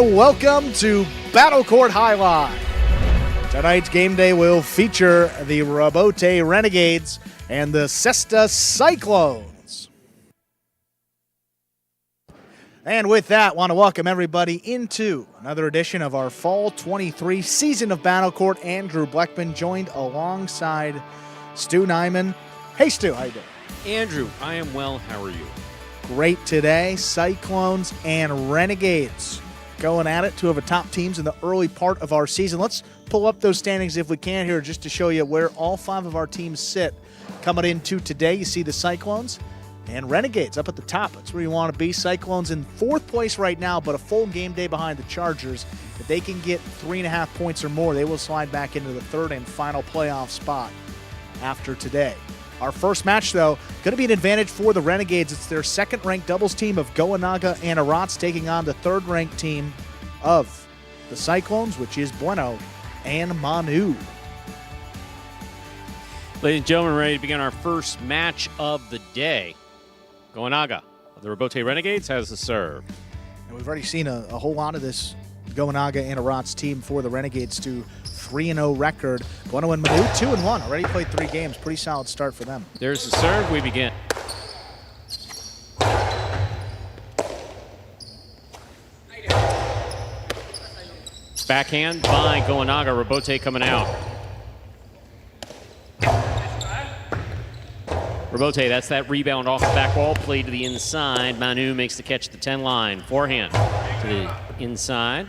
and welcome to Battle Court Jai-Alai. Tonight's game day will feature the World Renegades and the Cesta Cyclones. And with that, want to welcome everybody into another edition of our Fall 23 season of Battle Court. Andrew Bleckman joined alongside Stu Nyman. Hey Stu, how you doing? Andrew, I am well. How are you? Great today. Cyclones and Renegades going at it. Two of the top teams in the early part of our season. Let's pull up those standings if we can here just to show you where all five of our teams sit coming into today. You see the Cyclones and Renegades up at the top. That's where you want to be. Cyclones in fourth place right now, but a full game day behind the Chargers. If they can get 3.5 points or more, they will slide back into the third and final playoff spot after today. Our first match, though, going to be an advantage for the Renegades. It's their second-ranked doubles team of Goanaga and Arats taking on the third-ranked team of the Cyclones, which is Bueno and Manu. Ladies and gentlemen, ready to begin our first match of the day. Goanaga of the Robote Renegades has the serve. And we've already seen a whole lot of this Goanaga and Arats team for the Renegades to 3-0 record. Bueno and Manu 2-1. Already played 3 games. Pretty solid start for them. There's the serve. We begin. Backhand by Goanaga. Robote coming out. Robote, that's that rebound off the back wall. Play to the inside. Manu makes the catch at the 10 line. Forehand to the inside.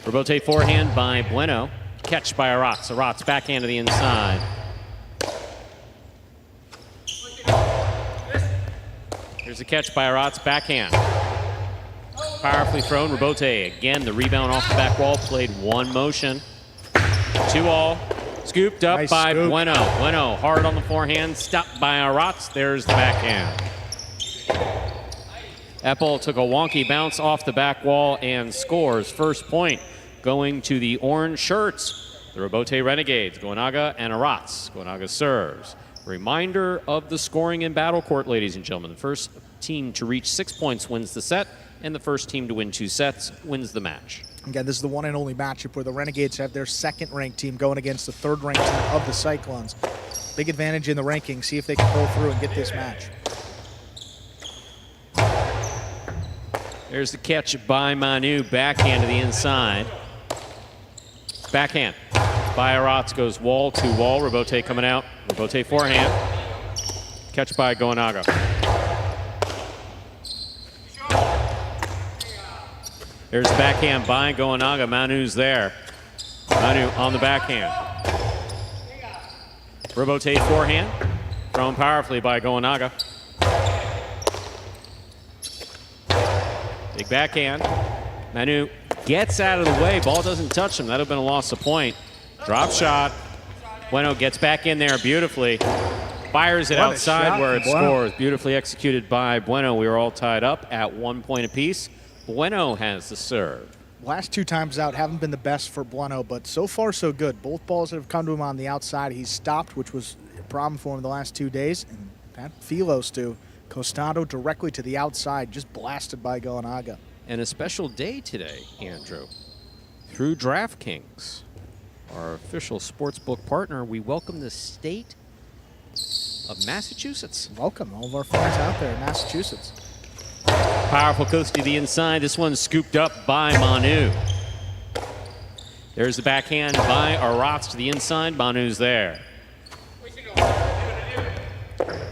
Robote forehand by Bueno. Catch by Arats. Arats backhand to the inside. Here's a catch by Arats backhand. Powerfully thrown. Robote again. The rebound off the back wall. Played one motion. 2-all. Scooped up nice by scoop. Bueno. Bueno hard on the forehand. Stopped by Arats. There's the backhand. That ball took a wonky bounce off the back wall and scores. First point going to the orange shirts, the Robote Renegades, Goanaga and Arats. Goanaga serves. Reminder of the scoring in Battle Court, ladies and gentlemen. The first team to reach 6 points wins the set, and the first team to win 2 sets wins the match. Again, this is the one and only matchup where the Renegades have their second-ranked team going against the third-ranked team of the Cyclones. Big advantage in the rankings. See if they can pull through and get this match. There's the catch by Manu, backhand to the inside. Backhand by Arats goes wall to wall. Robote coming out. Robote forehand. Catch by Goanaga. There's the backhand by Goanaga. Manu's there. Manu on the backhand. Robote forehand. Thrown powerfully by Goanaga. Big backhand. Manu gets out of the way. Ball doesn't touch him. That would have been a loss of point. Drop shot. Bueno gets back in there beautifully. Fires it outside where it scores. Beautifully executed by Bueno. We were all tied up at 1 point apiece. Bueno has the serve. Last 2 times out haven't been the best for Bueno, but so far so good. Both balls that have come to him on the outside, he's stopped, which was a problem for him the last 2 days. And that Philos to Costado directly to the outside, just blasted by Goanaga. And a special day today, Andrew. Through DraftKings, our official sportsbook partner, we welcome the state of Massachusetts. Welcome all of our friends out there in Massachusetts. Powerful coast to the inside. This one's scooped up by Manu. There's the backhand by Arats to the inside. Manu's there.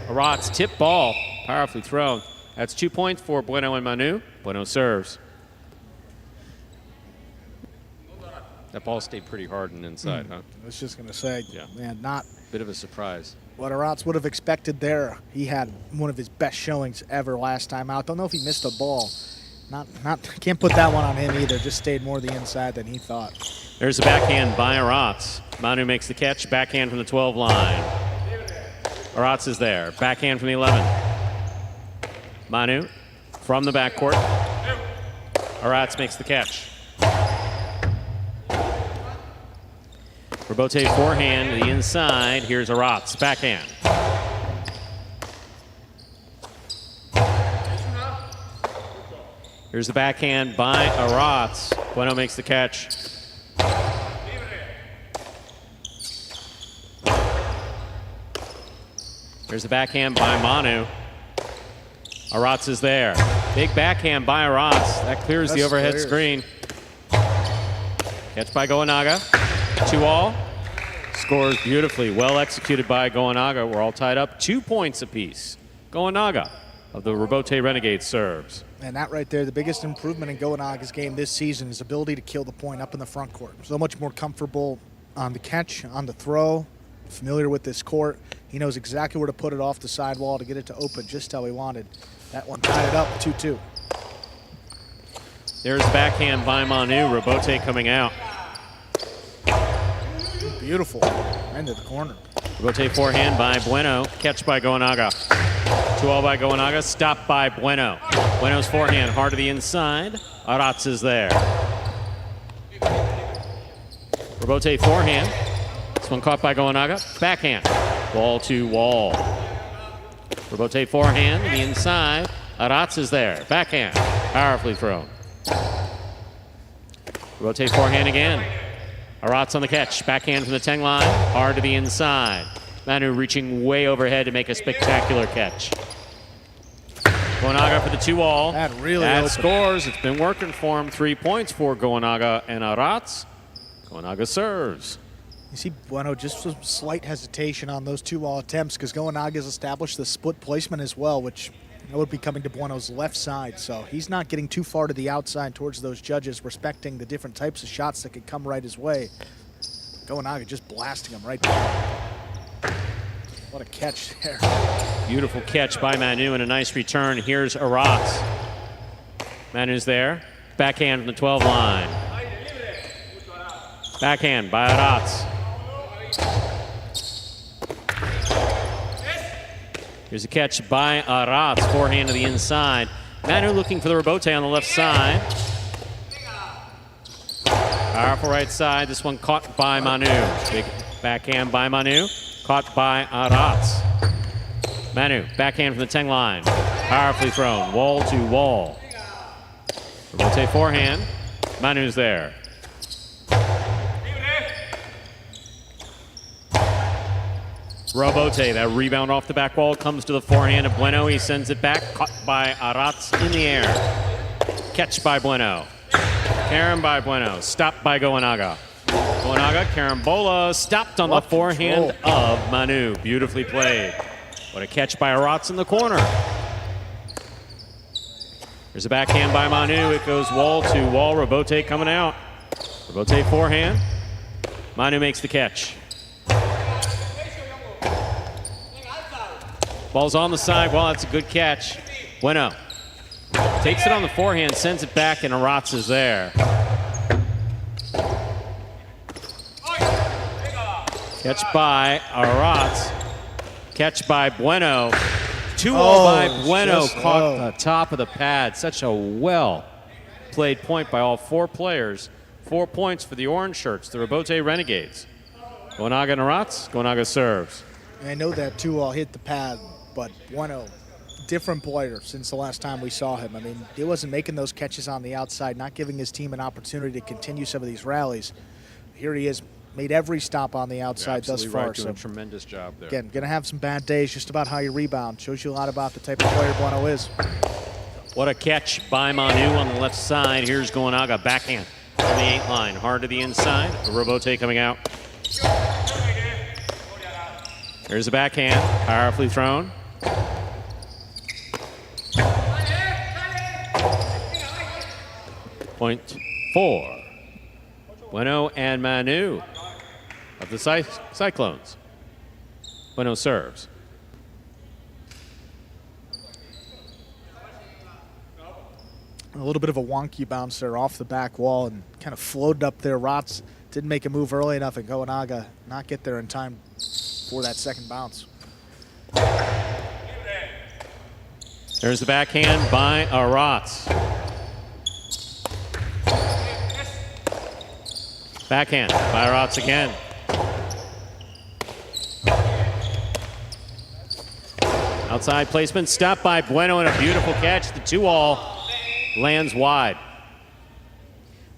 Arats tip ball. Powerfully thrown. That's 2 points for Bueno and Manu. Bueno serves. That ball stayed pretty hard and inside, huh? I was just going to say, yeah. Man, not bit of a surprise. What Arats would have expected there. He had one of his best showings ever last time out. Don't know if he missed a ball. Can't put that one on him either. Just stayed more the inside than he thought. There's the backhand by Arats. Manu makes the catch. Backhand from the 12 line. Arats is there. Backhand from the 11. Manu from the backcourt. Arats makes the catch. Robote forehand to the inside. Here's Arats. Backhand. Here's the backhand by Aratz. Bueno makes the catch. Here's the backhand by Manu. Aratz is there. Big backhand by Aratz. That clears the overhead screen. Catch by Goenaga. 2-all. Scores beautifully. Well executed by Goenaga. We're all tied up. 2 points apiece. Goenaga of the Robote Renegades serves. And that right there, the biggest improvement in Goenaga's game this season is ability to kill the point up in the front court. So much more comfortable on the catch, on the throw, familiar with this court. He knows exactly where to put it off the sidewall to get it to open just how he wanted. That one tied it up 2-2. There's the backhand by Manu. Robote coming out. Beautiful. Into the corner. Robote forehand by Bueno. Catch by Goenaga. 2-all by Goenaga. Stopped by Bueno. Bueno's forehand hard to the inside. Aratz is there. Robote forehand. This one caught by Goenaga. Backhand. Wall to wall. Robote forehand to the inside. Aratz is there. Backhand. Powerfully thrown. Robote forehand again. Aratz on the catch. Backhand from the 10 line. Hard to the inside. Manu reaching way overhead to make a spectacular catch. Goenaga for the 2-all. That scores. It's been working for him. 3 points for Goenaga and Aratz. Goenaga serves. You see Bueno just some slight hesitation on those 2-all attempts because Goenaga's established the split placement as well, which would be coming to Bueno's left side. So he's not getting too far to the outside towards those judges, respecting the different types of shots that could come right his way. Goenaga just blasting him right down. What a catch there. Beautiful catch by Manu and a nice return. Here's Aratz. Manu's there. Backhand from the 12 line. Backhand by Aratz. Here's a catch by Aratz. Forehand to the inside. Manu looking for the Robote on the left side. Powerful right side. This one caught by Manu. Big backhand by Manu. Caught by Aratz. Manu, backhand from the 10 line. Powerfully thrown. Wall to wall. Robote forehand. Manu's there. Robote, that rebound off the back wall comes to the forehand of Bueno. He sends it back. Caught by Aratz in the air. Catch by Bueno. Carom by Bueno. Stopped by Goenaga. Goenaga, carambola, stopped on the forehand of Manu. Beautifully played. What a catch by Aratz in the corner. There's a backhand by Manu. It goes wall to wall. Robote coming out. Robote forehand. Manu makes the catch. Ball's on the side. Well, that's a good catch. Bueno takes it on the forehand, sends it back, and Aratz is there. Catch by Aratz. Catch by Bueno. 2-all by Bueno. Caught the top of the pad. Such a well-played point by all 4 players. 4 points for the orange shirts, the Robote Renegades. Goenaga and Aratz. Goenaga serves. And I know that 2-all hit the pad, but Bueno, different player since the last time we saw him. I mean, he wasn't making those catches on the outside, not giving his team an opportunity to continue some of these rallies. Here he is, made every stop on the outside thus far. Doing a tremendous job there. Again, going to have some bad days, just about how you rebound. Shows you a lot about the type of player Bueno is. What a catch by Manu on the left side. Here's Goenaga, backhand on the 8 line. Hard to the inside. Robote coming out. There's a backhand, powerfully thrown. Point 4. Bueno and Manu of the Cyclones. Bueno serves. A little bit of a wonky bounce there off the back wall and kind of floated up there. Aratz didn't make a move early enough, and Goenaga not get there in time for that second bounce. There's the backhand by Aratz. Backhand by Aratz again. Outside placement, stopped by Bueno and a beautiful catch. The 2-all lands wide.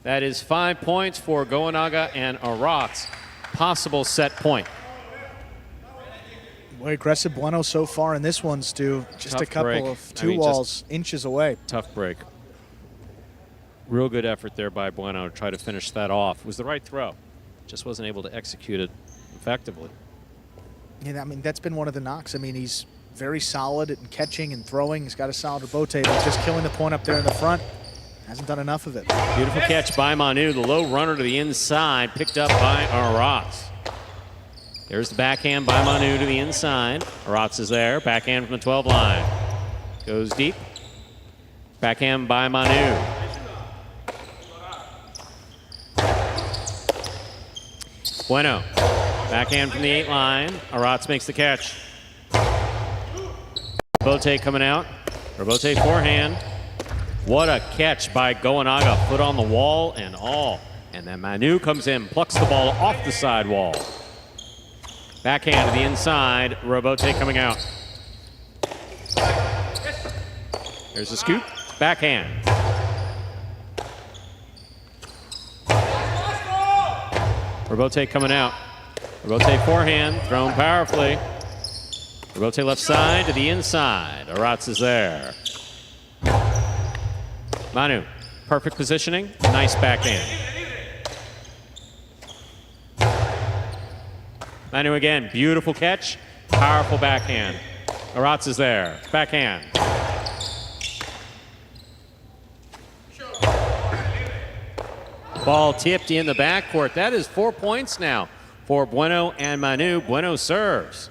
That is 5 points for Goanaga and Arats. Possible set point. Boy, aggressive Bueno so far in this one, Stu. Just Tough a couple break. of two-walls inches away. Tough break. Real good effort there by Bueno to try to finish that off. It was the right throw. Just wasn't able to execute it effectively. Yeah, I mean, that's been one of the knocks. I mean, he's very solid in catching and throwing. He's got a solid rebote, but just killing the point up there in the front. Hasn't done enough of it. Beautiful catch by Manu. The low runner to the inside, picked up by Arats. There's the backhand by Manu to the inside. Arats is there. Backhand from the 12 line. Goes deep. Backhand by Manu. Bueno. Backhand from the 8 line. Arats makes the catch. Rebote coming out. Rebote forehand. What a catch by Goanaga. Foot on the wall and all. And then Manu comes in, plucks the ball off the sidewall. Backhand to the inside. Rebote coming out. There's the scoop. Backhand. Rebote coming out. Rebote forehand, thrown powerfully. Rebote left side to the inside. Arats is there. Manu, perfect positioning, nice backhand. Manu again, beautiful catch, powerful backhand. Arats is there, backhand. Ball tipped in the backcourt. That is 4 points now for Bueno and Manu. Bueno serves.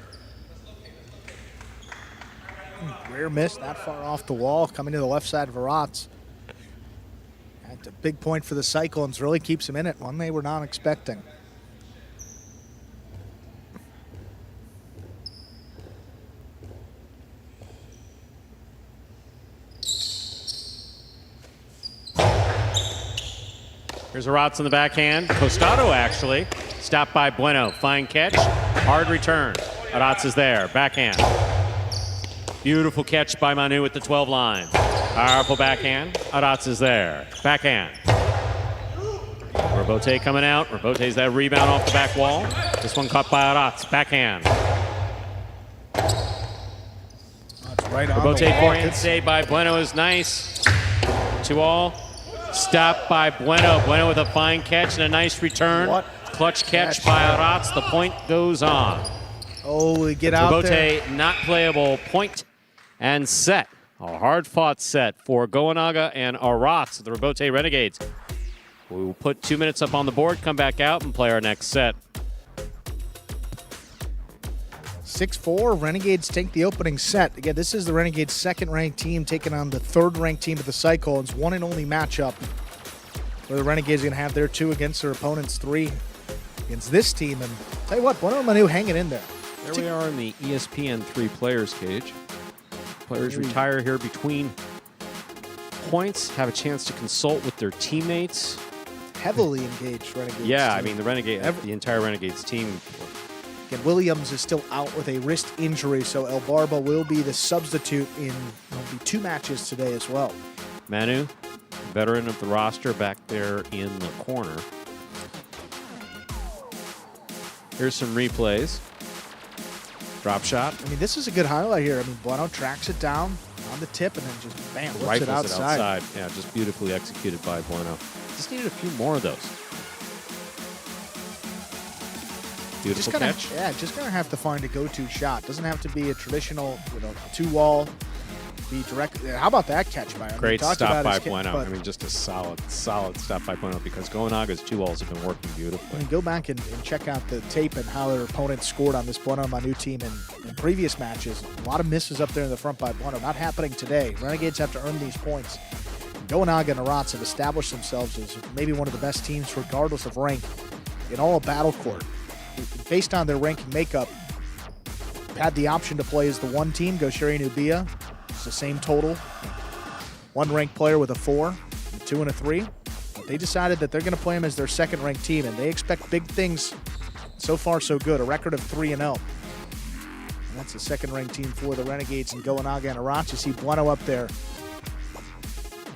Rare miss, not far off the wall, coming to the left side of Arats. That's a big point for the Cyclones. Really keeps them in it. One they were not expecting. Here's Arats on the backhand. Costado actually. Stopped by Bueno. Fine catch. Hard return. Arats is there. Backhand. Beautiful catch by Manu at the 12 line. Powerful backhand. Arats is there. Backhand. Rebote coming out. Rebote's that rebound off the back wall. This one caught by Arats. Backhand. That's right on Rebote the wall. forehand save by Bueno is nice. 2-all. Stopped by Bueno. Bueno with a fine catch and a nice return. What Clutch catch by Arats. The point goes on. Oh, we get out there. Rebote not playable. Point and set. A hard-fought set for Goanaga and Arats, the Rebote Renegades. We will put 2 minutes up on the board, come back out, and play our next set. 6-4, Renegades take the opening set. Again, this is the Renegades' second-ranked team taking on the third-ranked team of the Cyclones. One and only matchup where the Renegades are going to have their 2 against their opponent's 3 against this team. And tell you what, Bueno and Manu hanging in there. There we are in the ESPN 3 players cage. Players retire here between points, have a chance to consult with their teammates. Heavily engaged Renegades. Yeah, team. I mean, the entire Renegades team. Again, Williams is still out with a wrist injury, so El Barba will be the substitute in there'll be 2 matches today as well. Manu, veteran of the roster, back there in the corner. Here's some replays. Drop shot. I mean, this is a good highlight here. I mean, Bueno tracks it down on the tip and then just, bam, whips Rifles it outside. Yeah, just beautifully executed by Bueno. Just needed a few more of those. Beautiful catch. Yeah, just gonna have to find a go-to shot. Doesn't have to be a traditional, 2-wall. Be direct. How about that catch by him? Great stop by Bueno. I mean, just a solid stop by Bueno because Goanaga's 2-walls have been working I beautifully. mean, go back and check out the tape and how their opponents scored on this Bueno Manu team in previous matches. A lot of misses up there in the front by Bueno. Not happening today. Renegades have to earn these points. Goanaga and Arats have established themselves as maybe one of the best teams, regardless of rank, in all of Battle Court. Based on their ranking makeup, had the option to play as the 1 team, go Sherry and Ubia. It's the same total. 1 ranked player with a 4, a 2 and a 3. But they decided that they're going to play him as their second ranked team, and they expect big things. So far, so good. A record of 3-0. And that's the second ranked team for the Renegades and Goanaga and Arats. You see Bueno up there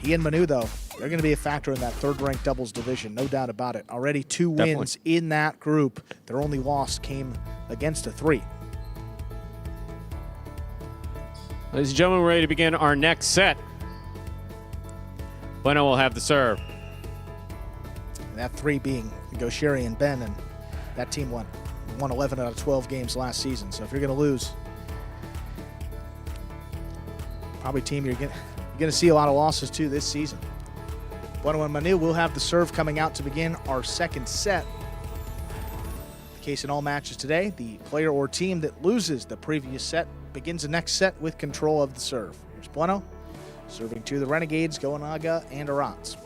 He and Manu, though, they're going to be a factor in that third-ranked doubles division, no doubt about it. Already 2 wins in that group. Their only loss came against a 3. Ladies and gentlemen, we're ready to begin our next set. Bueno will have the serve. And that 3 being Goshiri and Ben, and that team won 11 out of 12 games last season. So if you're going to lose, probably team you're going to see a lot of losses too this season. Bueno and Manu will have the serve coming out to begin our second set. The case in all matches today, the player or team that loses the previous set begins the next set with control of the serve. Here's Bueno, serving to the Renegades, Goanaga, and Arats.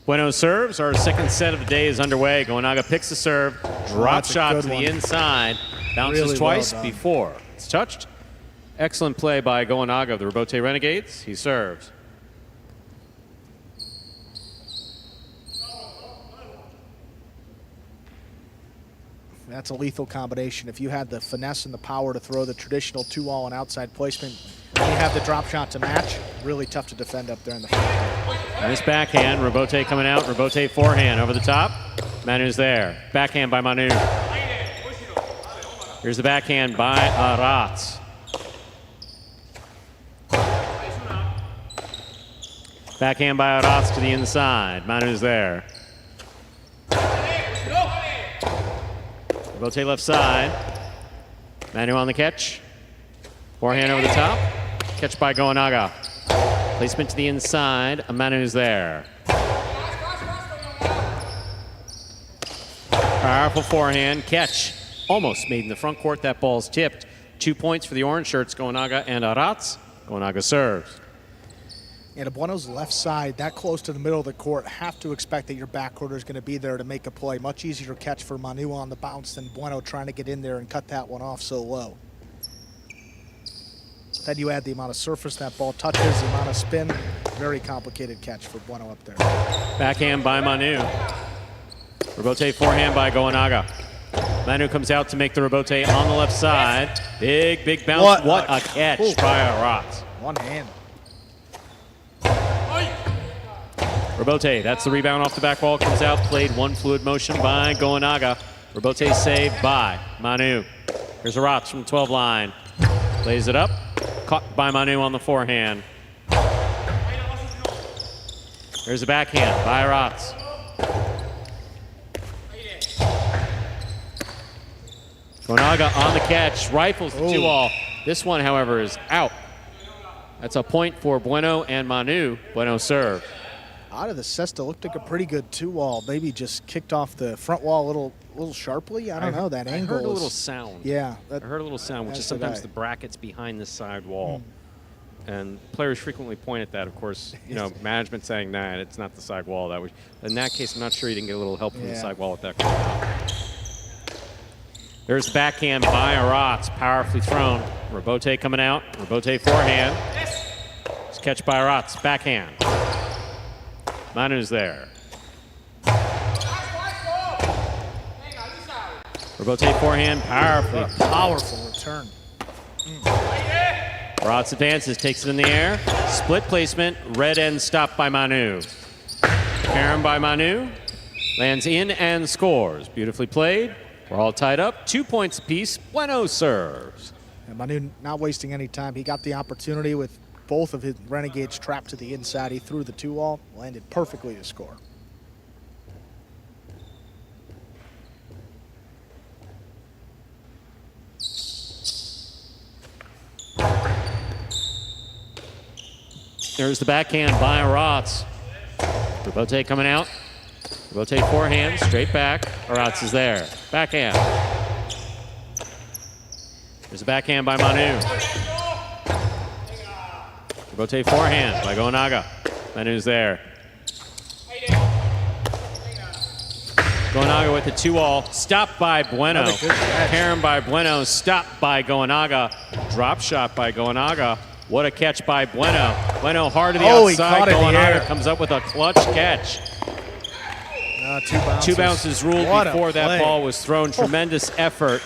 Bueno serves. Our second set of the day is underway. Goanaga picks the serve, drop shot to the inside, bounces Really twice well done. before it's touched. Excellent play by Goanaga of the Robote Renegades. He serves. That's a lethal combination. If you had the finesse and the power to throw the traditional 2-all and outside placement, and you have the drop shot to match, really tough to defend up there in the front. Nice backhand. Robote coming out. Robote forehand over the top. Manu's there. Backhand by Manu. Here's the backhand by Arats. Backhand by Arats to the inside. Manu's there. Robote left side. Manu on the catch. Forehand over the top. Catch by Goanaga. Placement to the inside. Manu's there. Powerful forehand. Catch. Almost made in the front court. That ball's tipped. 2 points for the orange shirts, Goanaga and Arats. Goanaga serves. And if Bueno's left side, that close to the middle of the court, have to expect that your backcourter is going to be there to make a play. Much easier catch for Manu on the bounce than Bueno trying to get in there and cut that one off so low. Then you add the amount of surface that ball touches, the amount of spin. Very complicated catch for Bueno up there. Backhand by Manu. Robote forehand by Goanaga. Manu comes out to make the Robote on the left side. Big bounce. What a catch by Arats. One hand. Robote, that's the rebound off the back wall, comes out, played one fluid motion by Goanaga. Robote saved by Manu. Here's Arats from 12 line. Lays it up, caught by Manu on the forehand. Here's the backhand by Arats. Goanaga on the catch, rifles the 2-all. This one, however, is out. That's a point for Bueno and Manu. Bueno serve. Out of the cesta, looked like a pretty good 2-all. Maybe just kicked off the front wall a little sharply. I don't know. That angle. I heard a little sound. Yeah. I heard a little sound, which is sometimes the brackets behind the side wall. And players frequently point at that. Of course, you know, management saying, nah, it's not the side wall. That was, in that case, I'm not sure you didn't get a little help from the side wall at that point. There's the backhand by Arats, powerfully thrown. Robote coming out. Robote forehand. It's catch by Arats, backhand. Manu's there. Robote forehand, Powerful return. Arats advances, takes it in the air. Split placement, red end stop by Manu. Carom by Manu. Lands in and scores. Beautifully played. We're all tied up. 2 points apiece. Bueno serves. And Manu not wasting any time. He got the opportunity with both of his Renegades trapped to the inside. He threw the 2-all, landed perfectly to score. There's the backhand by Arats. Robote coming out. Robote forehand, straight back. Arats is there. Backhand. There's a backhand by Manu. Robote forehand by Goanaga. Manu's there. Goanaga with the 2-all. Stopped by Bueno. Carom by Bueno. Stopped by Goanaga. Drop shot by Goanaga. What a catch by Bueno. Bueno hard to the outside. Goanaga comes up with a clutch catch. Two bounces. Two bounces ruled before that ball was thrown. Tremendous effort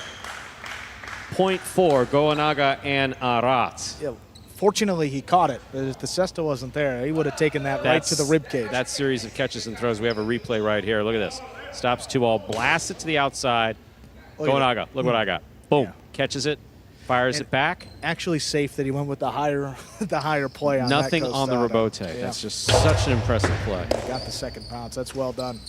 point for Goanaga and Arats. Yeah, fortunately, he caught it. If the cesta wasn't there, he would have taken that right to the rib cage. That series of catches and throws, we have a replay right here. Look at this. Stops 2-all, blasts it to the outside. Goanaga, look what I got. Boom, catches it, fires it back. Actually safe that he went with the higher play on Nothing that on the Robote. Yeah. That's just such an impressive play. Got the second pounce. That's well done.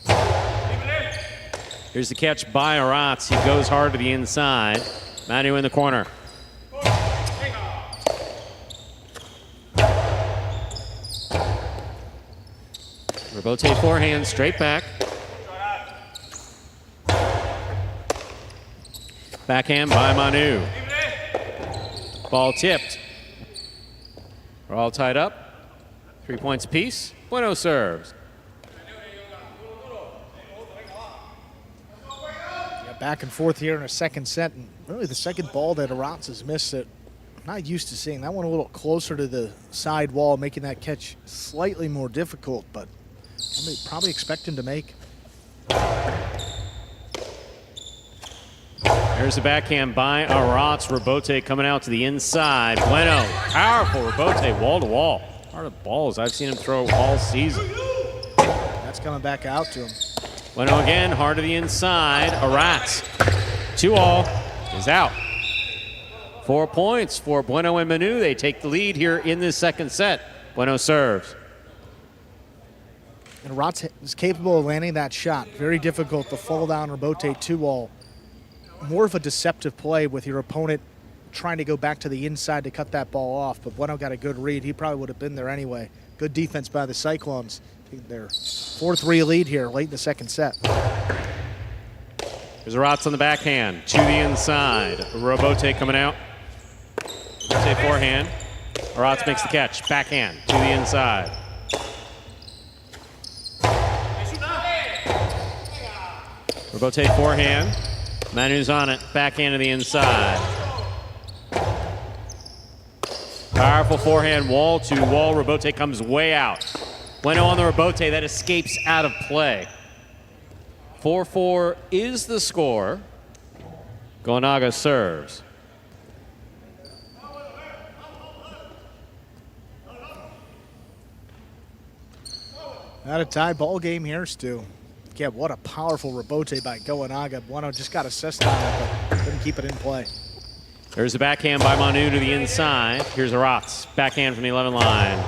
Here's the catch by Arats. He goes hard to the inside. Manu in the corner. Robote forehand, straight back. Backhand by Manu. Ball tipped. We're all tied up. 3 points apiece. Bueno serves. Back and forth here in a second set, and really the second ball that Arats has missed that I'm not used to seeing. That one a little closer to the side wall, making that catch slightly more difficult, but probably expect him to make. There's the backhand by Arats. Robote coming out to the inside. Bueno, powerful Robote, wall to wall. Part of balls I've seen him throw all season. That's coming back out to him. Bueno again, hard to the inside. Arats, 2-all, is out. 4 points for Bueno and Manu. They take the lead here in this second set. Bueno serves. And Arats is capable of landing that shot. Very difficult to fall down Robote 2-all. More of a deceptive play with your opponent trying to go back to the inside to cut that ball off, but Bueno got a good read. He probably would have been there anyway. Good defense by the Cyclones. Their 4-3 lead here late in the second set. There's Arats on the backhand to the inside. Robote coming out. Robote forehand. Arats makes the catch. Backhand to the inside. Robote forehand. Manu's on it. Backhand to the inside. Powerful forehand, wall to wall. Robote comes way out. Bueno on the Robote, that escapes out of play. 4-4 is the score. Goanaga serves. Not a tie ball game here, Stu. Yeah, what a powerful Robote by Goanaga. Bueno just got assist on it, but couldn't keep it in play. There's the backhand by Manu to the inside. Here's Arats, backhand from the 11 line.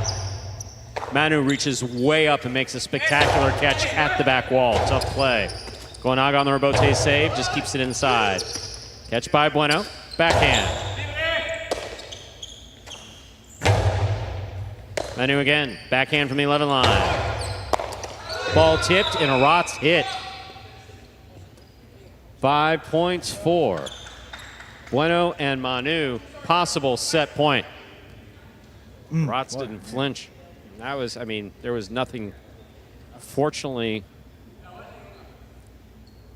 Manu reaches way up and makes a spectacular catch at the back wall. Tough play. Goanaga on the Robote save, just keeps it inside. Catch by Bueno, backhand. Manu again, backhand from the 11 line. Ball tipped and Arats hit. 5 points for Bueno and Manu. Possible set point. Arats didn't flinch. That was, I mean, there was nothing. Fortunately,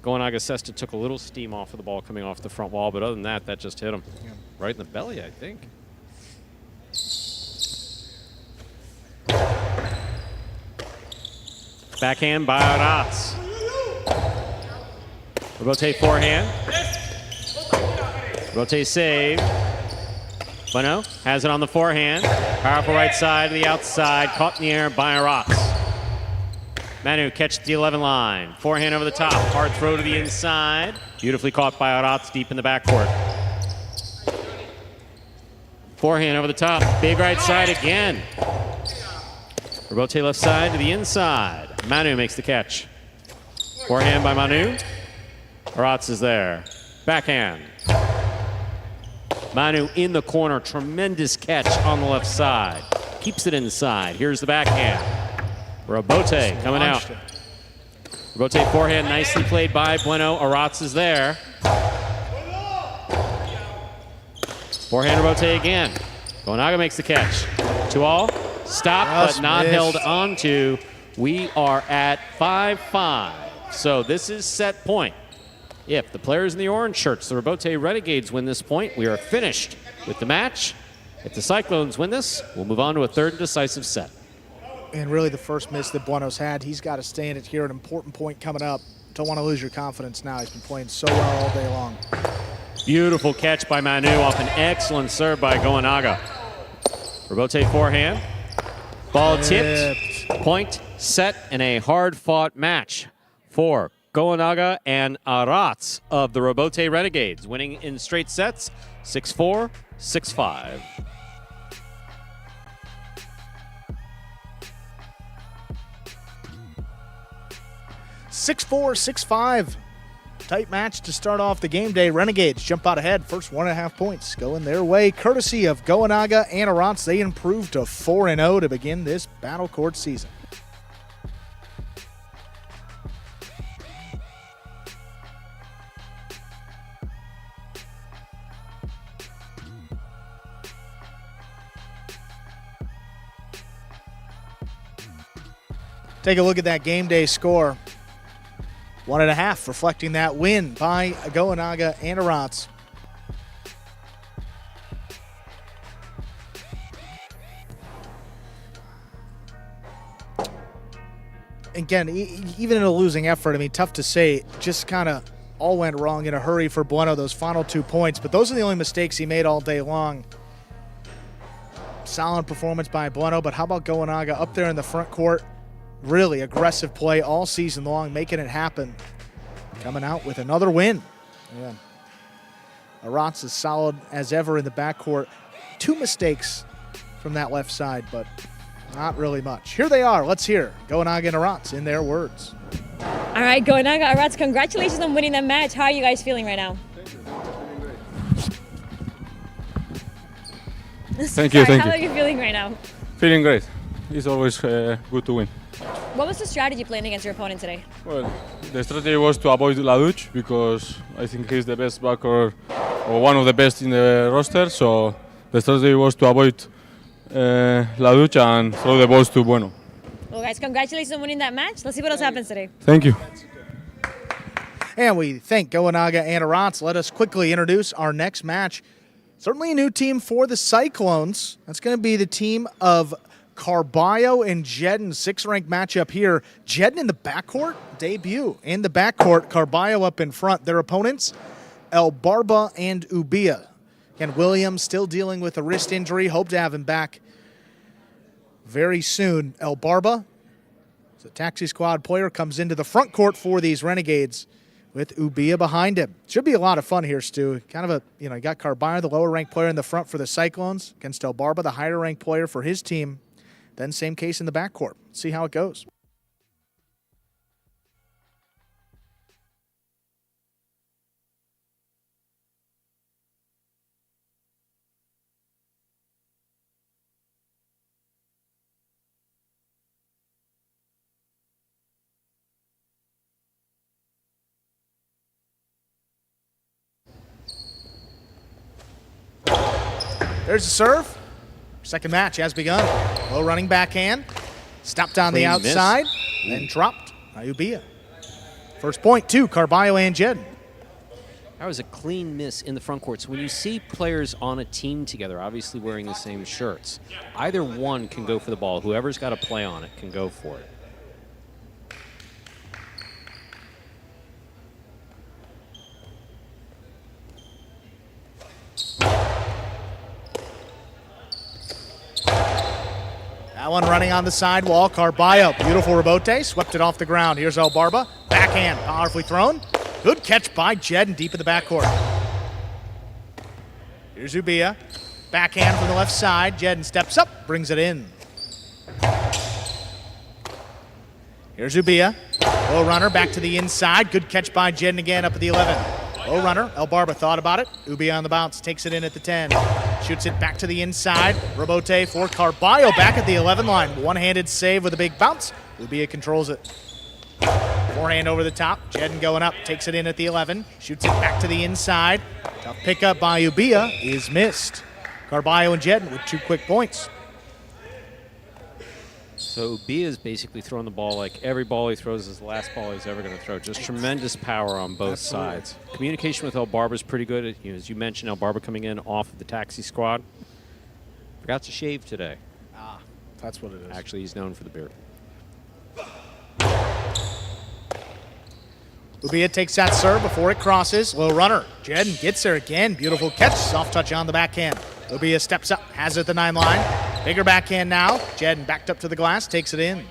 Goanaga Cesta took a little steam off of the ball coming off the front wall, but other than that, that just hit him right in the belly, I think. Backhand by Arats. Robote forehand. Robote save. Bueno has it on the forehand. Powerful right side to the outside. Caught in the air by Arats. Manu catch the 11 line. Forehand over the top. Hard throw to the inside. Beautifully caught by Arats deep in the backcourt. Forehand over the top. Big right side again. Robote left side to the inside. Manu makes the catch. Forehand by Manu. Arats is there. Backhand. Manu in the corner. Tremendous catch on the left side. Keeps it inside. Here's the backhand. Robote coming out. Robote forehand nicely played by Bueno. Arats is there. Forehand Robote again. Goanaga makes the catch. 2-all. Stop, but not held onto. We are at 5-5. So this is set point. If the players in the orange shirts, the Robote Renegades, win this point, we are finished with the match. If the Cyclones win this, we'll move on to a third decisive set. And really the first miss that Bueno's had, he's got to stay in it here. An important point coming up. Don't want to lose your confidence now. He's been playing so well all day long. Beautiful catch by Manu off an excellent serve by Goenaga. Rebote forehand. Ball tipped. Point, set, and a hard-fought match for Goenaga and Arats of the Rebote Renegades, winning in straight sets 6-4, 6-5. Six-4, 6-5. Tight match to start off the game day. Renegades jump out ahead. First 1.5 points going their way, courtesy of Goenaga and Arats. They improved to 4-0 to begin this Battle Court season. Take a look at that game day score. 1.5, reflecting that win by Goenaga and Arats. Again, even in a losing effort, I mean, tough to say, just kind of all went wrong in a hurry for Bueno, those final 2 points, but those are the only mistakes he made all day long. Solid performance by Bueno, but how about Goenaga up there in the front court? Really aggressive play all season long, making it happen. Coming out with another win. Yeah. Arats is solid as ever in the backcourt. 2 mistakes from that left side, but not really much. Here they are. Let's hear Goenaga and Arats in their words. All right, Goenaga, Arats, congratulations on winning the match. How are you guys feeling right now? Thank you. How are you feeling right now? Feeling great. It's always good to win. What was the strategy playing against your opponent today? Well, the strategy was to avoid Laduch because I think he's the best backer or one of the best in the roster. So the strategy was to avoid Laduch and throw the balls to Bueno. Well, guys, congratulations on winning that match. Let's see what else happens today. Thank you. And we thank Goenaga and Arats. Let us quickly introduce our next match. Certainly a new team for the Cyclones. That's going to be the team of Carballo and Jedden, 6th-ranked matchup here. Jedden in the backcourt, debut in the backcourt. Carballo up in front. Their opponents, El Barba and Ubia. Again, Williams still dealing with a wrist injury. Hope to have him back very soon. El Barba, as a taxi squad player, comes into the front court for these Renegades with Ubia behind him. Should be a lot of fun here, Stu. Kind of a, you got Carballo, the lower-ranked player in the front for the Cyclones, against El Barba, the higher-ranked player for his team. Then same case in the backcourt. See how it goes. There's the serve. Second match has begun. Low running backhand. Stopped on the outside. Then dropped by Ubia. First point to Carballo and Jedden. That was a clean miss in the front court. So when you see players on a team together, obviously wearing the same shirts, either one can go for the ball. Whoever's got a play on it can go for it. That one running on the sidewall. Carballo, beautiful rebote, swept it off the ground. Here's El Barba, backhand, powerfully thrown. Good catch by Jedden deep in the backcourt. Here's Ubia, backhand from the left side. Jedden steps up, brings it in. Here's Ubia, low runner, back to the inside. Good catch by Jedden again up at the 11. Low runner, El Barba thought about it. Ubia on the bounce, takes it in at the 10. Shoots it back to the inside. Rebote for Carballo back at the 11 line. One-handed save with a big bounce. Ubia controls it. Forehand over the top. Jedden going up, takes it in at the 11. Shoots it back to the inside. Tough pickup by Ubia is missed. Carballo and Jedden with 2 quick points. So Ubia is basically throwing the ball like every ball he throws is the last ball he's ever going to throw. Just tremendous power on both sides. Communication with El Barba is pretty good. As you mentioned, El Barba coming in off of the taxi squad. Forgot to shave today. That's what it is. Actually, he's known for the beard. Ubia takes that serve before it crosses. Low runner. Jedden gets there again. Beautiful catch. Soft touch on the backhand. Ubia steps up, has it at the 9 line. Bigger backhand now. Jedden backed up to the glass, takes it in.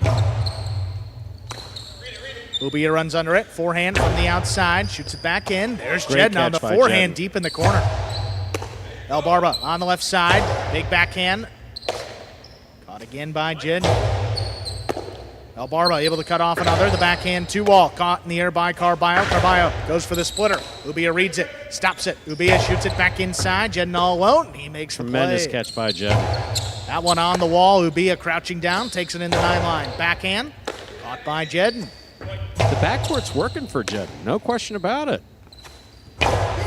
Ubia runs under it. Forehand from the outside, shoots it back in. There's Great Jedden on the catch by forehand Jedden. deep in the corner. El Barba on the left side. Big backhand. Caught again by Jedden. El Barba able to cut off another. The backhand 2-wall. Caught in the air by Carballo. Carballo goes for the splitter. Ubia reads it. Stops it. Ubia shoots it back inside. Jedden all alone. He makes the Tremendous play. catch by Jedden. That one on the wall. Ubia crouching down. Takes it in the 9 line. Backhand. Caught by Jedden. The backcourt's working for Jedden. No question about it.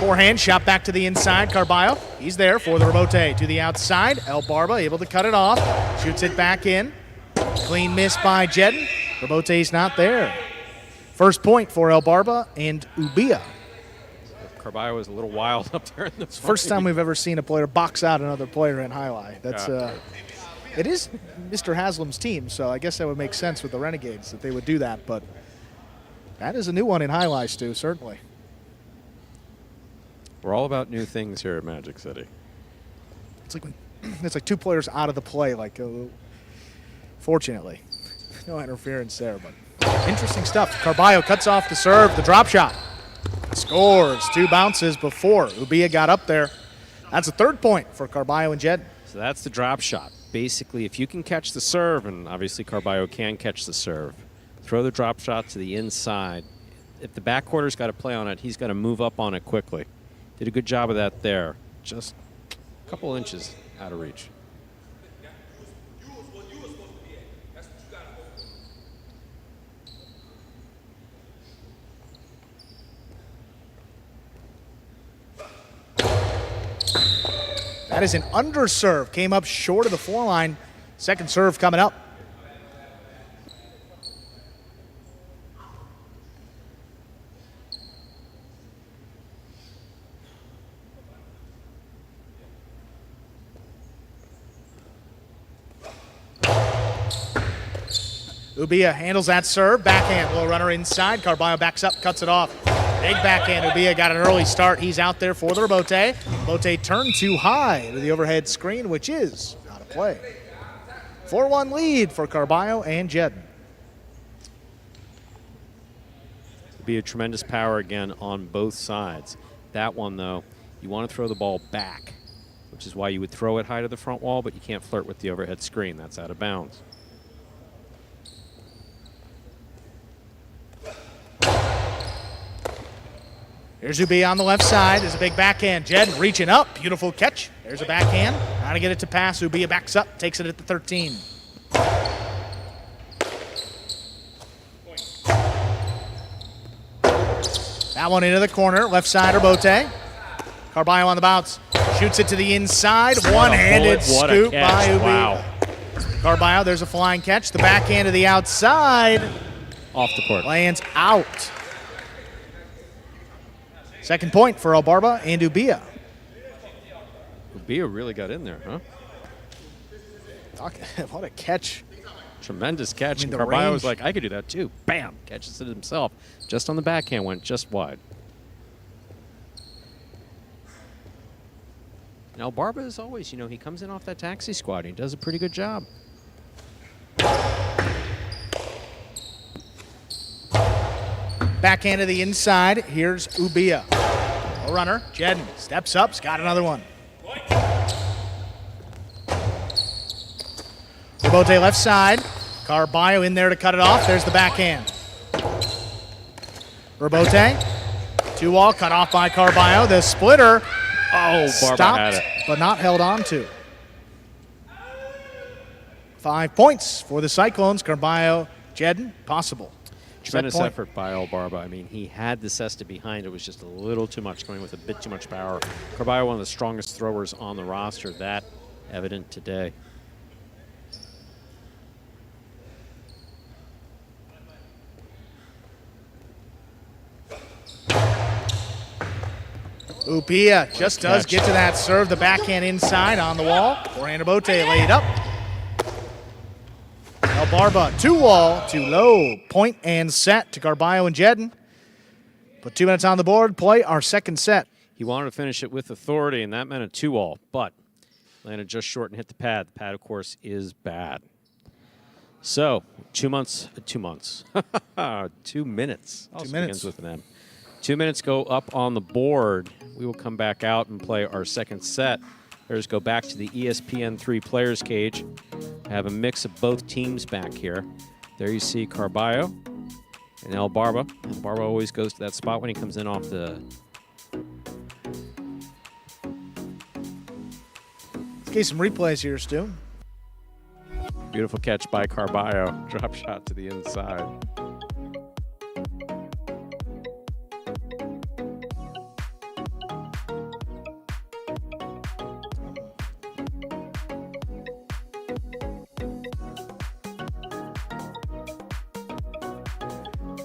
Forehand shot back to the inside. Carballo. He's there for the rebote to the outside. El Barba able to cut it off. Shoots it back in. Clean miss by Jedden. Rebote's not there. First point for El Barba and Ubia. Carballo was a little wild up there in the First time we've ever seen a player box out another player in Jai-Alai. That's it is Mr. Haslam's team, so I guess that would make sense with the Renegades that they would do that. But that is a new one in Jai-Alai, Stu, certainly. We're all about new things here at Magic City. It's like when it's like 2 players out of the play. Like, fortunately, no interference there, but interesting stuff. Carballo cuts off the serve, the drop shot. Scores 2 bounces before Ubia got up there. That's a 3rd point for Carballo and Jedden. So that's the drop shot. Basically, if you can catch the serve, and obviously Carballo can catch the serve, throw the drop shot to the inside. If the backcourter's got to play on it, he's got to move up on it quickly. Did a good job of that there. Just a couple inches out of reach. That is an underserve. Came up short of the 4 line. Second serve coming up. Ubia handles that serve. Backhand. Low runner inside. Carballo backs up, cuts it off. Big backhand. Ubia got an early start. He's out there for the rebote. Rebote turned too high to the overhead screen, which is not a play. 4-1 lead for Carballo and Jedden. Be a tremendous power again on both sides. That one, though, you want to throw the ball back, which is why you would throw it high to the front wall, but you can't flirt with the overhead screen. That's out of bounds. Here's Ubia on the left side. There's a big backhand. Jedden reaching up. Beautiful catch. There's a backhand. Trying to get it to pass. Ubia backs up. Takes it at the 13. That one into the corner. Left side, Rebote. Carballo on the bounce. Shoots it to the inside. One-handed scoop by Ubia. Wow. Carballo, there's a flying catch. The backhand to the outside. Off the court. Lands out. Second point for El Barba and Ubia. Ubia really got in there, huh? What a catch. Tremendous catch. I mean, And the Carballo was range. like, I could do that too. Bam! Catches it himself. Just on the backhand, went just wide. Now, Barba, as always, you know, he comes in off that taxi squad. And he does a pretty good job. Backhand to the inside. Here's Ubia. A runner. Jedden steps up. He's got another one. Rebote left side. Carballo in there to cut it off. There's the backhand. Rebote. 2-wall cut off by Carballo. The splitter. Oh, Barba Stopped, had it. but not held on to. 5 points for the Cyclones. Carballo, Jedden, possible. Tremendous Set point. effort by El Barba. I mean, he had the cesta behind. It was just a little too much, going with a bit too much power. Carballo, one of the strongest throwers on the roster. That evident today. Ubia just does catch. get to that serve. The backhand inside on the wall. Forehand Bote laid up. El Barba 2-wall, too low. Point and set to Carballo and Jedden. Put 2 minutes on the board, play our second set. He wanted to finish it with authority, and that meant a 2-all, but landed just short and hit the pad. The pad, of course, is bad. So, 2 minutes. 2 minutes. Also begins with an M. 2 minutes go up on the board. We will come back out and play our second set. Let's go back to the ESPN3 players cage. Have a mix of both teams back here. There you see Carballo and El Barba. El Barba always goes to that spot when he comes in off the... Let's get some replays here, Stu. Beautiful catch by Carballo. Drop shot to the inside.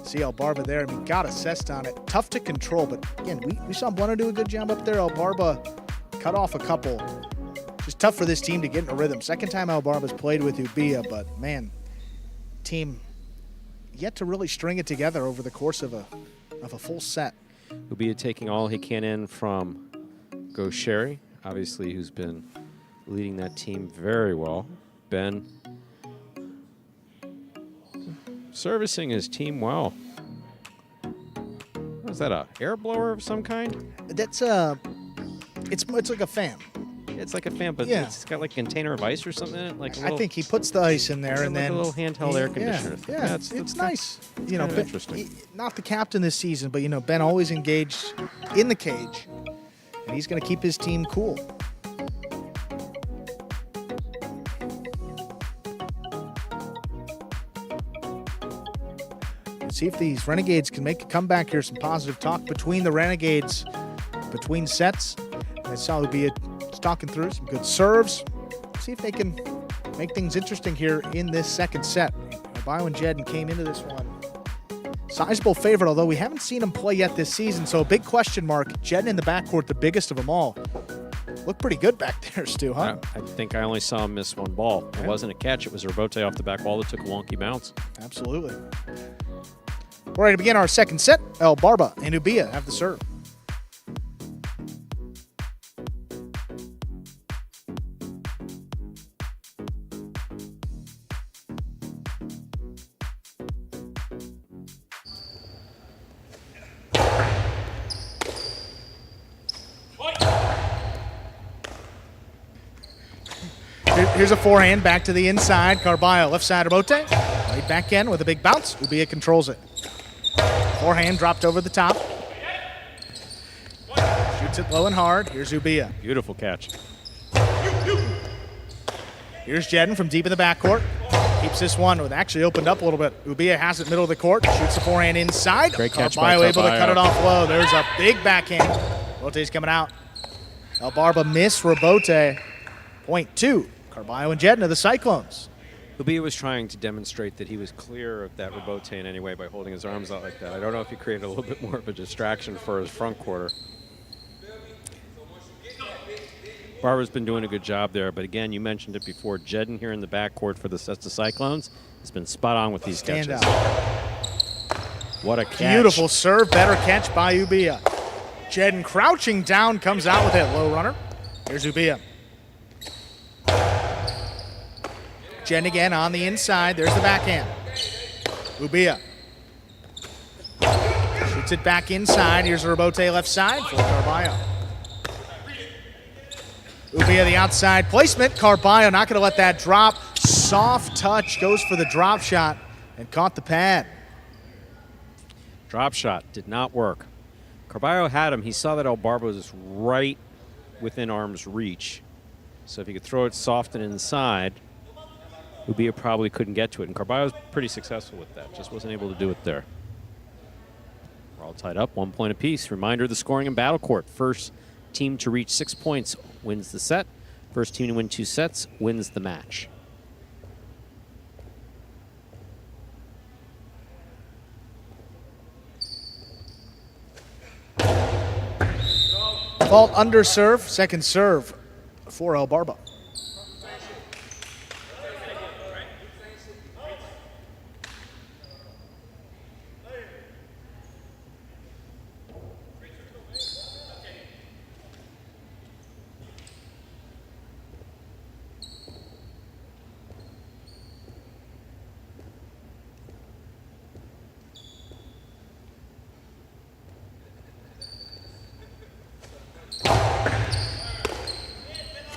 See El Barba there. I mean, got assessed on it. Tough to control, but again, we saw Manu do a good job up there. El Barba cut off a couple. Just tough for this team to get in a rhythm. Second time El Barba's played with Ubia, but man, team yet to really string it together over the course of a full set. Ubia taking all he can in from Gaucheri, obviously, who's been leading that team very well. Ben servicing his team well. What is that, a air blower of some kind? That's it's like a fan. It's like a fan, but Yeah. it's got like a container of ice or something in it. Like a little, I think he puts the ice in there and like then a little handheld air conditioner. Yeah, it's nice. You know, kind of interesting. Not the captain this season, but you know, Ben always engaged in the cage, and he's going to keep his team cool. See if these Renegades can make a comeback here. Some positive talk between the Renegades between sets. I saw Ubia talking through some good serves. See if they can make things interesting here in this second set. Bio and Jedden came into this one sizable favorite, although we haven't seen him play yet this season. So a big question mark. Jedden in the backcourt, the biggest of them all. Looked pretty good back there, Stu, huh? I think I only saw him miss one ball. It wasn't a catch. It was a rebote off the back wall that took a wonky bounce. Absolutely. We're ready to begin our second set. El Barba and Ubia have the serve. Here's a forehand back to the inside. Carballo, left side rebote. Right back in with a big bounce. Ubia controls it. Forehand dropped over the top. Shoots it low and hard. Here's Ubia. Beautiful catch. Here's Jedden from deep in the backcourt. Keeps this one with actually opened up a little bit. Ubia has it middle of the court. Shoots the forehand inside. Great catch by Carballo able to cut Carballo. it off low. There's a big backhand. Rebote's coming out. El Barba miss rebote. Point two. Carballo and Jedden of the Cyclones. Ubia was trying to demonstrate that he was clear of that rebote in any way by holding his arms out like that. I don't know if he created a little bit more of a distraction for his front quarter. Barber's been doing a good job there, but again, you mentioned it before. Jedden here in the backcourt for the Cesta Cyclones has been spot on with these Stand catches. out. What a catch. Beautiful serve. Better catch by Ubia. Jedden crouching down, comes out with it. Low runner. Here's Ubia. Jedden again on the inside. There's the backhand. Ubia. Shoots it back inside. Here's the rebote left side for Carballo. Ubia the outside placement. Carballo not going to let that drop. Soft touch. Goes for the drop shot and caught the pad. Drop shot did not work. Carballo had him. He saw that El Barba was right within arm's reach. So if he could throw it soft and inside, Ubia probably couldn't get to it. And Carballo's pretty successful with that. Just wasn't able to do it there. We're all tied up, 1 point apiece. Reminder of the scoring in Battle Court. First team to reach 6 points wins the set. First team to win 2 sets wins the match. Fault under serve. Second serve for El Barba.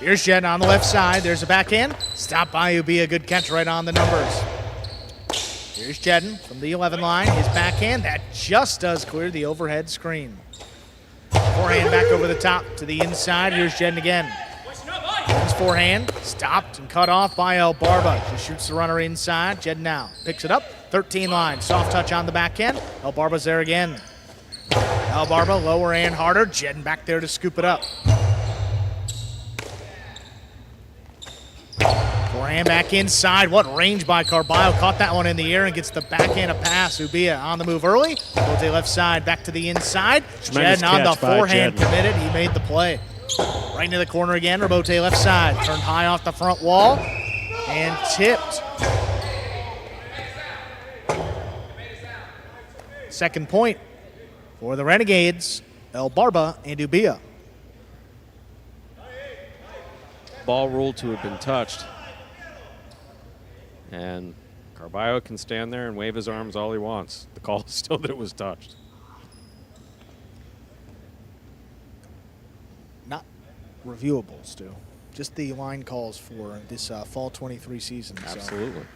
Here's Jen on the left side. There's a backhand. Stop by Ubia. Good catch right on the numbers. Here's Jedden from the 11 line. His backhand, that just does clear the overhead screen. Forehand back over the top to the inside. Here's Jedden again. His forehand stopped and cut off by El Barba. Just shoots the runner inside. Jedden now picks it up. 13 line. Soft touch on the backhand. El Barba's there again. El Barba lower and harder. Jedden back there to scoop it up. Forehand back inside. What range by Carballo. Caught that one in the air and gets the backhand a pass. Ubia on the move early. Bote left side back to the inside. Jedden on the forehand committed. He made the play. Right into the corner again. Rabote left side. Turned high off the front wall and tipped. Second point for the Renegades. El Barba and Ubia. Ball ruled to have been touched. And Carballo can stand there and wave his arms all he wants. The call is still that it was touched. Not reviewable, Stu. Just the line calls for this fall 23 season. Absolutely.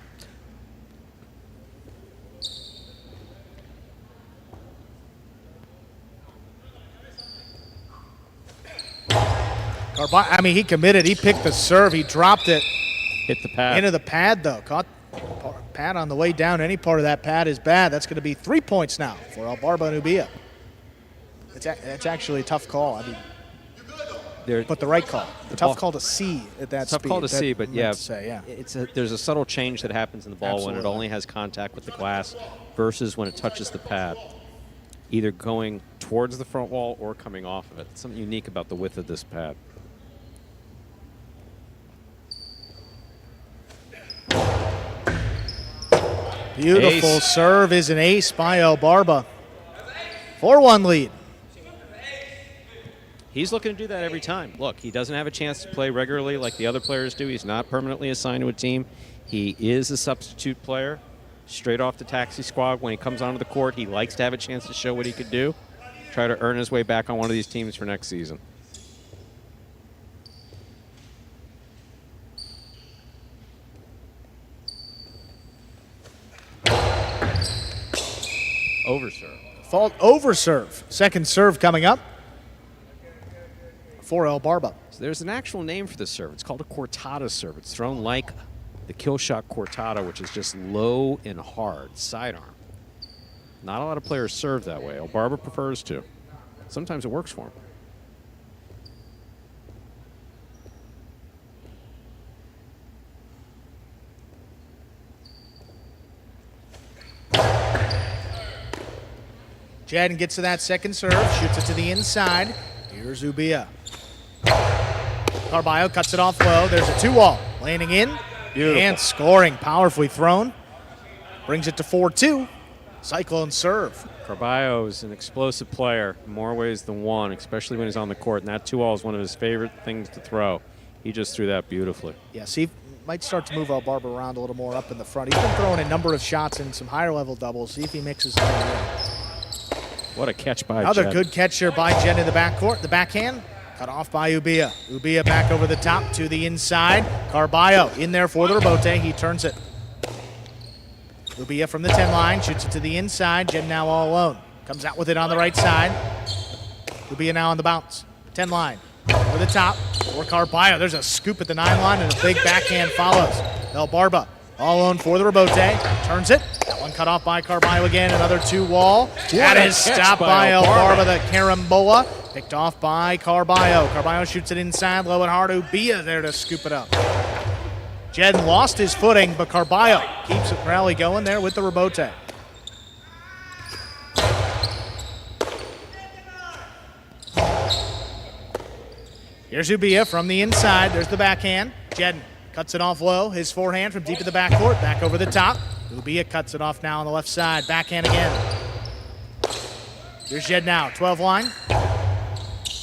Carballo, I mean, he committed. He picked the serve. He dropped it. Hit the pad. Into the pad, though. Caught pad on the way down. Any part of that pad is bad. That's going to be 3 points now for El Barba and Ubia. It's actually a tough call. I mean, but the right call. The tough call to see at that speed. Tough call to see, but yeah, yeah. There's a subtle change that happens in the ball Absolutely. when it only has contact with the glass versus when it touches the pad, either going towards the front wall or coming off of it. It's something unique about the width of this pad. Beautiful Ace. serve is an ace by El Barba. 4-1 lead. He's looking to do that every time. Look, he doesn't have a chance to play regularly like the other players do. He's not permanently assigned to a team. He is a substitute player, straight off the taxi squad. When he comes onto the court, he likes to have a chance to show what he could do, try to earn his way back on one of these teams for next season. Overserve. Fault over serve. Second serve coming up for El Barba. So there's an actual name for this serve. It's called a cortada serve. It's thrown like the kill shot cortada, which is just low and hard, sidearm. Not a lot of players serve that way. El Barba prefers to. Sometimes it works for him. Jedden gets to that second serve, shoots it to the inside. Here's Ubia. Carballo cuts it off low. There's a 2-wall. Landing in Beautiful. and scoring. Powerfully thrown. Brings it to 4-2. Cyclone serve. Carballo is an explosive player in more ways than one, especially when he's on the court. And that 2-wall is one of his favorite things to throw. He just threw that beautifully. Yeah, see, might start to move El Barba around a little more up in the front. He's been throwing a number of shots in some higher level doubles. See if he mixes them in. What a catch by Another Jen. good catch here by Jen in the backcourt. The backhand cut off by Ubia. Ubia back over the top to the inside. Carballo in there for the rebote. He turns it. Ubia from the 10 line shoots it to the inside. Jen now all alone. Comes out with it on the right side. Ubia now on the bounce. 10 line over the top for Carballo. There's a scoop at the 9 line and a big backhand follows. El Barba all alone for the rebote. Turns it. That one cut off by Carballo again. Another 2-wall. That is stopped by El Barba. The carambola picked off by Carballo. Carballo shoots it inside, low and hard. Ubia there to scoop it up. Jedden lost his footing, but Carballo keeps the rally going there with the rebote. Here's Ubia from the inside. There's the backhand. Jedden cuts it off low. His forehand from deep in the backcourt. Back over the top. Ubia cuts it off now on the left side. Backhand again. Here's Jed now. 12 line.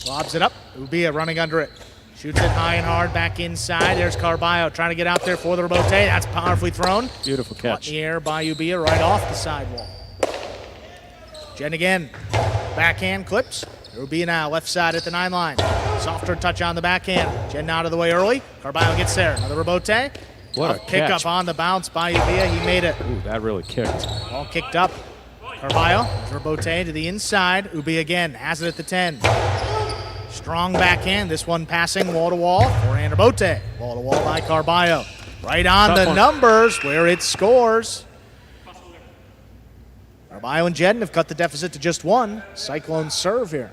Lobs it up. Ubia running under it. Shoots it high and hard back inside. There's Carballo trying to get out there for the rebote. That's powerfully thrown. Beautiful catch. In the air by Ubia right off the sidewall. Jed again. Backhand clips. Ubia now, left side at the 9 line. Softer touch on the backhand. Jedden out of the way early. Carballo gets there. Another rebote. What a pick catch. up on the bounce by Ubia. He made it. Ooh, that really kicked. Ball kicked up. Carballo, rebote to the inside. Ubia again has it at the 10. Strong backhand. This one passing wall to wall. Forehand rebote. Wall to wall by Carballo. Right on Tough the one. numbers where it scores. Carballo and Jedden have cut the deficit to just 1. Cyclones serve here.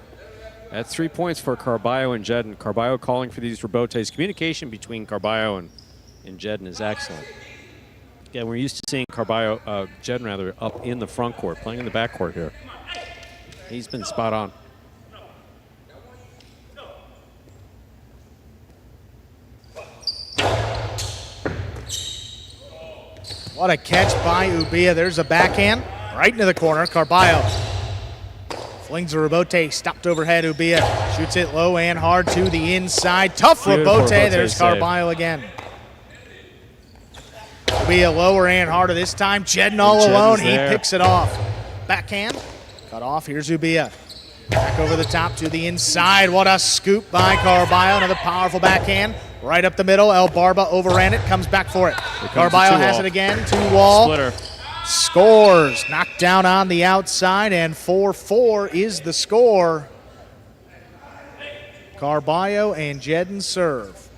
That's 3 points for Carballo and Jedden. Carballo calling for these rebotes. Communication between Carballo and Jedden is excellent. Yeah, we're used to seeing Jedden rather, up in the front court, playing in the back court here. He's been spot on. What a catch by Ubia. There's a backhand right into the corner. Carballo flings a rebote, stopped overhead. Ubia shoots it low and hard to the inside. Tough Beautiful rebote. rebote There's save. Carballo again. Ubia lower and harder this time. Jedden all Jedden's alone. He there. picks it off. Backhand cut off. Here's Ubia. Back over the top to the inside. What a scoop by Carballo. Another powerful backhand. Right up the middle. El Barba overran it. Comes back for it. Carballo has it again. 2-wall. Splitter. Scores. Knocked down on the outside, and 4-4 is the score. Carballo and Jedden serve.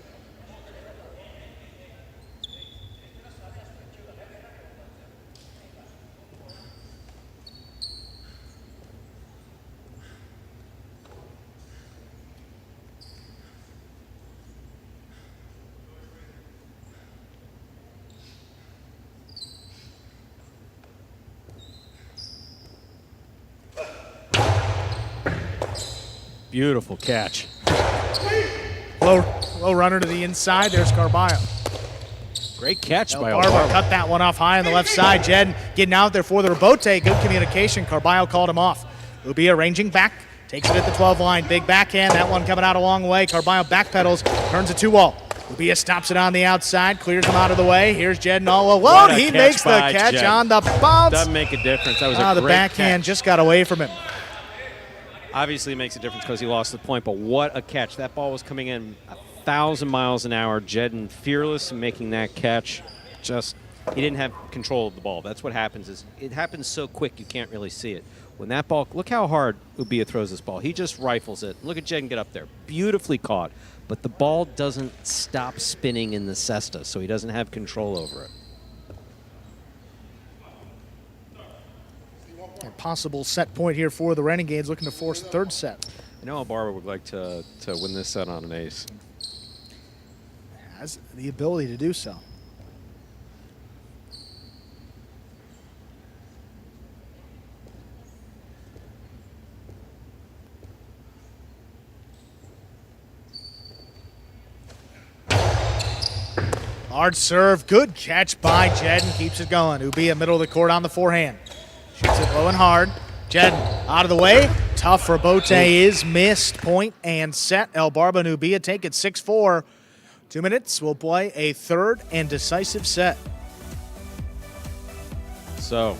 Beautiful catch. Low runner to the inside. There's Carballo. Great catch by Barber Barber. cut that one off high on the left side. Jedden getting out there for the rebote. Good communication. Carballo called him off. Ubia ranging back. Takes it at the 12 line. Big backhand. That one coming out a long way. Carballo backpedals. Turns a 2-wall. Ubia stops it on the outside. Clears him out of the way. Here's Jedden all alone. What a He catch makes the by catch Jedden. on the bounce. Doesn't make a difference. That was a The great backhand catch. just got away from him. Obviously, it makes a difference because he lost the point, but what a catch. That ball was coming in 1,000 miles an hour. Jedden fearless in making that catch. Just, he didn't have control of the ball. That's what happens. Is it happens so quick you can't really see it. When that ball, look how hard Ubia throws this ball. He just rifles it. Look at Jedden get up there. Beautifully caught. But the ball doesn't stop spinning in the cesta, so he doesn't have control over it. A possible set point here for the Renegades, looking to force a third set. I know Barber would like to win this set on an ace. Has the ability to do so. Hard serve, good catch by Jedden, keeps it going. Ubia middle of the court on the forehand. Shoots it low and hard. Jedden out of the way. Tough rebote is missed. Point and set. El Barba and Ubia take it 6-4. 2 minutes, we'll play a third and decisive set. So,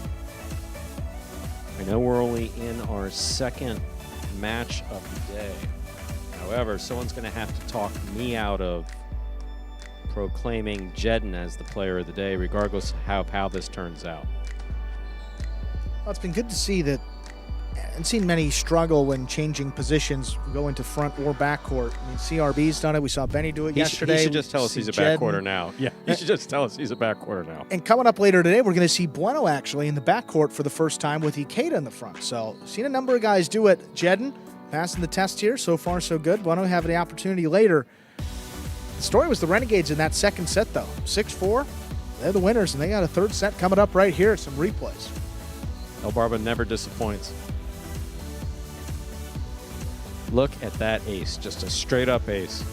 I know we're only in our second match of the day. However, someone's going to have to talk me out of proclaiming Jedden as the player of the day, regardless of how this turns out. Well, it's been good to see that. I haven't seen many struggle when changing positions, going to front or backcourt. I mean, CRB's done it. We saw Benny do it yesterday. He should just tell us See he's a Jedden. backcourter now. Yeah, he should just tell us he's a backcourter now. And coming up later today, we're going to see Bueno actually in the backcourt for the first time with Ikeda in the front. So, seen a number of guys do it. Jedden passing the test here. So far, so good. Bueno having the opportunity later. The story was the Renegades in that second set, though. 6-4. They're the winners, and they got a third set coming up right here. Some replays. El Barba never disappoints. Look at that ace, just a straight up ace.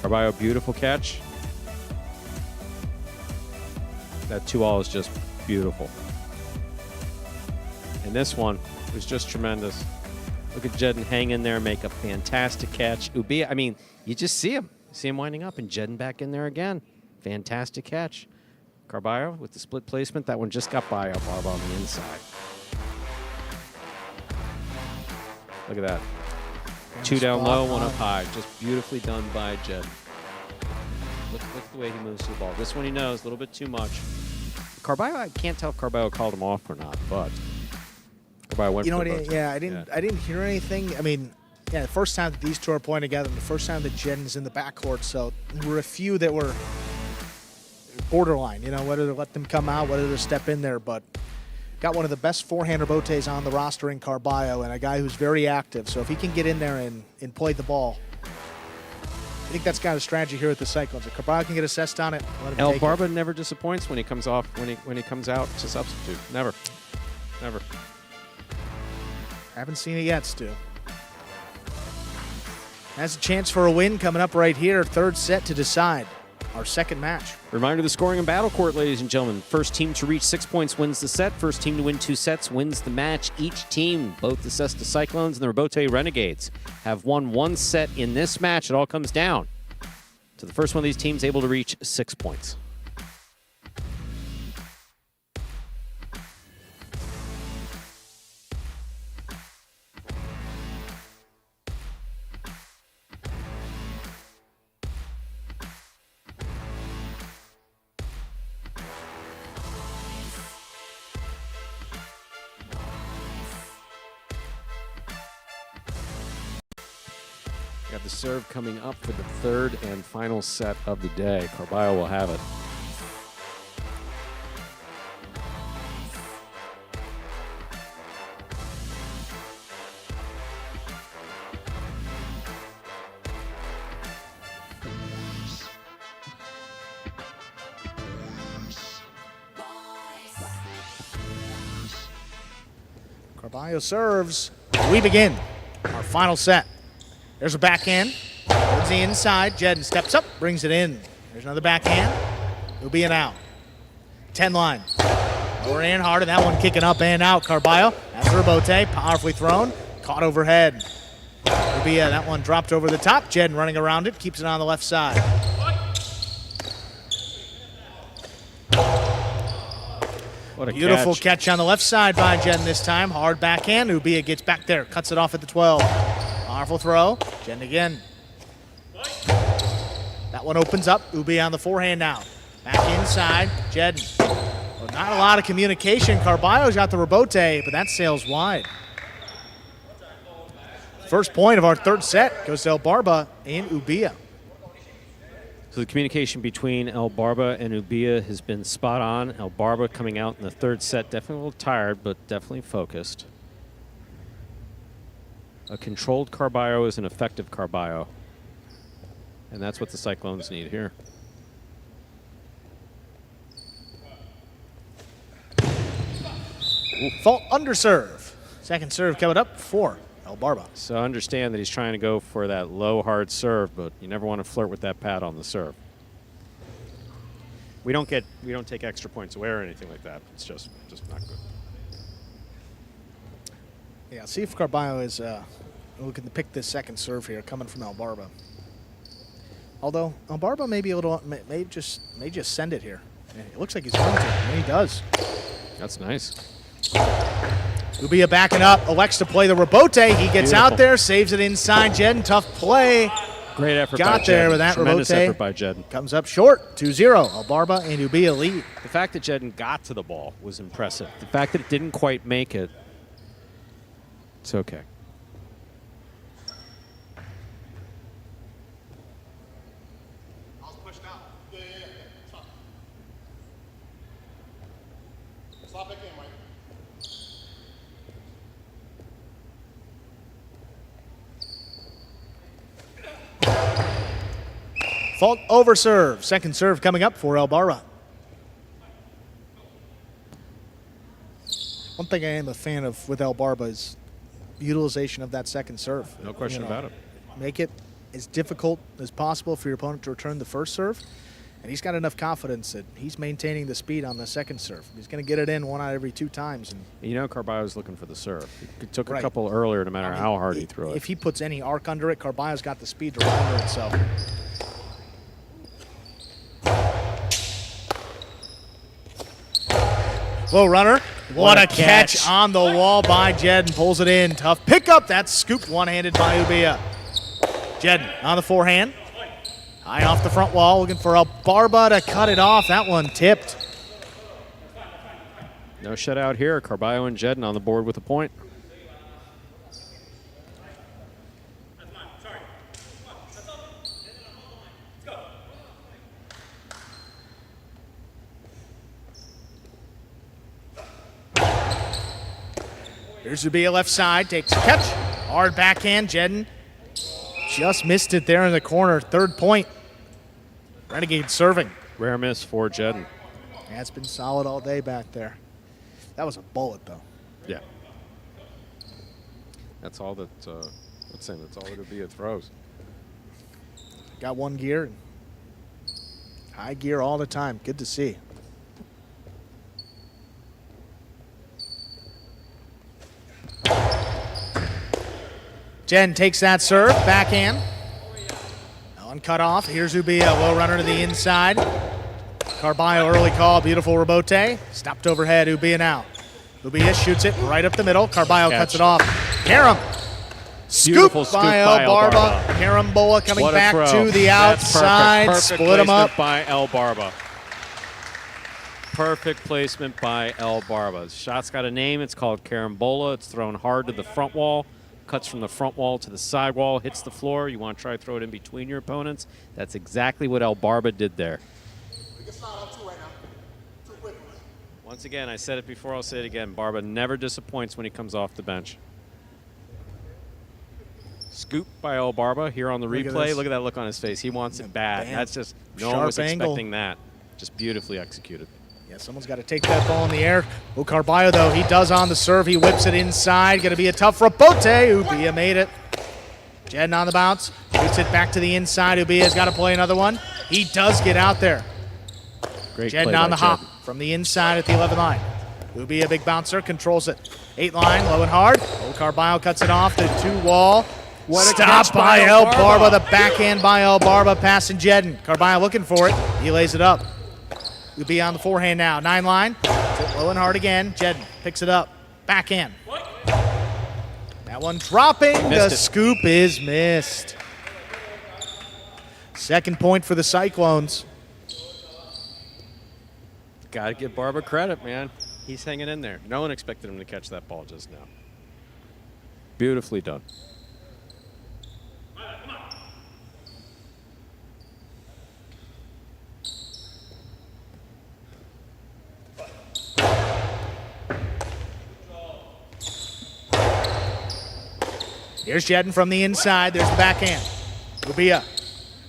Carballo, beautiful catch. That 2-all is just beautiful. And this one was just tremendous. Look at Jedden hang in there, make a fantastic catch. Ubia, I mean, you just see him. See him winding up, and Jedden back in there again. Fantastic catch. Carballo with the split placement. That one just got by El Barba on the inside. Look at that. 2 down low, 1 up high. Just beautifully done by Jed. Look at the way he moves to the ball. This one he knows, a little bit too much. Carballo, I can't tell if Carballo called him off or not, but Carballo went for the boat. I didn't hear anything. I mean, yeah, the first time that these two are playing together, and the first time that Jed's in the backcourt, so there were a few that were borderline, whether to let them come out, whether to step in there, but got one of the best forehand rebotes on the roster in Carballo, and a guy who's very active. So if he can get in there and play the ball, I think that's kind of a strategy here at the Cyclones. If Carballo can get assessed on it, let him El take Barba it. never disappoints when he comes off, when he comes out to substitute. Never. Haven't seen it yet, Stu. Has a chance for a win coming up right here. Third set to decide our second match. Reminder of the scoring in Battle Court, ladies and gentlemen. First team to reach 6 points wins the set. First team to win 2 sets wins the match. Each team, both the Cesta Cyclones and the Robote Renegades, have won 1 set in this match. It all comes down to the first one of these teams able to reach 6 points. Got the serve coming up for the third and final set of the day. Carballo will have it. Carballo serves. We begin our final set. There's a backhand. Towards the inside. Jed steps up, brings it in. There's another backhand. Ubia now. 10 line. Lower and hard, and that one kicking up and out. Carballo. That's Robote. Powerfully thrown. Caught overhead. Ubia, that one dropped over the top. Jed running around it. Keeps it on the left side. What a Beautiful catch on the left side by Jed this time. Hard backhand. Ubia gets back there. Cuts it off at the 12. Powerful throw. Jed again. That one opens up. Ubia on the forehand now. Back inside. Jed. Well, not a lot of communication. Carballo's got the rebote, but that sails wide. First point of our third set goes to El Barba and Ubia. So the communication between El Barba and Ubia has been spot on. El Barba coming out in the third set, definitely a little tired, but definitely focused. A controlled Carballo is an effective Carballo. And that's what the Cyclones need here. Fault under serve. Second serve coming up for El Barba. So understand that he's trying to go for that low, hard serve, but you never want to flirt with that pad on the serve. We don't take extra points away or anything like that. It's just not good. Yeah, see if Carballo is looking to pick this second serve here coming from El Barba. Although El Barba may be able to may just send it here. It looks like he's going to, and he does. That's nice. Ubia backing up, elects to play the rebote. He gets out there, saves it inside. Jed, tough play. Great effort Got by there Jed. with that Tremendous rebote. effort by Jed. Comes up short, 2-0. El Barba and Ubia lead. The fact that Jed got to the ball was impressive. The fact that it didn't quite make it, it's okay. Fault over serve. Second serve coming up for El Barba. One thing I am a fan of with El Barba is utilization of that second serve. No question about it. Make it as difficult as possible for your opponent to return the first serve. And he's got enough confidence that he's maintaining the speed on the second serve. He's going to get it in 1 out of every 2 times. And You know Carballo's looking for the serve. He took a Right. couple earlier no matter how hard he threw it. If he puts any arc under it, Carballo's got the speed to run under it. So. Low runner. What a catch on the wall by Jedden. Pulls it in. Tough pickup. That's scooped one-handed by Ubia. Jedden on the forehand. High off the front wall, looking for Elbarba to cut it off. That one tipped. No shutout here. Carballo and Jedden on the board with a point. Here's Ubia left side, takes a catch. Hard backhand, Jedden just missed it there in the corner. Third point. Renegade serving. Rare miss for Jedden. Yeah, it's been solid all day back there. That was a bullet, though. Yeah. That's all that, that's all that Ubia throws. Got one gear. High gear all the time. Good to see. Jen takes that serve, backhand. That one cut off. Here's Ubia, low runner to the inside. Carballo early call, beautiful rebote. Stopped overhead, Ubia now. Ubia shoots it right up the middle. Carballo cuts it off. Karam. Beautiful Scoop by Elbarba. Carambola coming back to the outside. Perfect Split them up. by Elbarba. Perfect placement by Elbarba. The shot's got a name. It's called Carambola. It's thrown hard to the front wall. Cuts from the front wall to the side wall, hits the floor. You want to try to throw it in between your opponents. That's exactly what Elbarba did there. Once again, I said it before, I'll say it again. Barba never disappoints when he comes off the bench. Scoop by Elbarba here on the replay. Look at that look on his face. He wants it bad. Bam. That's just, no one was expecting that. Just beautifully executed. Yeah, someone's got to take that ball in the air. Carballo, though, he does on the serve. He whips it inside. Going to be a tough rebote. Ubia made it. Jedden on the bounce. Shoots it back to the inside. Ubia's got to play another one. He does get out there. Great Jedden play on the by hop Jedden. from the inside at the 11 line. Ubia, big bouncer, controls it. 8 line, low and hard. Carballo cuts it off the 2 wall. Stop by Elbarba. The backhand by Elbarba, passing Jedden. Carballo looking for it. He lays it up. Ubia on the forehand now. 9 line. Low and hard again. Jedden picks it up. Backhand. That one dropping. The scoop is missed. Second point for the Cyclones. Got to give Barba credit, man. He's hanging in there. No one expected him to catch that ball just now. Beautifully done. Here's Jedden from the inside. There's the backhand. Ubia,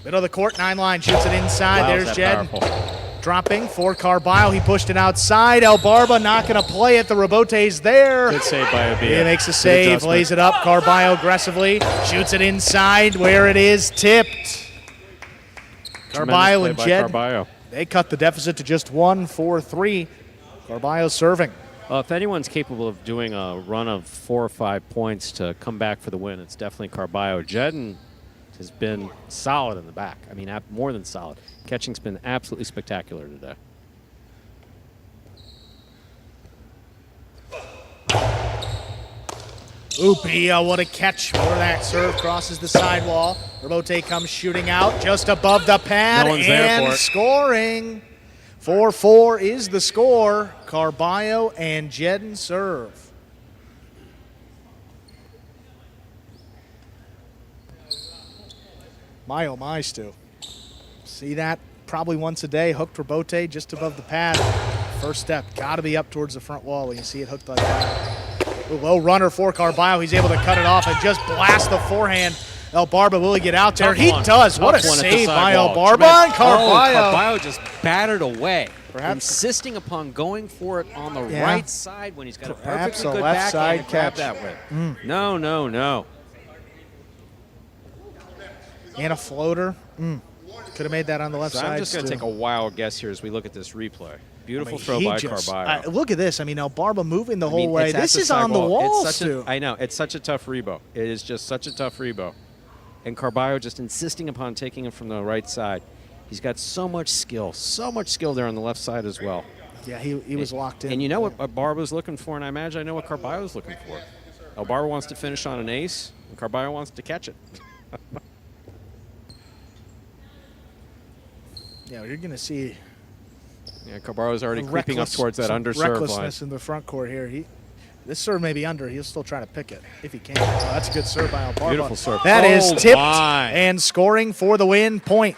middle of the court, 9 line, shoots it inside. Wow, there's is that Jedden. powerful. Dropping for Carballo. He pushed it outside. Elbarba not going to play it. The rebote's there. Good save by Ubia. He makes a save, lays it up. Carballo aggressively shoots it inside where it is tipped. Carballo and Jedden, they cut the deficit to just 1, 4-3. Carballo serving. If anyone's capable of doing a run of 4 or 5 points to come back for the win, it's definitely Carballo. Jedden has been solid in the back. I mean, more than solid. Catching's been absolutely spectacular today. Ubia, what a catch. Where that serve crosses the sidewall. Rebote comes shooting out just above the pad. No one's there for it. Scoring. 4-4 is the score. Carballo and Jedden serve. My oh my, Stu. See that probably once a day. Hooked rebote just above the pad. First step. Got to be up towards the front wall when you see it hooked like that. Low runner for Carballo. He's able to cut it off and just blast the forehand. Elbarba, will he get out there? He does. What a save by Elbarba and Carballo. Carballo just battered away. Perhaps insisting upon going for it on the right side when he's got perhaps a perfectly a good left backhand side to grab catch. that with. No, no, no. And a floater. Could have made that on the left side. I'm just going to take a wild guess here as we look at this replay. Beautiful throw by Carballo. Look at this. I mean, Elbarba moving the whole way. This is on the wall, Stu. I know. It's such a tough rebo. It is just such a tough rebo. And Carballo just insisting upon taking it from the right side. He's got so much skill there on the left side as well. Yeah, he was locked in. And you know what Barba's looking for, and I imagine I know what Carballo's looking for. Barba wants to finish on an ace, and Carballo wants to catch it. Yeah, you're going to see. Yeah, Carballo's already creeping up towards that underserve line. Recklessness in the front court here. This serve may be under. He'll still try to pick it if he can. Oh, that's a good serve by Barba. Beautiful serve. That is tipped my. and scoring for the win. Point.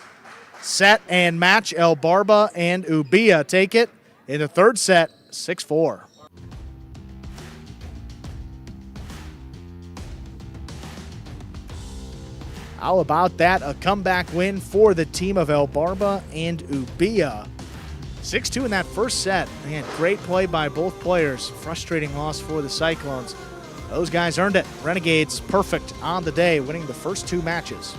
Set and match. Barba and Ubia take it in the third set, 6-4. How about that? A comeback win for the team of Barba and Ubia. 6-2 in that first set. Man, great play by both players. Frustrating loss for the Cyclones. Those guys earned it. Renegades perfect on the day, winning the first 2 matches.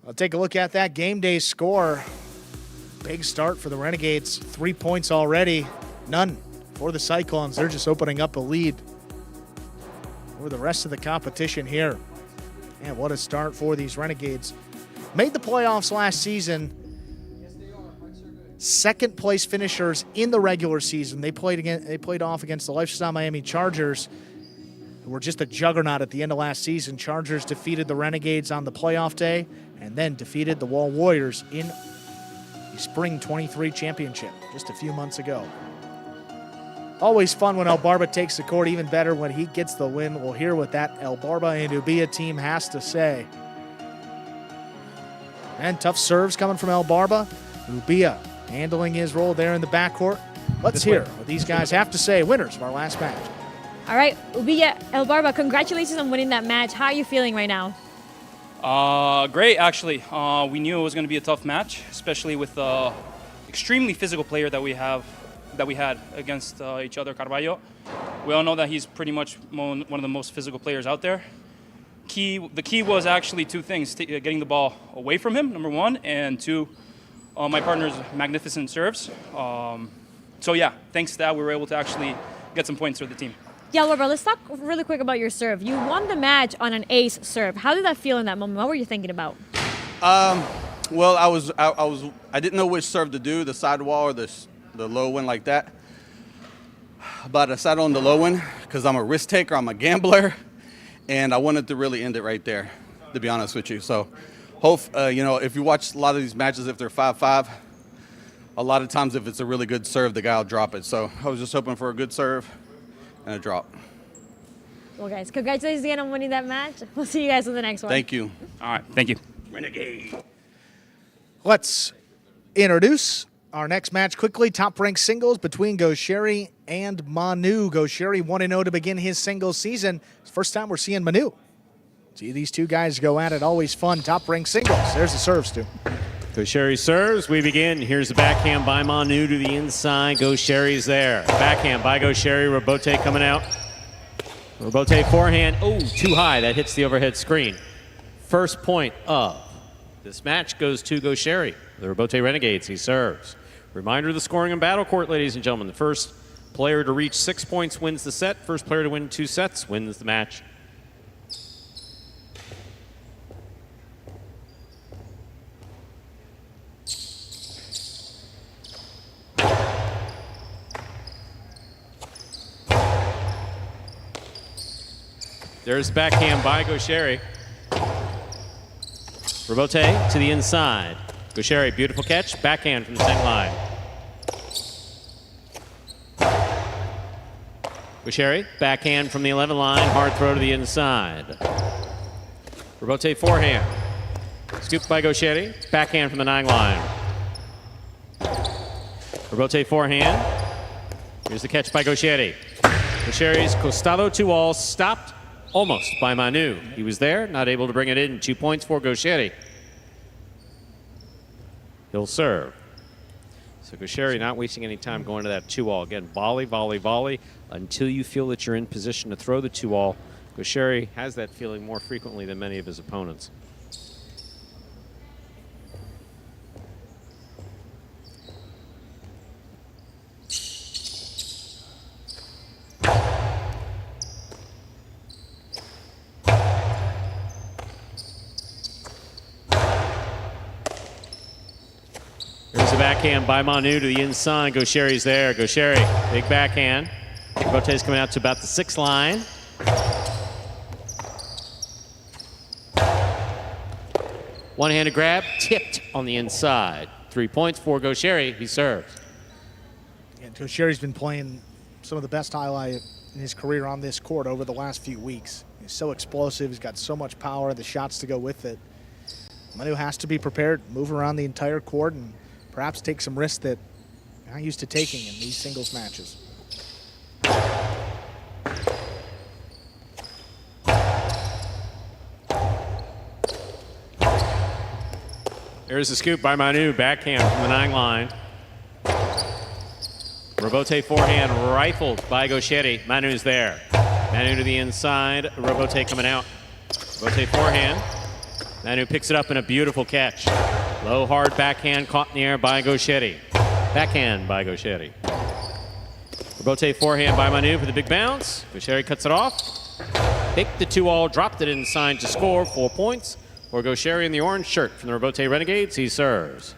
I'll take a look at that game day score. Big start for the Renegades. 3 points already. None for the Cyclones. They're just opening up a lead over the rest of the competition here. And what a start for these Renegades. Made the playoffs last season. Second place finishers in the regular season. They played off against the Lifestyle Miami Chargers, who were just a juggernaut at the end of last season. Chargers defeated the Renegades on the playoff day and then defeated the Wall Warriors in the Spring 23 championship just a few months ago. Always fun when Barba takes the court, even better when he gets the win. We'll hear what that Barba and Ubia team has to say. And tough serves coming from Barba. Ubia handling his role there in the backcourt. Let's hear what these guys have to say, winners of our last match. All right, Ubia, Barba, congratulations on winning that match. How are you feeling right now? Great, actually. We knew it was going to be a tough match, especially with the extremely physical player that we had against each other, Carballo. We all know that he's pretty much one of the most physical players out there. The key was actually 2 things: getting the ball away from him, number 1, and 2, my partner's magnificent serves. So yeah, thanks to that, we were able to actually get some points for the team. Yeah, Barba, let's talk really quick about your serve. You won the match on an ace serve. How did that feel in that moment? What were you thinking about? Well, I didn't know which serve to do, the sidewall or the low one like that. But I decided on the low one because I'm a risk taker, I'm a gambler, and I wanted to really end it right there, to be honest with you. So, if you watch a lot of these matches, if they're 5-5, a lot of times if it's a really good serve, the guy will drop it. So I was just hoping for a good serve and a drop. Well, guys, congratulations again on winning that match. We'll see you guys in the next one. Thank you. All right, thank you. Renegade. Let's introduce our next match quickly. Top-ranked singles between Gaucheri and Manu. Gaucheri 1-0 to begin his singles season. It's the first time we're seeing Manu. See these two guys go at it. Always fun. Top-ranked singles. There's the serves, too. Gaucheri serves. We begin. Here's the backhand by Manu to the inside. Gaucheri's there. Backhand by Gaucheri. Robote coming out. Robote forehand. Oh, too high. That hits the overhead screen. First point of this match goes to Gaucheri. The Robote Renegades. He serves. Reminder of the scoring in Battle Court, ladies and gentlemen. The first player to reach 6 points wins the set. First player to win 2 sets wins the match. There's backhand by Gaucheri. Robote to the inside. Gaucheri, beautiful catch. Backhand from the same line. Gaucheri, backhand from the 11 line. Hard throw to the inside. Robote forehand. Scooped by Gaucheri. Backhand from the 9 line. Robote forehand. Here's the catch by Gaucheri. Gaucheri's costado 2-all stopped almost by Manu. He was there, not able to bring it in. 2 points for Gaucheri. He'll serve. So Gaucheri not wasting any time going to that 2-all. Again, volley, volley, volley, until you feel that you're in position to throw the 2-all. Gaucheri has that feeling more frequently than many of his opponents. backhand by Manu to the inside. Gaucheri's there. Gaucheri, big backhand. Robote's coming out to about the 6 line. One-handed grab, tipped on the inside. 3 points for Gaucheri. He serves. And Gaucheri's been playing some of the best highlight in his career on this court over the last few weeks. He's so explosive. He's got so much power, the shots to go with it. Manu has to be prepared, move around the entire court, and perhaps take some risks that I'm not used to taking in these singles matches. There's the scoop by Manu, backhand from the 9 line. Robote forehand rifled by Gaucheri. Manu's there. Manu to the inside, Robote coming out. Robote forehand. Manu picks it up in a beautiful catch. Low, hard backhand caught in the air by Gaucheri. Backhand by Gaucheri. Robote forehand by Manu for the big bounce. Gaucheri cuts it off. Picked the 2-all, dropped it inside to score. 4 points for Gaucheri in the orange shirt from the Robote Renegades. He serves.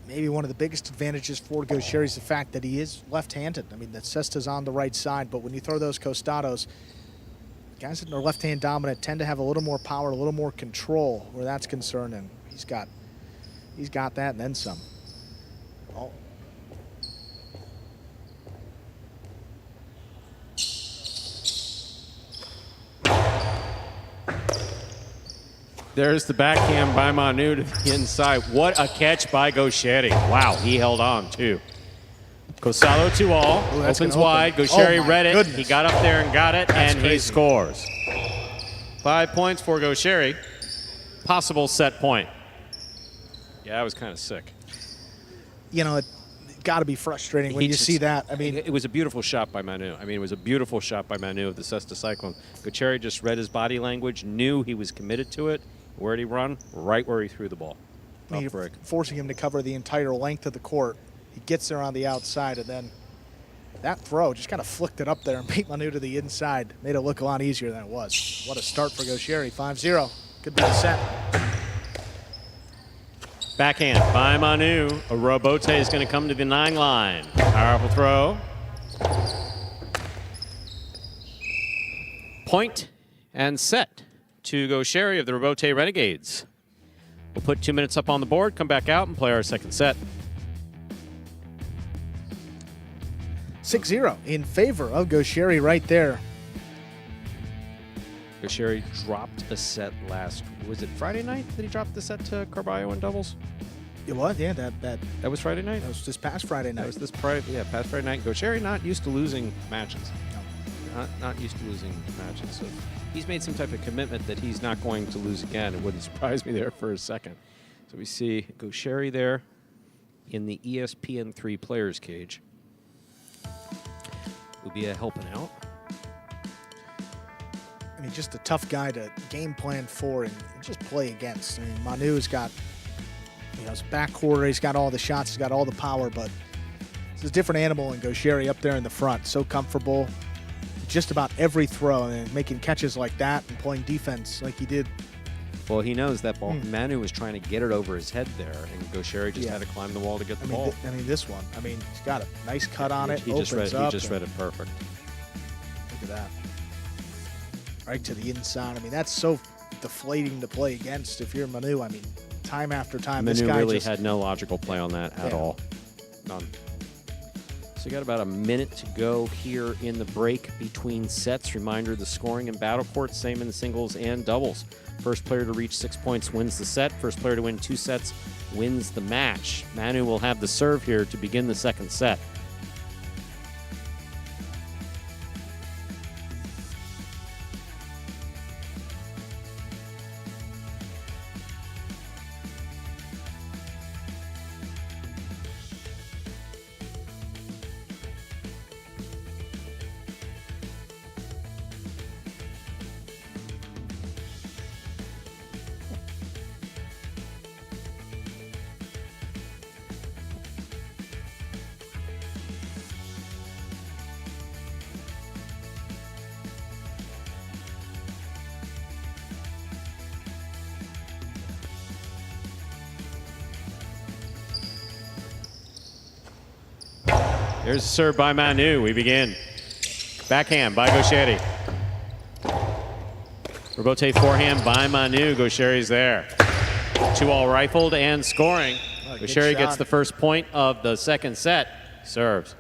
Maybe one of the biggest advantages for Gaucheri is the fact that he is left-handed. I mean, the cesta's on the right side, but when you throw those costados, guys that are left-hand dominant tend to have a little more power, a little more control where that's concerned, and he's got that and then some. Oh. There's the backhand by Manu to the inside. What a catch by Gaucheri. Wow, he held on too. Cosalo 2-all, opens wide. Gaucheri read it. Goodness. He got up there and got it, That's and crazy. he scores. 5 points for Gaucheri. Possible set point. Yeah, that was kind of sick. You know, it got to be frustrating when you see that. I mean, it was a beautiful shot by Manu. I mean, it was a beautiful shot by Manu of the Cesta Cyclone. Gaucheri just read his body language, knew he was committed to it. Where'd he run? Right where he threw the ball. Off you're break. forcing him to cover the entire length of the court. He gets there on the outside, and then that throw just kind of flicked it up there and beat Manu to the inside. Made it look a lot easier than it was. What a start for Gaucheri. 5-0. Could be the set. Backhand by Manu. A Robote is going to come to the 9 line. Powerful throw. Point and set to Gaucheri of the Robote Renegades. We'll put 2 minutes up on the board, come back out, and play our second set. 6-0 in favor of Gaucheri right there. Gaucheri dropped a set was it Friday night that he dropped the set to Carballo in doubles? It was, yeah, that was Friday night? was this past Friday night. That was this past Friday night. Gaucheri not used to losing matches. Not used to losing matches. So he's made some type of commitment that he's not going to lose again. It wouldn't surprise me there for a second. So we see Gaucheri there in the ESPN3 players cage. Ubia helping out. I mean, just a tough guy to game plan for and just play against. I mean, Manu's got, his backcourt, he's got all the shots, he's got all the power, but it's a different animal in Gaucheri up there in the front. So comfortable, just about every throw, and making catches like that and playing defense like he did. Well, he knows that ball. Manu was trying to get it over his head there, and Gaucheri just had to climb the wall to get the ball. This one, he's got a nice cut on it. He just read it perfect. Look at that. Right to the inside. I mean, that's so deflating to play against if you're Manu. I mean, time after time, Manu this guy really just had no logical play on that at all. None. So you got about a minute to go here in the break between sets. Reminder, the scoring in battle court, same in the singles and doubles. First player to reach 6 points wins the set. First player to win 2 sets wins the match. Manu will have the serve here to begin the second set. Here's a serve by Manu. We begin. Backhand by Gaucheri. Rebote forehand by Manu. Gaucheri's there. 2-all rifled and scoring. Gaucheri gets the first point of the second set. Serves.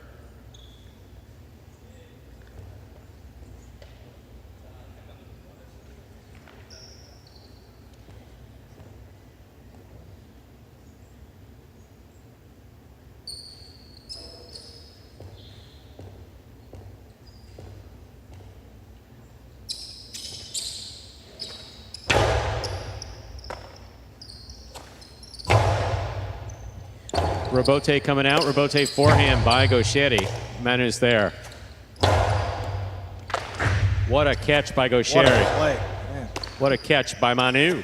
Rebote coming out. Rebote forehand by Gaucheri. Manu's there. What a catch by Gaucheri. What a catch by Manu.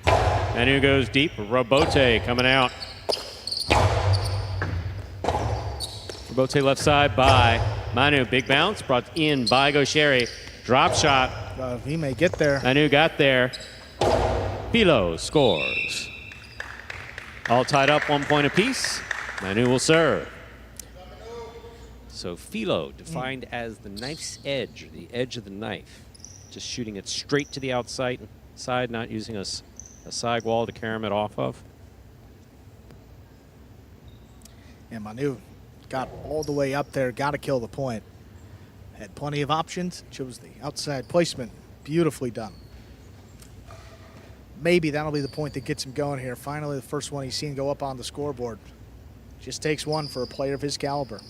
Manu goes deep. Rebote coming out. Rebote left side by Manu. Big bounce brought in by Gaucheri. Drop shot. He may get there. Manu got there. Philo scores. All tied up, 1 point apiece. Manu will serve. So Philo, defined as the knife's edge, or the edge of the knife. Just shooting it straight to the outside, not using a side wall to carom it off of. And Manu got all the way up there, got to kill the point. Had plenty of options, chose the outside placement. Beautifully done. Maybe that'll be the point that gets him going here. Finally, the first one he's seen go up on the scoreboard. Just takes one for a player of his caliber.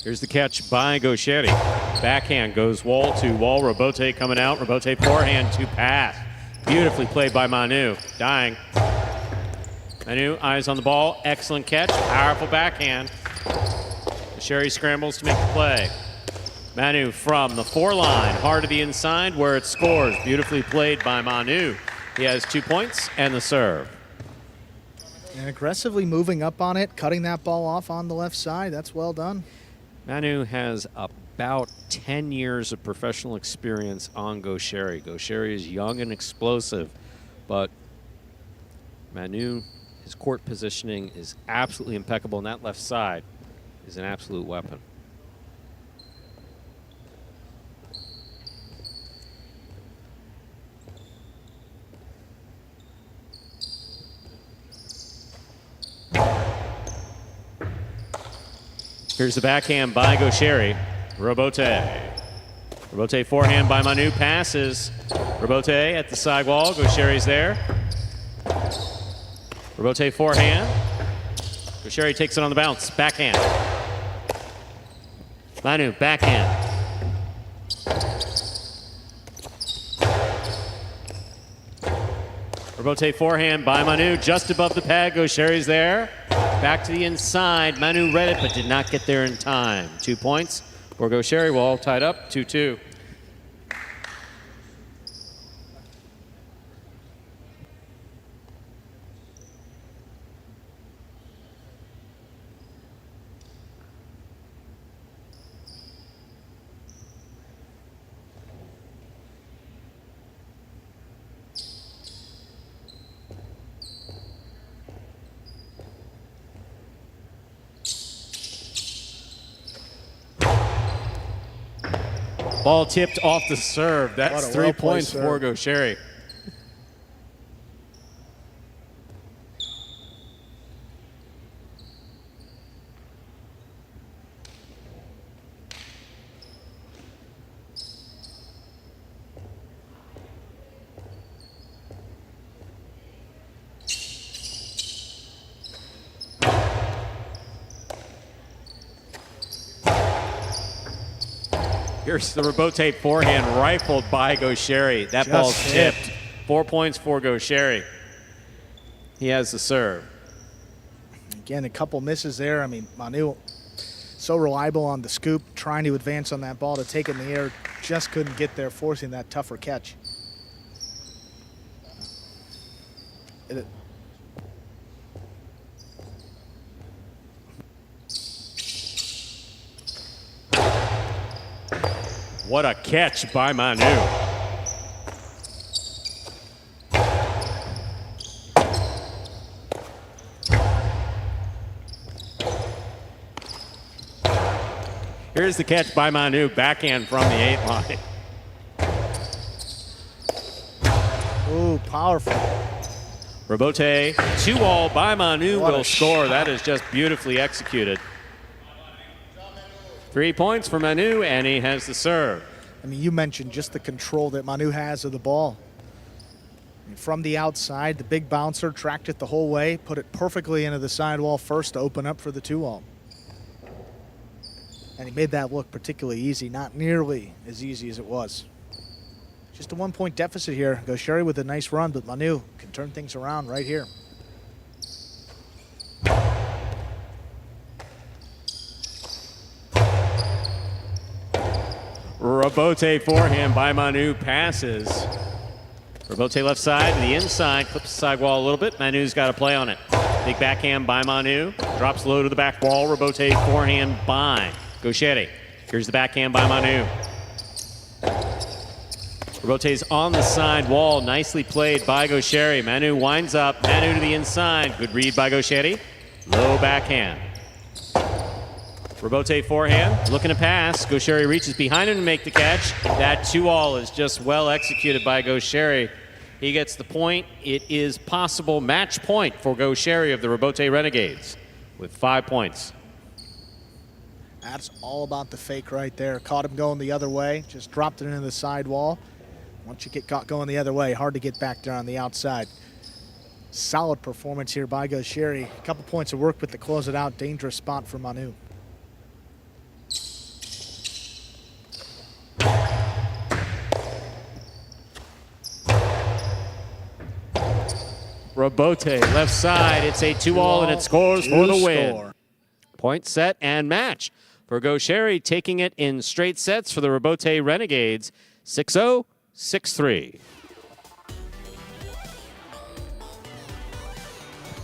Here's the catch by Gaucheri. Backhand goes wall to wall. Rebote coming out. Rebote forehand to pass. Beautifully played by Manu. Dying. Manu, eyes on the ball. Excellent catch. Powerful backhand. Gaucheri scrambles to make the play. Manu from the four-line, hard to the inside where it scores. Beautifully played by Manu. He has 2 points and the serve. And aggressively moving up on it, cutting that ball off on the left side. That's well done. Manu has about 10 years of professional experience on Gaucheri. Gaucheri is young and explosive, but Manu, his court positioning is absolutely impeccable, and that left side is an absolute weapon. Here's the backhand by Gaucheri. Rebote. Rebote forehand by Manu. Passes. Rebote at the side wall. Gaucheri's there. Rebote forehand. Gaucheri takes it on the bounce. Backhand. Manu, backhand. Rebote forehand by Manu. Just above the pad. Gaucheri's there. Back to the inside. Manu read it, but did not get there in time. 2 points for Gaucheri. All tied up, 2-2. Ball tipped off the serve. That's 3 points for Gaucheri. Here's the Rebote forehand rifled by Gaucheri. That ball's tipped. 4 points for Gaucheri. He has the serve. Again, a couple misses there. I mean, Manu, so reliable on the scoop, trying to advance on that ball to take it in the air. Just couldn't get there, forcing that tougher catch. What a catch by Manu. Here's the catch by Manu, backhand from the 8 line. Ooh, powerful. Robote, 2-all by Manu What a will score. shot. That is just beautifully executed. 3 points for Manu, and he has the serve. I mean, you mentioned just the control that Manu has of the ball. I mean, from the outside, the big bouncer tracked it the whole way, put it perfectly into the sidewall first to open up for the 2-all. And he made that look particularly easy, not nearly as easy as it was. Just a 1-point deficit here. Gaucheri with a nice run, but Manu can turn things around right here. Robote forehand by Manu passes. Robote left side to the inside, clips the sidewall a little bit. Manu's got to play on it. Big backhand by Manu. Drops low to the back wall. Robote forehand by Gaucheri. Here's the backhand by Manu. Robote's on the side wall. Nicely played by Gaucheri. Manu winds up. Manu to the inside. Good read by Gaucheri. Low backhand. Robote forehand, looking to pass. Gaucheri reaches behind him to make the catch. That 2-all is just well executed by Gaucheri. He gets the point. It is possible match point for Gaucheri of the Robote Renegades with 5 points. That's all about the fake right there. Caught him going the other way, just dropped it into the sidewall. Once you get caught going the other way, hard to get back there on the outside. Solid performance here by Gaucheri. A couple points of work with the close it out. Dangerous spot for Manu. Robote left side. It's a 2-all and it scores for the win. Score. Point, set, and match for Gaucheri, taking it in straight sets for the Robote Renegades. 6-0, 6-3.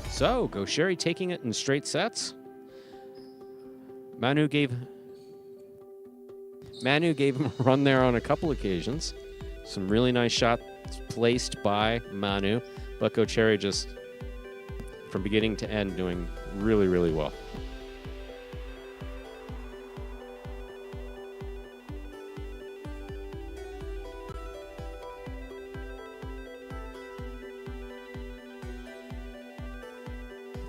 So, Gaucheri taking it in straight sets. Manu gave him a run there on a couple occasions. Some really nice shots placed by Manu, but Gaucheri just, from beginning to end, doing really, really well.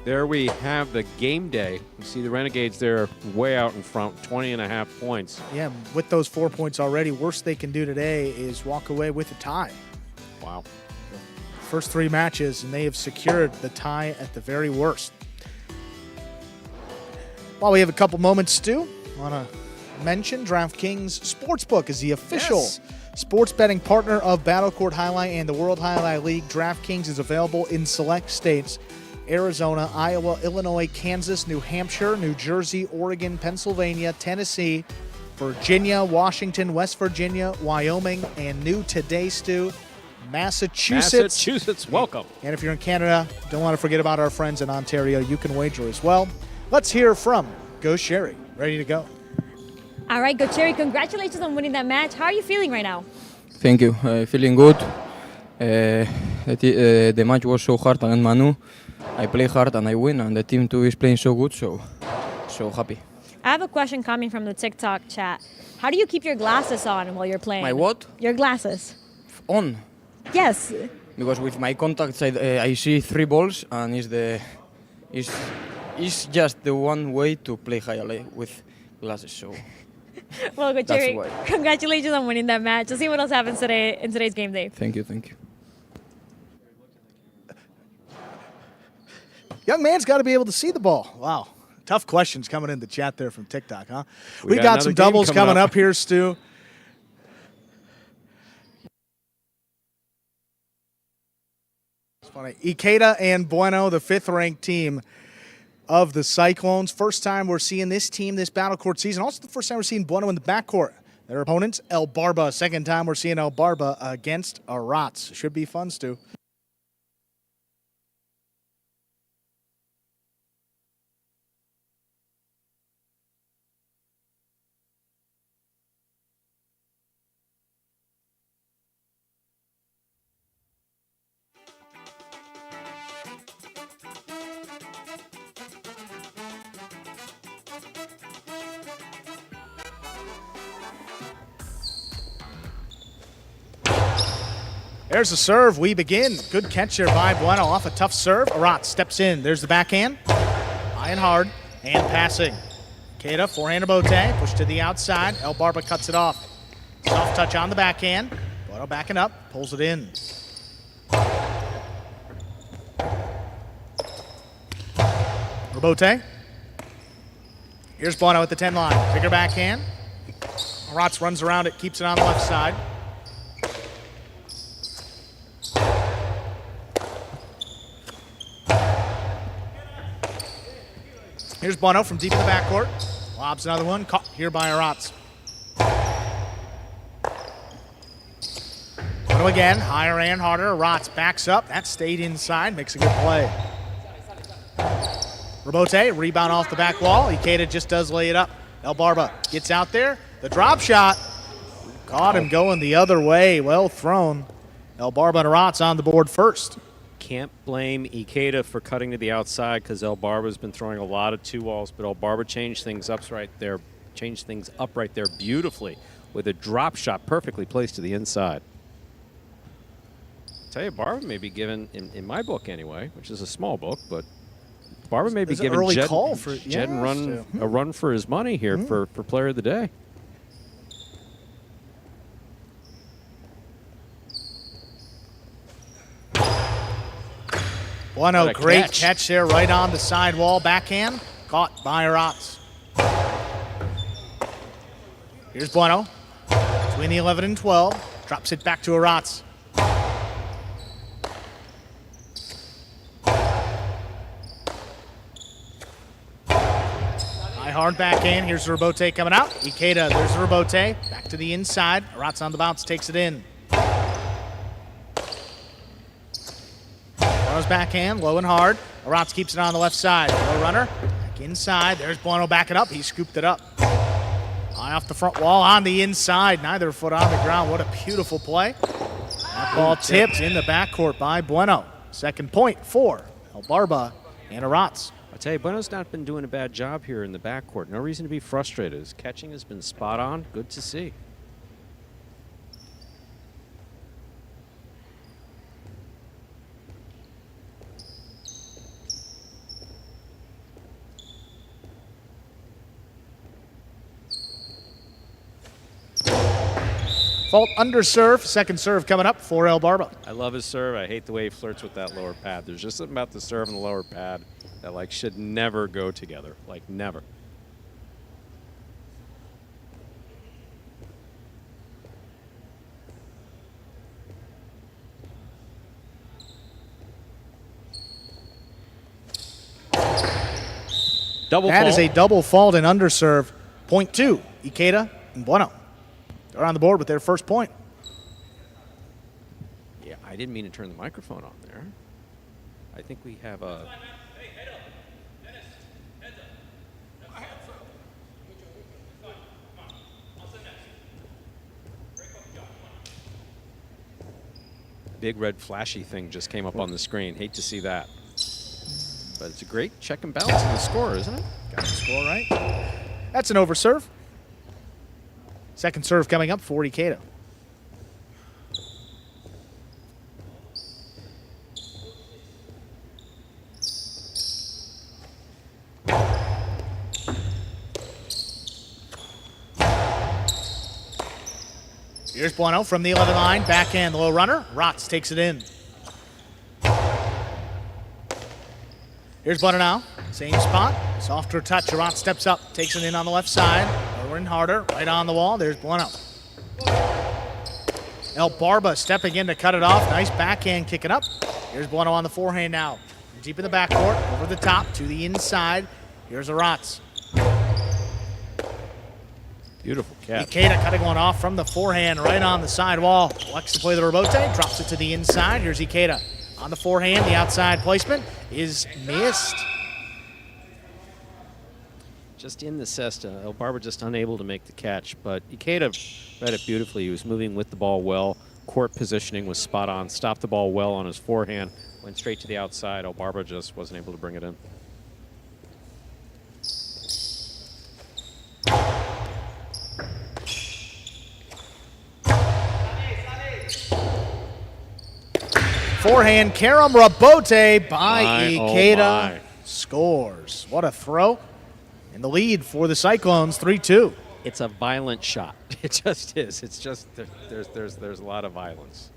There we have the game day. You see the Renegades there way out in front, 20.5 points. Yeah, with those 4 points already, worst they can do today is walk away with a tie. Wow. First 3 matches, and they have secured the tie at the very worst. While we have a couple moments, Stu, I want to mention DraftKings Sportsbook is the official sports betting partner of Court Jai-Alai and the World Jai-Alai League. DraftKings is available in select states: Arizona, Iowa, Illinois, Kansas, New Hampshire, New Jersey, Oregon, Pennsylvania, Tennessee, Virginia, Washington, West Virginia, Wyoming, and new today, Stu, Massachusetts. Massachusetts, welcome. And if you're in Canada, don't want to forget about our friends in Ontario. You can wager as well. Let's hear from Gaucheri. Ready to go. All right, Gaucheri, congratulations on winning that match. How are you feeling right now? Thank you. Feeling good. The match was so hard against Manu. I play hard and I win, and the team too is playing so good, so happy. I have a question coming from the TikTok chat. How do you keep your glasses on while you're playing? My what? Your glasses. On. Yes. Because with my contacts, I see 3 balls, and it's just the one way to play Jai-Alai with glasses. So. Well, That's Gaucheri, why. congratulations on winning that match. Let's see what else happens today in today's game day. Thank you. Young man's got to be able to see the ball. Wow. Tough questions coming in the chat there from TikTok, huh? We We've got got some another game doubles coming coming up. up here, Stu. It's funny. Ikeda and Bueno, the 5th-ranked team of the Cyclones. First time we're seeing this team this Battle Court season. Also the first time we're seeing Bueno in the backcourt. Their opponents, El Barba. Second time we're seeing El Barba against Arats. Should be fun, Stu. There's the serve. We begin. Good catch there by Bueno off a tough serve. Arat steps in. There's the backhand. High and hard. And passing. Ikeda, forehand bote. Push to the outside. El Barba cuts it off. Soft touch on the backhand. Bueno backing up. Pulls it in. Rebote. Here's Bueno at the 10 line. Bigger backhand. Aratz runs around it. Keeps it on the left side. Here's Bueno from deep in the backcourt. Lobs another one. Caught here by Aratz. Bueno again. Higher and harder. Aratz backs up. That stayed inside. Makes a good play. Rebote. Rebound off the back wall. Ikeda just does lay it up. El Barba gets out there. The drop shot. Caught him going the other way. Well thrown. El Barba and Aratz on the board first. Can't blame Ikeda for cutting to the outside because El Barba's been throwing a lot of 2-walls, but El Barba changed things up right there beautifully with a drop shot perfectly placed to the inside. Tell you, Barba may be given, in my book anyway, which is a small book, but Barba may be given early Jed, call for Jed a run for his money here for player of the day. Bueno, great catch there right on the sidewall. Backhand, caught by Aratz. Here's Bueno, between the 11 and 12. Drops it back to Aratz. High hard backhand, here's the Rebote coming out. Ikeda, there's the Rebote. Back to the inside. Aratz on the bounce, takes it in. Bueno's backhand, low and hard. Aratz keeps it on the left side. Low runner, back inside. There's Bueno backing up. He scooped it up. High off the front wall, on the inside. Neither foot on the ground. What a beautiful play. That ball tipped in the backcourt by Bueno. Second point for El Barba and Aratz. I'll tell you, Bueno's not been doing a bad job here in the backcourt. No reason to be frustrated. His catching has been spot on. Good to see. Fault under serve. Second serve coming up for El Barba. I love his serve. I hate the way he flirts with that lower pad. There's just something about the serve and the lower pad that like should never go together. Like never. Double That fault. is a double fault and underserve. Point two, Ikeda and Bueno. They're on the board with their first point. Yeah, I didn't mean to turn the microphone on there. I think we have a... Big red flashy thing just came up on the screen. Hate to see that. But it's a great check and balance in the score, isn't it? Got the score right. That's an overserve. Second serve coming up for Ikeda. Here's Bueno from the 11 line. Backhand, low runner. Rotz takes it in. Here's Bueno now. Same spot. Softer touch. Rotz steps up. Takes it in on the left side. Lower and harder. Right on the wall. There's Bueno. El Barba stepping in to cut it off. Nice backhand kicking up. Here's Bueno on the forehand now. Deep in the backcourt. Over the top to the inside. Here's Aratz. Beautiful catch. Ikeda cutting one off from the forehand right on the side wall. Elects to play the Rebote, drops it to the inside. Here's Ikeda on the forehand. The outside placement is missed. Just in the cesta. El Barba just unable to make the catch, but Ikeda read it beautifully. He was moving with the ball well. Court positioning was spot on. Stopped the ball well on his forehand. Went straight to the outside. El Barba just wasn't able to bring it in. Forehand, Karam Rabote by Ikeda my. scores. What a throw. In the lead for the Cyclones, 3-2. It's a violent shot. It just is. It's just there's a lot of violence.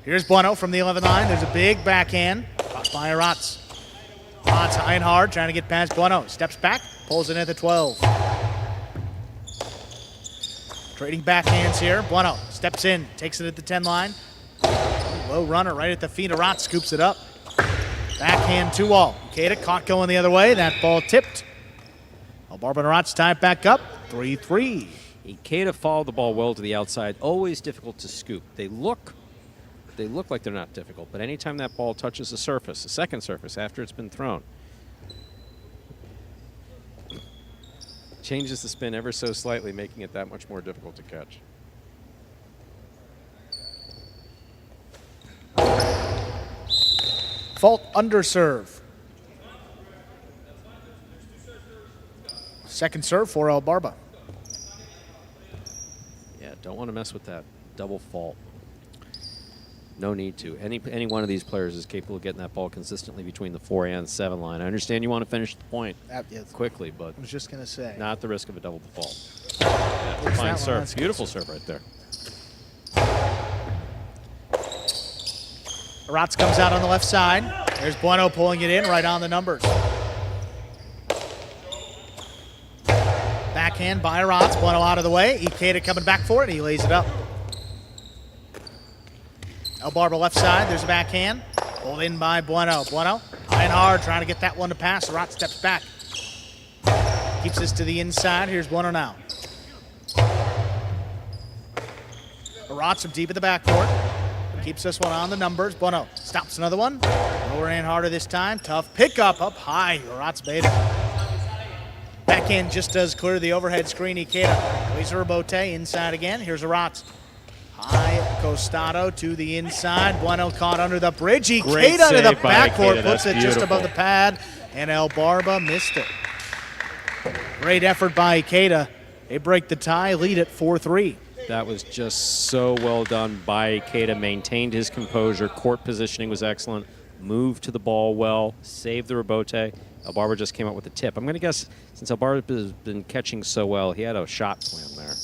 Here's Bueno from the 11 line. There's a big backhand by Aratz. Aratz high and hard, trying to get past Bueno. Steps back, pulls it at the 12. Trading backhands here. Bueno steps in, takes it at the 10 line. Low runner right at the feet. Aratz scoops it up. Backhand 2-all. Ikeda caught going the other way. That ball tipped. Barba and Aratz tie it back up. 3-3. Ikeda followed the ball well to the outside. Always difficult to scoop. They look like they're not difficult, but anytime that ball touches the surface, the second surface after it's been thrown, changes the spin ever so slightly, making it that much more difficult to catch. Fault under serve. Second serve for El Barba. Yeah, don't want to mess with that double fault. No need to. Any one of these players is capable of getting that ball consistently between the 4 and 7 line. I understand you want to finish the point quickly, but I was just going to say. not at the risk of a double default. Yeah, fine serve. Beautiful serve right there. Aratz comes out on the left side. There's Bueno pulling it in right on the numbers. Backhand by Aratz. Bueno out of the way. Ikeda coming back for it. He lays it up. El Barba left side. There's a backhand. Pulled in by Bueno. Bueno high and hard trying to get that one to pass. Aratz steps back. Keeps this to the inside. Here's Bueno now. Aratz from deep in the backcourt. Keeps this one on the numbers. Bueno stops another one. Lower and harder this time. Tough pickup up high. Aratz made it. Backhand just does clear the overhead screen. Ikeda. Laser Rabote inside again. Here's Aratz. High Costado to the inside. Bueno caught under the bridge. Ikeda to the backcourt. Puts it just above the pad. And El Barba missed it. Great effort by Ikeda. They break the tie. Lead at 4-3. That was just so well done by Ikeda. Maintained his composure. Court positioning was excellent. Moved to the ball well. Saved the Rabote. El Barba just came out with a tip. I'm going to guess, since El Barba has been catching so well, he had a shot plan there.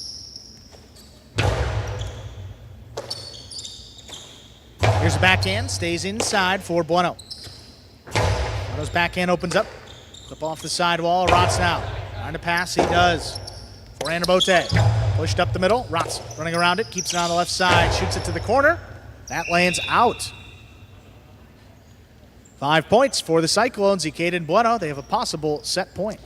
Here's a backhand. Stays inside for Bueno. Bueno's backhand opens up. Clip off the sidewall. Aratz now. Trying to pass. He does. Forehand Rabote. Pushed up the middle. Aratz running around it. Keeps it on the left side. Shoots it to the corner. That lands out. 5 points for the Cyclones. Ikeda and Bueno. They have a possible set point.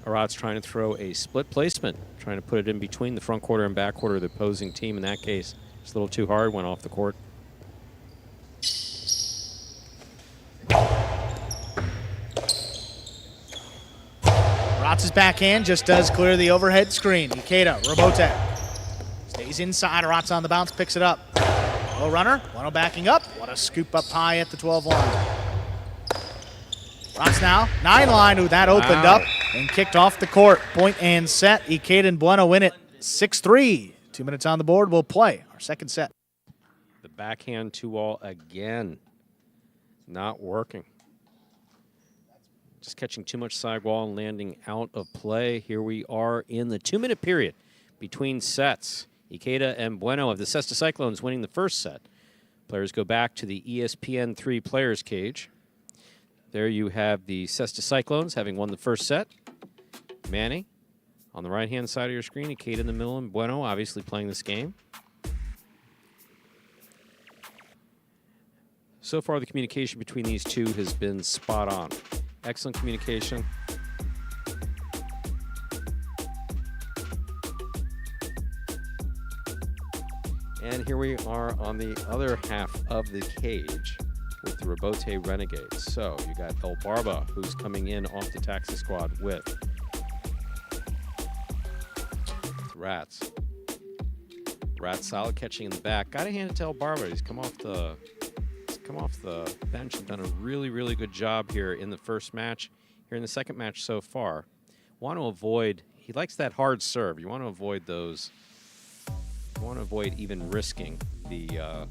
Aratz trying to throw a split placement. Trying to put it in between the front quarter and back quarter of the opposing team. In that case, it's a little too hard. Went off the court. Aratz's backhand just does clear the overhead screen. Ikeda, Rabote. Stays inside. Aratz on the bounce, picks it up. Low runner. Bueno backing up. What a scoop up high at the 12 line. Aratz now. 9 line. Ooh, that opened up and kicked off the court. Point and set. Ikeda and Bueno win it 6-3. 2 minutes on the board. We'll play our second set. The backhand 2-all again. Not working. Just catching too much sidewall and landing out of play. Here we are in the 2-minute period between sets. Ikeda and Bueno of the Cesta Cyclones winning the first set. Players go back to the ESPN 3 players cage. There you have the Cesta Cyclones having won the first set. Manny on the right-hand side of your screen, Ikeda in the middle, and Bueno obviously playing this game. So far, the communication between these two has been spot on. Excellent communication. And here we are on the other half of the cage with the Rabote Renegades. So you got El Barba, who's coming in off the taxi squad with Rats. Rats solid catching in the back. Got to hand it to El Barba. He's come off the come off the bench and done a really, really good job here in the first match. Here in the second match so far. Want to avoid, he likes that hard serve. You want to avoid those. You want to avoid even risking the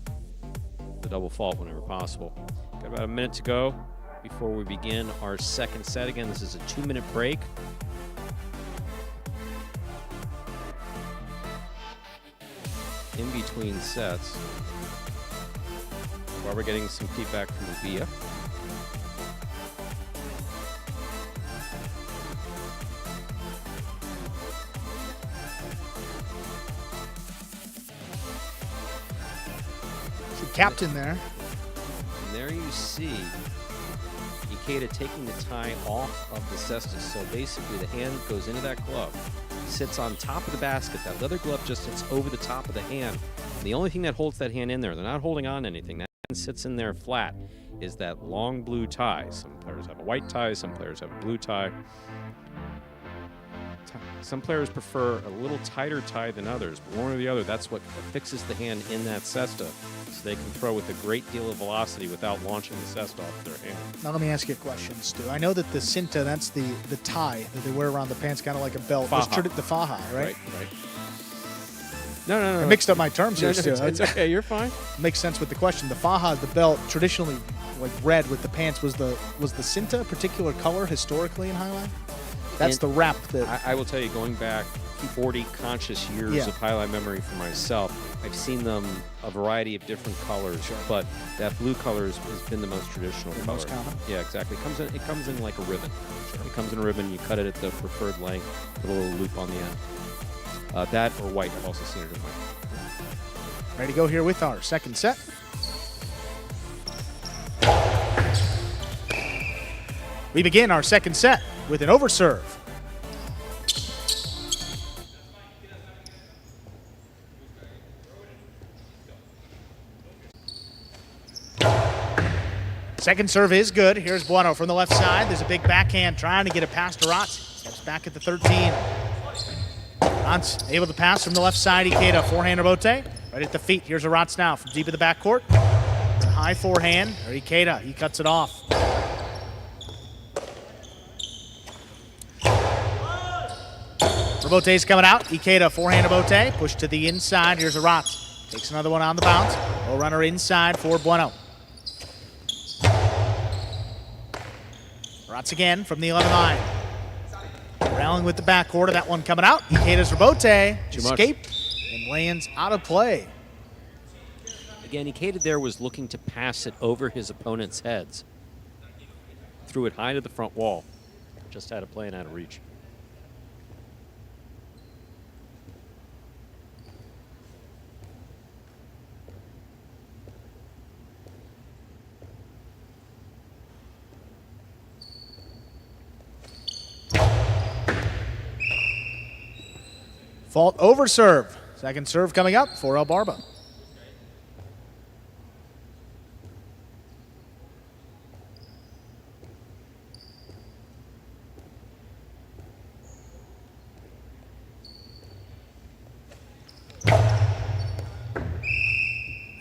double fault whenever possible. Got about a minute to go before we begin our second set. Again, this is a 2-minute break. In between sets. While we're getting some feedback from Ubia. Captain there. And there you see Ikeda taking the tie off of the cestus. So basically the hand goes into that glove, sits on top of the basket. That leather glove just sits over the top of the hand. And the only thing that holds that hand in there, they're not holding on to anything, that hand sits in there flat, is that long blue tie. Some players have a white tie, some players have a blue tie. Some players prefer a little tighter tie than others, but one or the other, that's what fixes the hand in that cesta, so they can throw with a great deal of velocity without launching the cesta off their hand. Now let me ask you a question, Stu. I know that the cinta, that's the tie that they wear around the pants, kind of like a belt. Faja. The faja, right? Right. No. I mixed up my terms here, Stu. It's okay, you're fine. Makes sense with the question. The faja, the belt, traditionally like red with the pants. Was the cinta a particular color historically in Jai-Alai? That's the wrap that I will tell you, going back 40 conscious years of Jai-Alai memory for myself, I've seen them a variety of different colors, but that blue color has been the most traditional color. Most common? Yeah, exactly. It comes in like a ribbon. It comes in a ribbon. You cut it at the preferred length, with a little loop on the end. That or white. I've also seen it in white. Ready to go here with our second set. We begin our second set with an overserve. Second serve is good. Here's Bueno from the left side. There's a big backhand trying to get it past Arats. Steps back at the 13. Arats able to pass from the left side. Ikeda, forehand rebote. Right at the feet. Here's Arats now from deep in the backcourt. It's a high forehand. Or Ikeda, he cuts it off. Rebote's coming out. Ikeda, forehand rebote. Push to the inside. Here's Arats. Takes another one on the bounce. Low runner inside for Bueno. Arats again from the 11 line. Rallying with the backcourt of that one coming out. Ikeda's rebote. Escape and lands out of play. Again, Ikeda there was looking to pass it over his opponent's heads. Threw it high to the front wall. Just had it playing out of reach. Fault over serve. Second serve coming up for El Barba.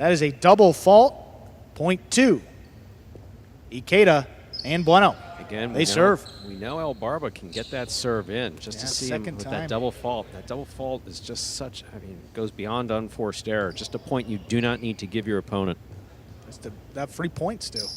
That is a double fault. Point 2. Ikeda and Bueno. Again, they serve. We know El Barba can get that serve in. Just to see him with that double fault. That double fault is just such, I mean, it goes beyond unforced error. Just a point you do not need to give your opponent. Just that free point still.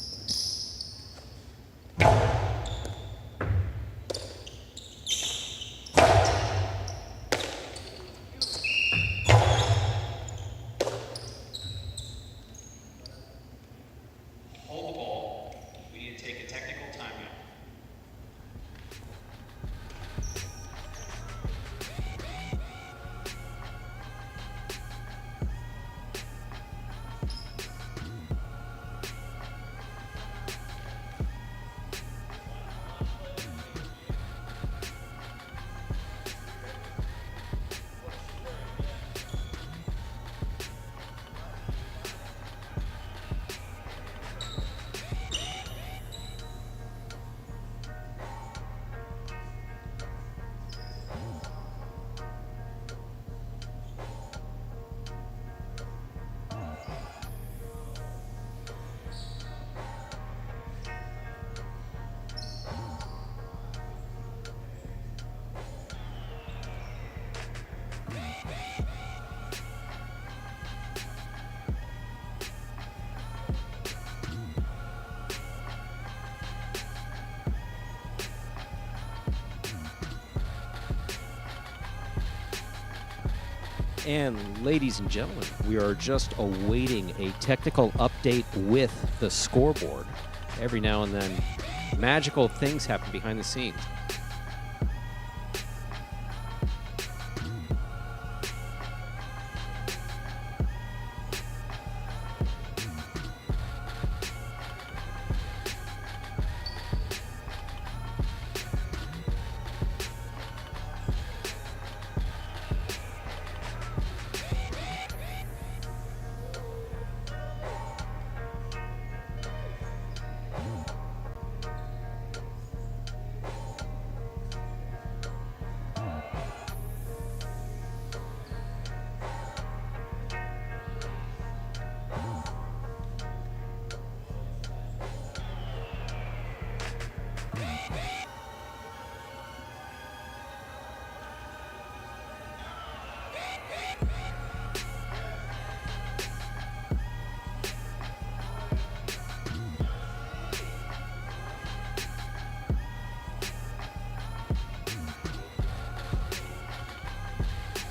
And ladies and gentlemen, we are just awaiting a technical update with the scoreboard. Every now and then, magical things happen behind the scenes.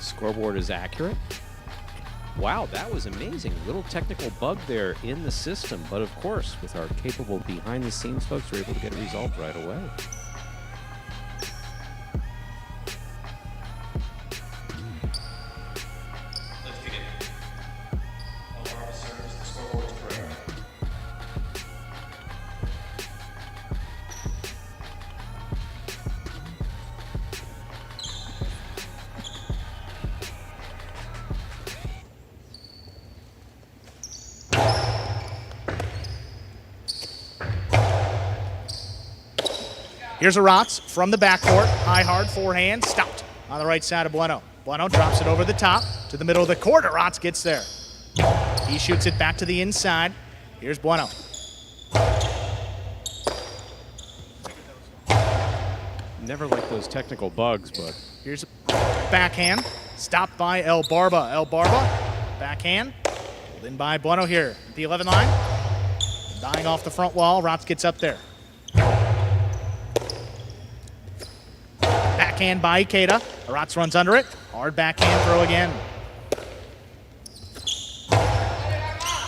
Scoreboard is accurate. Wow, that was amazing. Little technical bug there in the system, but of course, with our capable behind-the-scenes folks, we're able to get a result right away. Here's Aratz from the backcourt. High, hard forehand. Stopped on the right side of Bueno. Bueno drops it over the top to the middle of the court. Aratz gets there. He shoots it back to the inside. Here's Bueno. Never like those technical bugs, but Here's a backhand. Stopped by El Barba. El Barba, backhand. Pulled in by Bueno here at the 11 line. Dying off the front wall. Aratz gets up there. Backhand by Ikeda. Aratz runs under it. Hard backhand throw again.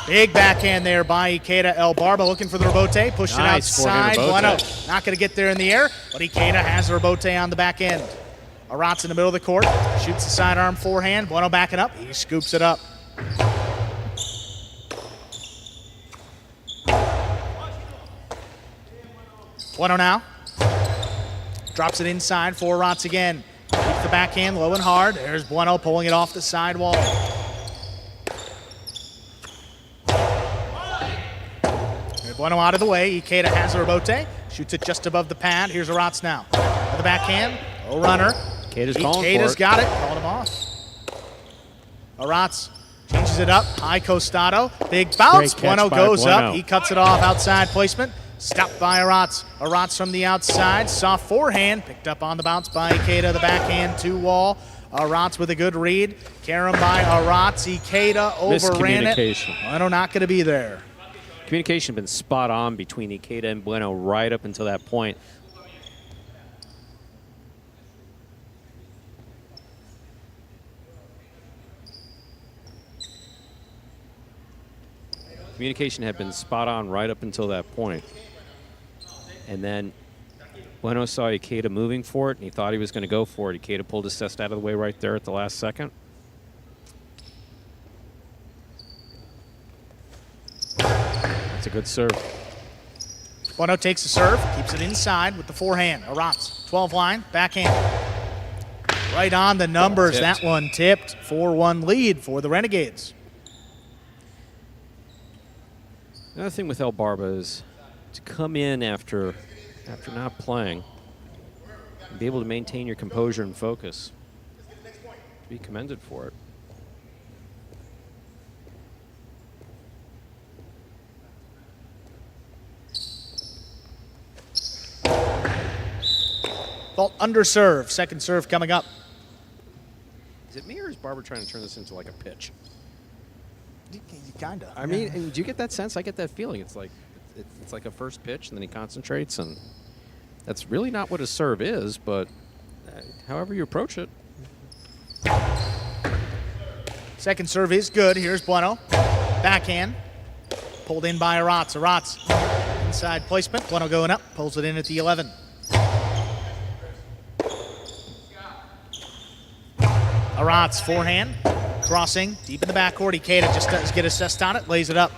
Big backhand there by Ikeda. El Barba looking for the rebote. Pushed Nice, it outside. four-handed Bueno rebote. not going to get there in the air, but Ikeda has the rebote on the back end. Aratz in the middle of the court. Shoots the sidearm forehand. Bueno backing up. He scoops it up. Bueno now. Drops it inside for Aratz again. Keeps the backhand low and hard. There's Bueno pulling it off the side wall. Bueno out of the way. Ikeda has the rebote. Shoots it just above the pad. Here's Aratz now. With the backhand. Low runner. Ikeda's calling for Ikeda's it. got it. Called him off. Aratz changes it up. High costado. Big bounce. Great catch Bueno by goes Bueno. up. He cuts it off. Outside placement. Stopped by Aratz. Aratz from the outside. Soft forehand. Picked up on the bounce by Ikeda. The backhand to wall. Aratz with a good read. Carom by Aratz. Ikeda overran it. Miscommunication. Bueno not going to be there. Communication had been spot on between Ikeda and Bueno right up until that point. Communication had been spot on right up until that point. And then Bueno saw Ikeda moving for it, and he thought he was going to go for it. Ikeda pulled his chest out of the way right there at the last second. That's a good serve. Bueno takes the serve, keeps it inside with the forehand. Aratz, 12 line, backhand. Right on the numbers. Tipped. That one tipped. 4-1 lead for the Renegades. Another thing with El Barba is to come in after not playing and be able to maintain your composure and focus. To be commended for it. Fault under serve. Second serve coming up. Is it me or is Barber trying to turn this into like a pitch? Kinda. I mean, and do you get that sense? I get that feeling. It's like it's like a first pitch, and then he concentrates, and that's really not what a serve is. But however you approach it, Second serve is good. Here's Bueno. Backhand. Pulled in by Arats. Arats inside placement. Bueno going up. Pulls it in at the 11. Arats forehand. Crossing deep in the backcourt. Ikeda just does get assessed on it. Lays it up.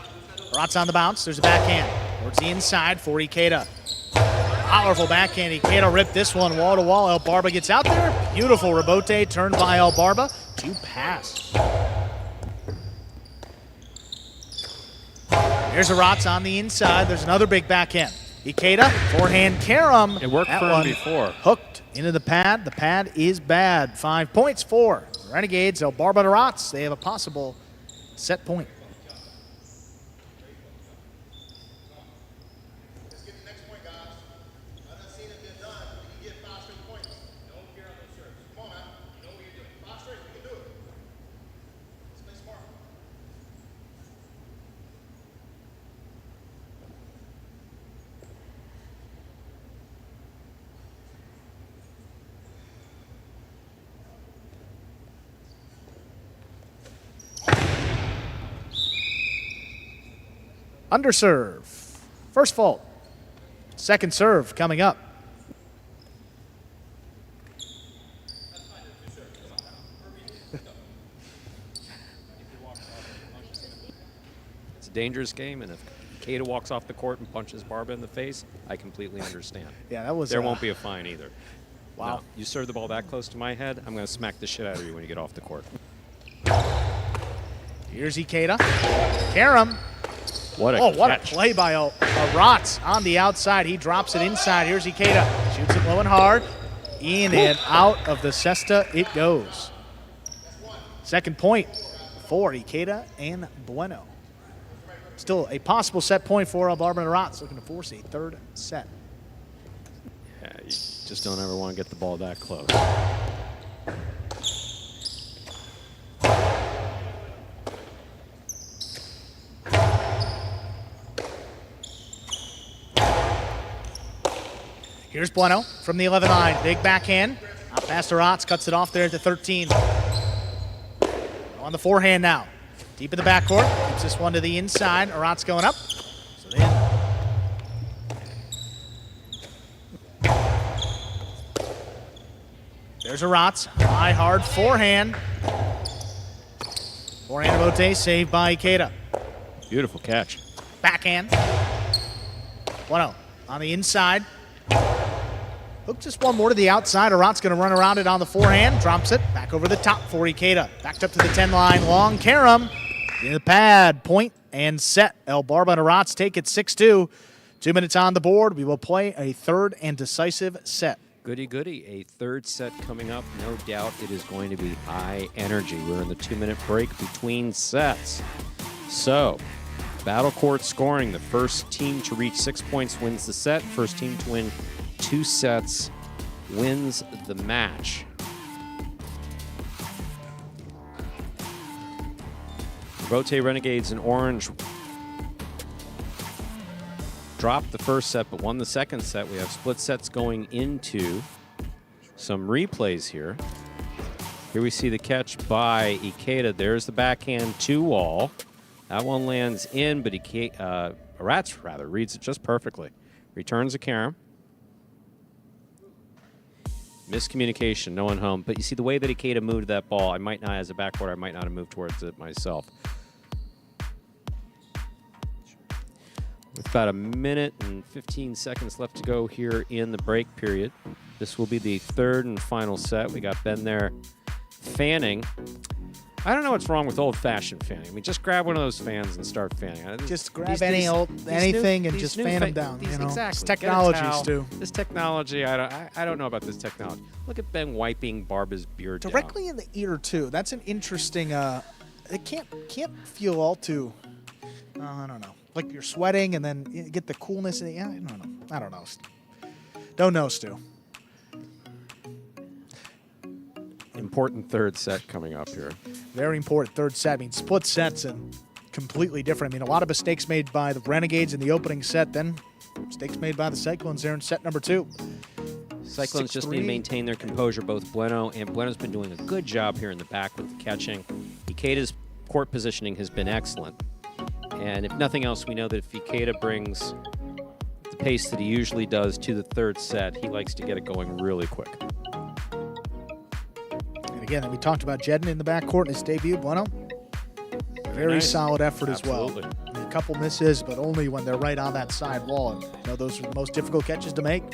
Arats on the bounce. There's a backhand. Towards the inside for Ikeda. Powerful backhand. Ikeda ripped this one wall to wall. El Barba gets out there. Beautiful rebote turned by El Barba to pass. Here's Arats on the inside. There's another big backhand. Ikeda, forehand carom. It worked That for him one before. Hooked into the pad. The pad is bad. 5 points for Renegades. El Barba to Arats. They have a possible set point. Underserve. First fault. Second serve coming up. It's a dangerous game, and if Ikeda walks off the court and punches Barba in the face, I completely understand. Yeah, that was. There won't be a fine either. Wow. No, you serve the ball that close to my head, I'm going to smack the shit out of you when you get off the court. Here's Ikeda. Karam. What a What a catch. play by Arats on the outside. He drops it inside. Here's Ikeda. Shoots it low and hard. In and out of the cesta it goes. Second point for Ikeda and Bueno. Still a possible set point for El Barba and Arats, looking to force a third set. Yeah, you just don't ever want to get the ball that close. Here's Bueno from the 11 line. Big backhand. Out past Arats, cuts it off there at the 13. On the forehand now. Deep in the backcourt. Keeps this one to the inside. Arats going up. So then. There's Arats. High, hard forehand. Forehand of Ote, saved by Ikeda. Beautiful catch. Backhand. Bueno on the inside. Hook just one more to the outside. Arats going to run around it on the forehand. Drops it back over the top for Ikeda. Backed up to the 10 line. Long carom. In the pad. Point and set. El Barba and Arats take it 6-2. 2 minutes on the board. We will play a third and decisive set. Goody, goody. A third set coming up. No doubt it is going to be high energy. We're in the 2-minute break between sets. So, battle court scoring. The first team to reach 6 points wins the set. First team to win 2 sets wins the match. Rote Renegades in orange dropped the first set but won the second set. We have split sets going into some replays here. Here we see the catch by Ikeda. There's the backhand 2-wall. That one lands in, but Arats rather reads it just perfectly. Returns a carom. Miscommunication, no one home. But you see the way that Ikeda moved that ball, I might not, as a backboard, I might not have moved towards it myself. With about 1 minute and 15 seconds left to go here in the break period. This will be the third and final set. We got Ben there fanning. I don't know what's wrong with old-fashioned fanning. I mean, just grab one of those fans and start fanning. Just grab anything and just fan them down. You know, exactly. It's technology, Get a towel. Stu. This technology, I don't know about this technology. Look at Ben wiping Barba's beard Directly in the ear too. That's an interesting. It can't feel all too. I don't know. Like you're sweating and then you get the coolness. I don't know. Don't know, Stu. Important third set coming up here. Very important third set. I mean, split sets and completely different. I mean, a lot of mistakes made by the Renegades in the opening set, then mistakes made by the Cyclones there in set number 2. Cyclones just need to maintain their composure, both Bueno and Bueno's been doing a good job here in the back with the catching. Ikeda's court positioning has been excellent. And if nothing else, we know that if Ikeda brings the pace that he usually does to the third set, he likes to get it going really quick. And again, we talked about Jedden in the backcourt in his debut. Bueno, very Nice. solid effort Absolutely. as well. A couple misses, but only when they're right on that side wall. And those are the most difficult catches to make.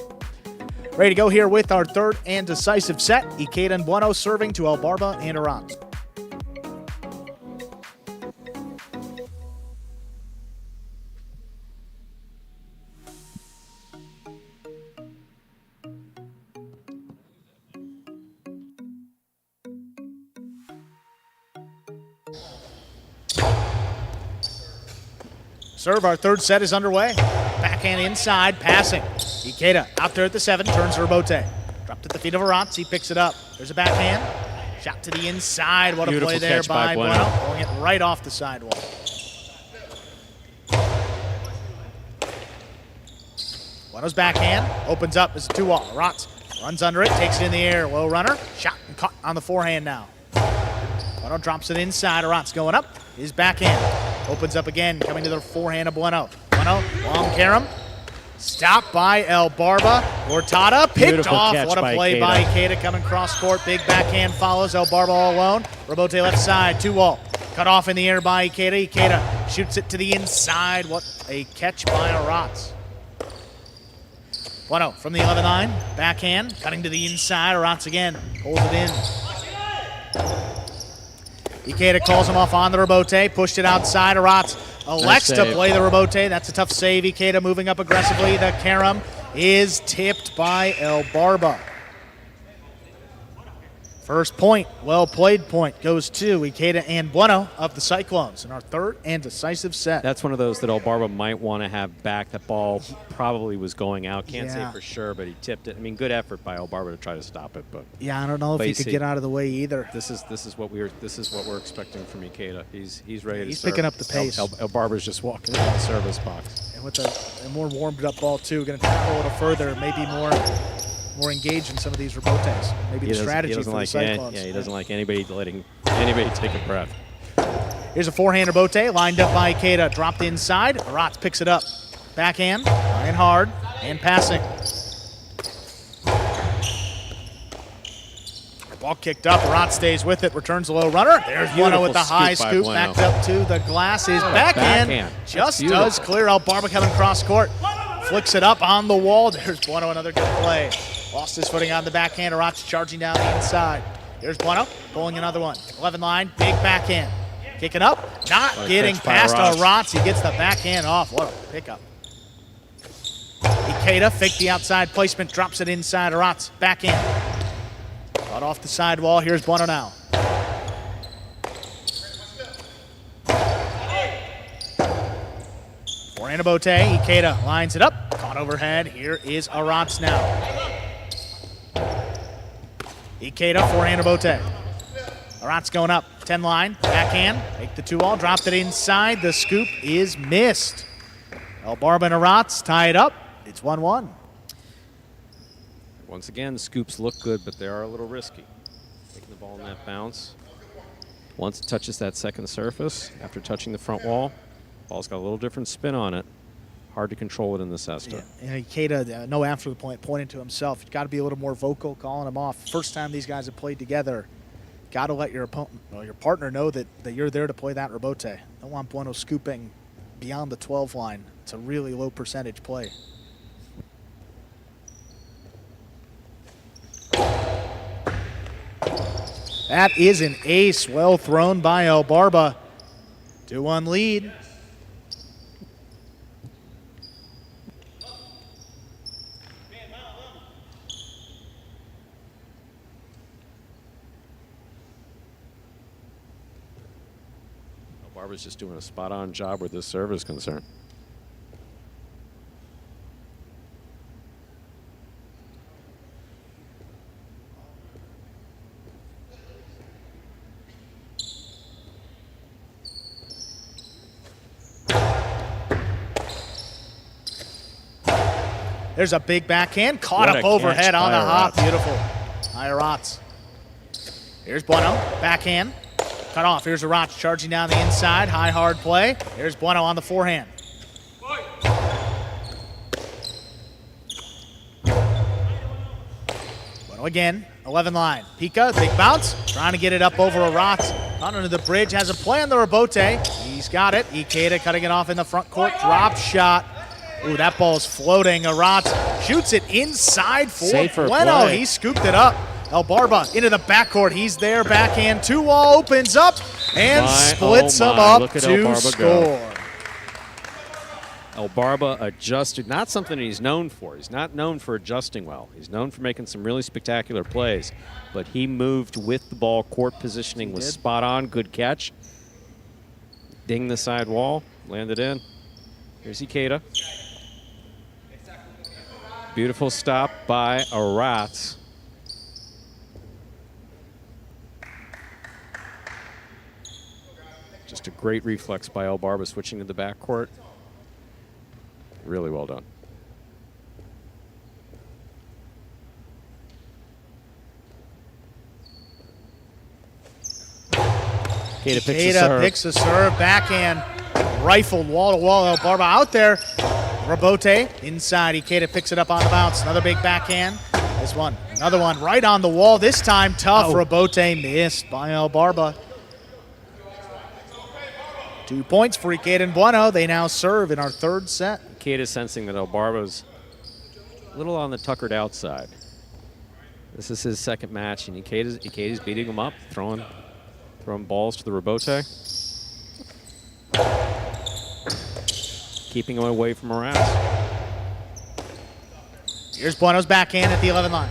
Ready to go here with our third and decisive set. Ikeda and Bueno serving to Albarba and Arantz. Serve, our third set is underway. Backhand inside, passing. Ikeda out there at the 7, turns to Rebote. Dropped at the feet of Arantz, he picks it up. There's a backhand. Shot to the inside. What Beautiful a play there catch by by Bueno. Bueno. Pulling it right off the sidewall. Bueno's backhand opens up as a 2-wall. Arantz runs under it, takes it in the air. Low runner. Shot and caught on the forehand now. Bueno drops it inside. Arantz going up. His backhand opens up again, coming to the forehand of Bueno. Bueno, long carom. Stopped by Albarba. Ortada picked Beautiful off. catch What a by play Ikeda. by Ikeda coming cross court. Big backhand follows. Albarba all alone. Rebote left side. 2-wall. Cut off in the air by Ikeda. Ikeda shoots it to the inside. What a catch by Arantz. Bueno from the 11-9. Backhand. Cutting to the inside. Arantz again. Holds it in. Ikeda calls him off on the Rebote. Pushed it outside. Arantz elects to save. play the Rebote. That's a tough save. Ikeda moving up aggressively. The carom is tipped by Albarba. First point, well played point, goes to Ikeda and Bueno of the Cyclones in our third and decisive set. That's one of those that Albarba might want to have back. That ball probably was going out. Can't Yeah. say for sure, but he tipped it. I mean, good effort by Albarba to try to stop it, but Yeah, I don't know if he could Basic. get out of the way either. this is what we're expecting from Ikeda. He's ready to He's serve. picking up the pace. Albarba's just walking in the service box. And with a more warmed up ball too, going to tackle a little further, maybe more engaged in some of these Rebotes. Maybe the strategy for the Cyclones. He doesn't like anybody letting anybody take a breath. Here's a forehand Rebote, lined up by Ikeda, dropped inside. Arantz picks it up. Backhand, and hard, and passing. Ball kicked up, Arantz stays with it, returns the low runner. There's Bueno with the high scoop by scoop, Bueno. backed up to the glass. His backhand backhand. just That's does beautiful. clear. Albarba coming cross court, flicks it up on the wall. There's Bueno, another good play. Lost his footing on the backhand. Arantz charging down the inside. Here's Bueno, pulling another one. 11-line, big backhand. Kicking up, not What a getting catch by past Arantz. Arantz. He gets the backhand off. What a pickup. Ikeda faked the outside placement, drops it inside. Arantz, backhand. Caught off the sidewall. Here's Bueno now. Forehand to Bote. Ikeda lines it up. Caught overhead. Here is Arantz now. Ikeda, forehand to Bote. Arantz going up. 10 line. Backhand. Take the 2-all. Dropped it inside. The scoop is missed. Albarba and Arantz tie it up. It's 1-1. Once again, scoops look good, but they are a little risky. Taking the ball in that bounce. Once it touches that second surface, after touching the front wall, ball's got a little different spin on it. Hard to control it in the cesta. Yeah. And Ikeda, no after the point, pointing to himself. You've got to be a little more vocal, calling him off. First time these guys have played together, got to let your opponent, your partner know that you're there to play that Rebote. Don't want Bueno scooping beyond the 12 line. It's a really low percentage play. That is an ace, well thrown by Albarba. 2-1 lead. Barber's just doing a spot-on job where this serve is concerned. There's a big backhand, caught What up a overhead catch on the by hop. Arantz. Beautiful. By Arantz. Here's Bueno, backhand. cut off. Here's Arats charging down the inside. High, hard play. Here's Bueno on the forehand. Bueno again, 11 line. Pika, big bounce, trying to get it up over Arats. On under the bridge, has a play on the rebote. He's got it. Ikeda cutting it off in the front court. Drop shot. Ooh, that ball's floating. Arats shoots it inside for Bueno. Play. He scooped it up. El Barba into the backcourt. He's there. Backhand 2-wall opens up and splits them up to score. El Barba adjusted, not something he's known for. He's not known for adjusting well. He's known for making some really spectacular plays, but he moved with the ball. Court positioning was spot on. Good catch. Ding the side wall. Landed in. Here's Ikeda. Beautiful stop by Arats. Just a great reflex by El Barba switching to the backcourt. Really well done. Ikeda picks a serve, backhand, rifled wall to wall. El Barba out there. Rebote inside. Ikeda picks it up on the bounce. Another big backhand. This one, another one right on the wall. This time tough. Rebote missed by El Barba. 2 points for Ikeda and Bueno. They now serve in our third set. Ikeda sensing that El Barba's a little on the tuckered outside. This is his second match, and Ikeda's beating him up, throwing balls to the rebote. Keeping him away from Arats. Here's Bueno's backhand at the 11 line.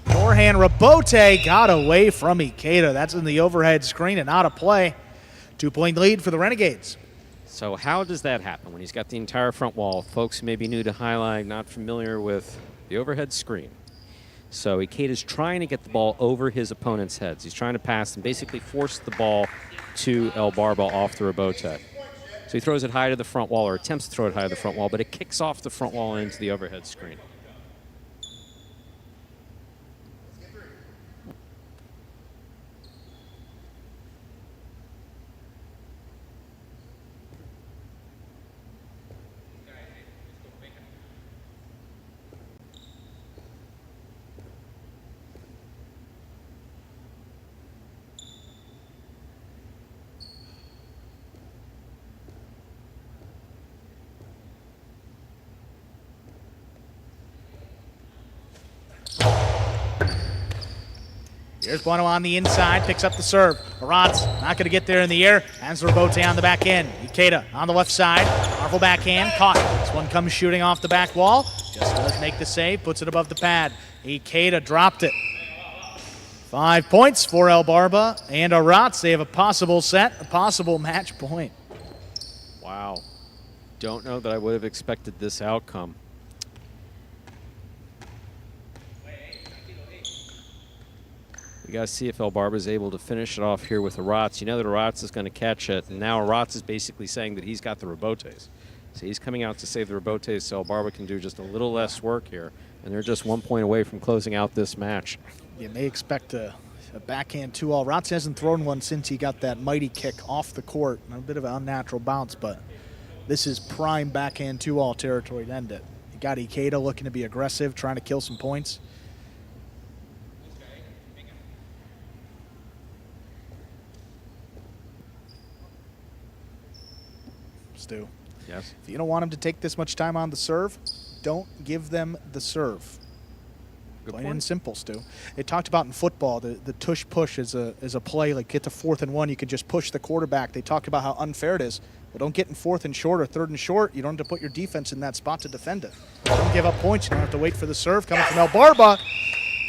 Forehand rebote got away from Ikeda. That's in the overhead screen and out of play. 2-point lead for the Renegades. So how does that happen when he's got the entire front wall? Folks who may be new to Jai-Alai, not familiar with the overhead screen. So Ikeda's trying to get the ball over his opponent's heads. He's trying to pass and basically force the ball to El Barba off the rebote. So he throws it high to the front wall, or attempts to throw it high to the front wall, but it kicks off the front wall into the overhead screen. Here's Bueno on the inside, picks up the serve. Arats not going to get there in the air. Hands Rebote on the back end. Ikeda on the left side. Powerful backhand, caught. This one comes shooting off the back wall. Just does make the save, puts it above the pad. Ikeda dropped it. 5 points for El Barba and Arats. They have a possible set, a possible match point. Wow. Don't know that I would have expected this outcome. We got to see if El Barba is able to finish it off here with Arats. You know that Arats is going to catch it, and now Arats is basically saying that he's got the rebotes. So he's coming out to save the rebotes so El Barba can do just a little less work here, and they're just 1 point away from closing out this match. You may expect a backhand 2-all. Arats hasn't thrown one since he got that mighty kick off the court. A bit of an unnatural bounce, but this is prime backhand 2-all territory to end it. You got Ikeda looking to be aggressive, trying to kill some points. Stu. Yes. If you don't want them to take this much time on the serve, don't give them the serve. Plain and simple, Stu. They talked about in football the tush push is a play, like get to 4th and 1, you can just push the quarterback. They talked about how unfair it is. Well, don't get in 4th and short or 3rd and short. You don't have to put your defense in that spot to defend it. Don't give up points. You don't have to wait for the serve coming from El Barba.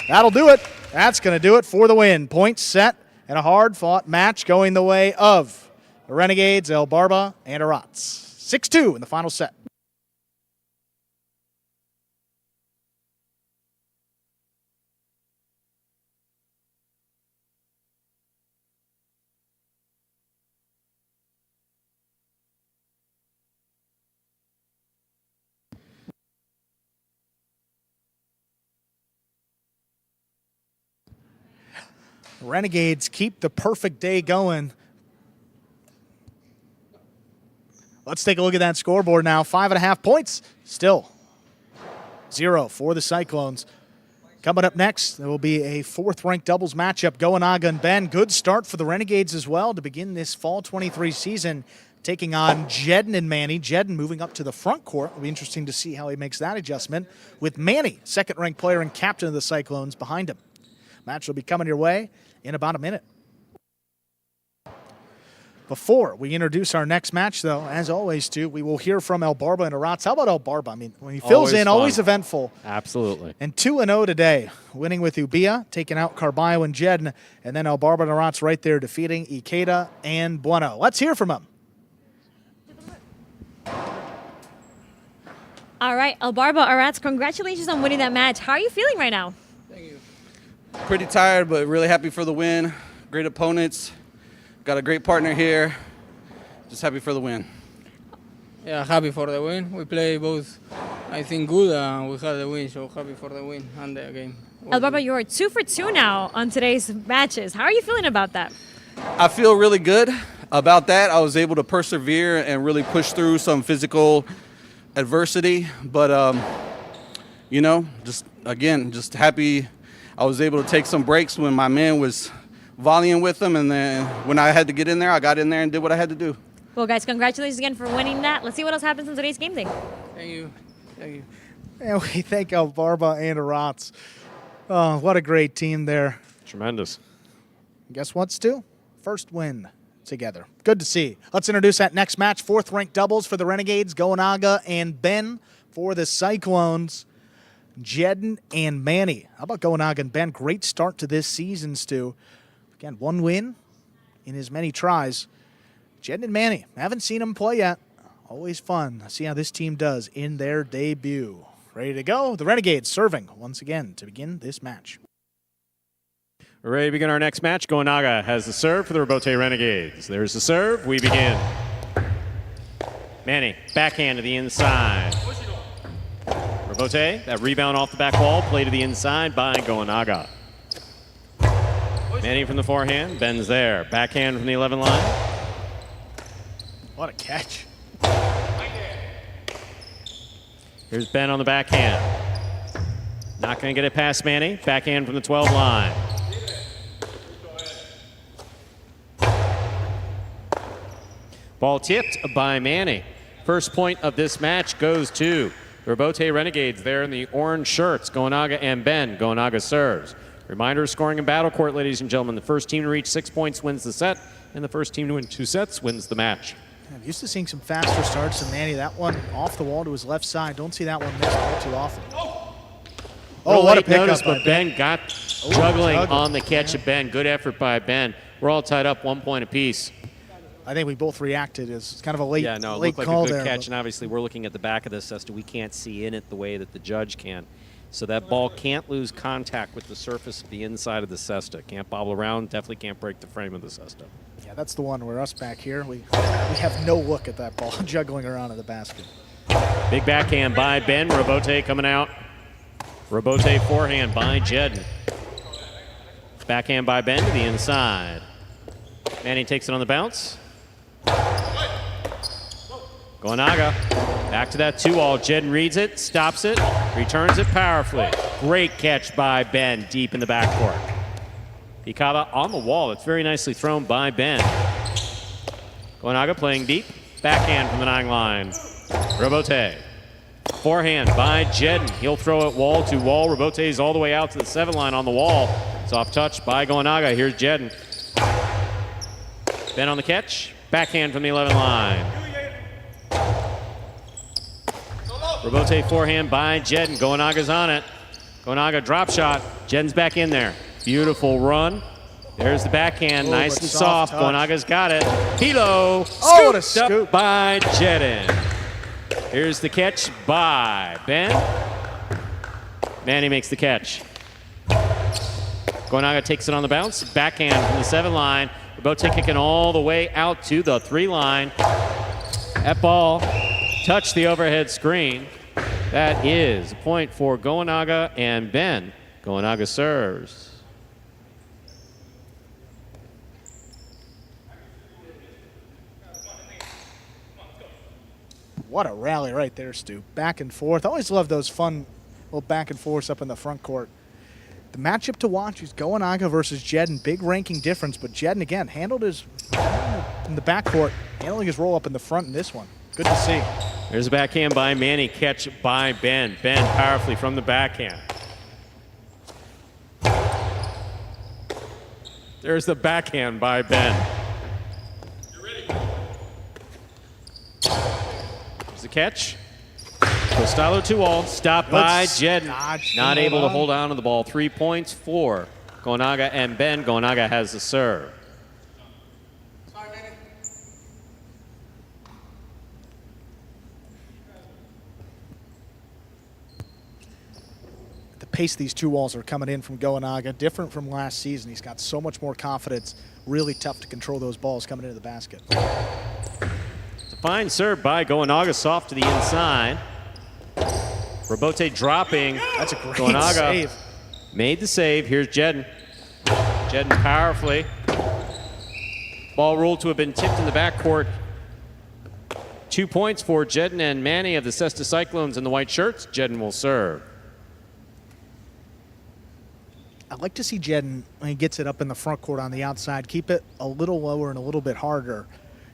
That'll do it. That's going to do it for the win. Points set and a hard-fought match going the way of the Renegades, El Barba, and Arats. 6-2 in the final set. Renegades keep the perfect day going. Let's take a look at that scoreboard now. 5.5 points. Still 0 for the Cyclones. Coming up next, there will be a 4th-ranked doubles matchup. Goanaga and Ben. Good start for the Renegades as well to begin this Fall 23 season, taking on Jedden and Manny. Jedden moving up to the front court. It'll be interesting to see how he makes that adjustment with Manny, 2nd-ranked player and captain of the Cyclones, behind him. Match will be coming your way in about a minute. Before we introduce our next match, though, as always, too, we will hear from El Barba and Arats. How about El Barba? I mean, when he fills Always in, fun. always eventful. Absolutely. And 2-0 today, winning with Ubia, taking out Carballo and Jedden, and then El Barba and Arats right there defeating Ikeda and Bueno. Let's hear from him. All right, El Barba, Arats, congratulations on winning that match. How are you feeling right now? Thank you. Pretty tired, but really happy for the win. Great opponents. Got a great partner here. Just happy for the win. Yeah, happy for the win. We play both, I think, good, and we had the win, so happy for the win and the game. El Barba, you're 2 for 2 now on today's matches. How are you feeling about that? I feel really good about that. I was able to persevere and really push through some physical adversity, but you know, just happy I was able to take some breaks when my man was volleying with them, and then when I had to get in there, I got in there and did what I had to do. Well, guys, congratulations again for winning that. Let's see what else happens in today's game day. Thank you. Thank you. And we thank El Barba and Arats. Oh, what a great team there. Tremendous. Guess what, Stu? First win together. Good to see. Let's introduce that next match. 4th-ranked doubles for the Renegades, Goanaga and Ben. For the Cyclones, Jedden and Manny. How about Goanaga and Ben? Great start to this season, Stu. Again, 1 win in as many tries. Jedden and Manny, haven't seen them play yet. Always fun. See how this team does in their debut. Ready to go? The Renegades serving once again to begin this match. We're ready to begin our next match. Goanaga has the serve for the Robote Renegades. There's the serve. We begin. Manny, backhand to the inside. Robote, that rebound off the back wall, play to the inside by Goanaga. Manny from the forehand, Ben's there. Backhand from the 11 line. What a catch. Here's Ben on the backhand. Not going to get it past Manny. Backhand from the 12 line. Ball tipped by Manny. First point of this match goes to the Robote Renegades there in the orange shirts. Goanaga and Ben. Goanaga serves. Reminder, scoring in battle court, ladies and gentlemen. The first team to reach 6 points wins the set, and the first team to win 2 sets wins the match. I'm used to seeing some faster starts than Manny. That one off the wall to his left side. Don't see that one missed all too often. Oh, what a late notice, pickup. but Ben got juggling on the catch of Ben. Good effort by Ben. We're all tied up 1 point apiece. I think we both reacted as kind of a late, Yeah, no, it late looked like call a good there. catch, and obviously we're looking at the back of the cesta. We can't see in it the way that the judge can. So that ball can't lose contact with the surface of the inside of the cesta. Can't bobble around, definitely can't break the frame of the cesta. Yeah, that's the one where us back here, we have no look at that ball juggling around in the basket. Big backhand by Ben. Robote coming out. Robote forehand by Jedden. Backhand by Ben to the inside. Manny takes it on the bounce. Goanaga back to that 2-all. Jedden reads it, stops it, returns it powerfully. Great catch by Ben deep in the backcourt. Ikeda on the wall. It's very nicely thrown by Ben. Goanaga playing deep. Backhand from the 9 line. Robote. Forehand by Jedden. He'll throw it wall to wall. Robote's all the way out to the 7 line on the wall. Soft touch by Goanaga. Here's Jedden. Ben on the catch. Backhand from the 11 line. Robote forehand by Jedden. Goanaga's on it. Goanaga drop shot. Jedden's back in there. Beautiful run. There's the backhand. Nice and soft. Goanaga's got it. Hilo. Oh, what a Scooped scoop. up by Jedden. Here's the catch by Ben. Manny makes the catch. Goanaga takes it on the bounce. Backhand from the 7 line. Robote kicking all the way out to the 3 line. That ball touched the overhead screen. That is a point for Goanaga and Ben. Goanaga serves. What a rally right there, Stu. Back and forth. I always love those fun little back and forths up in the front court. The matchup to watch is Goanaga versus Jedden. Big ranking difference, but Jedden, again, handled his in the backcourt, handling his roll up in the front in this one. Good to see. There's a backhand by Manny, catch by Ben. Ben powerfully from the backhand. There's the backhand by Ben. There's the catch. Costello 2-all, stopped by Jedden. Not able to hold on to the ball. 3 points for Goanaga and Ben. Goanaga has the serve. The pace these 2-walls are coming in from Goanaga, different from last season. He's got so much more confidence. Really tough to control those balls coming into the basket. It's a fine serve by Goanaga, soft to the inside. Robote dropping. That's a great Goanaga save. Made the save. Here's Jedden. Jedden powerfully. Ball ruled to have been tipped in the backcourt. 2 points for Jedden and Manny of the Cesta Cyclones in the white shirts. Jedden will serve. I'd like to see Jedden, when he gets it up in the front court on the outside, keep it a little lower and a little bit harder.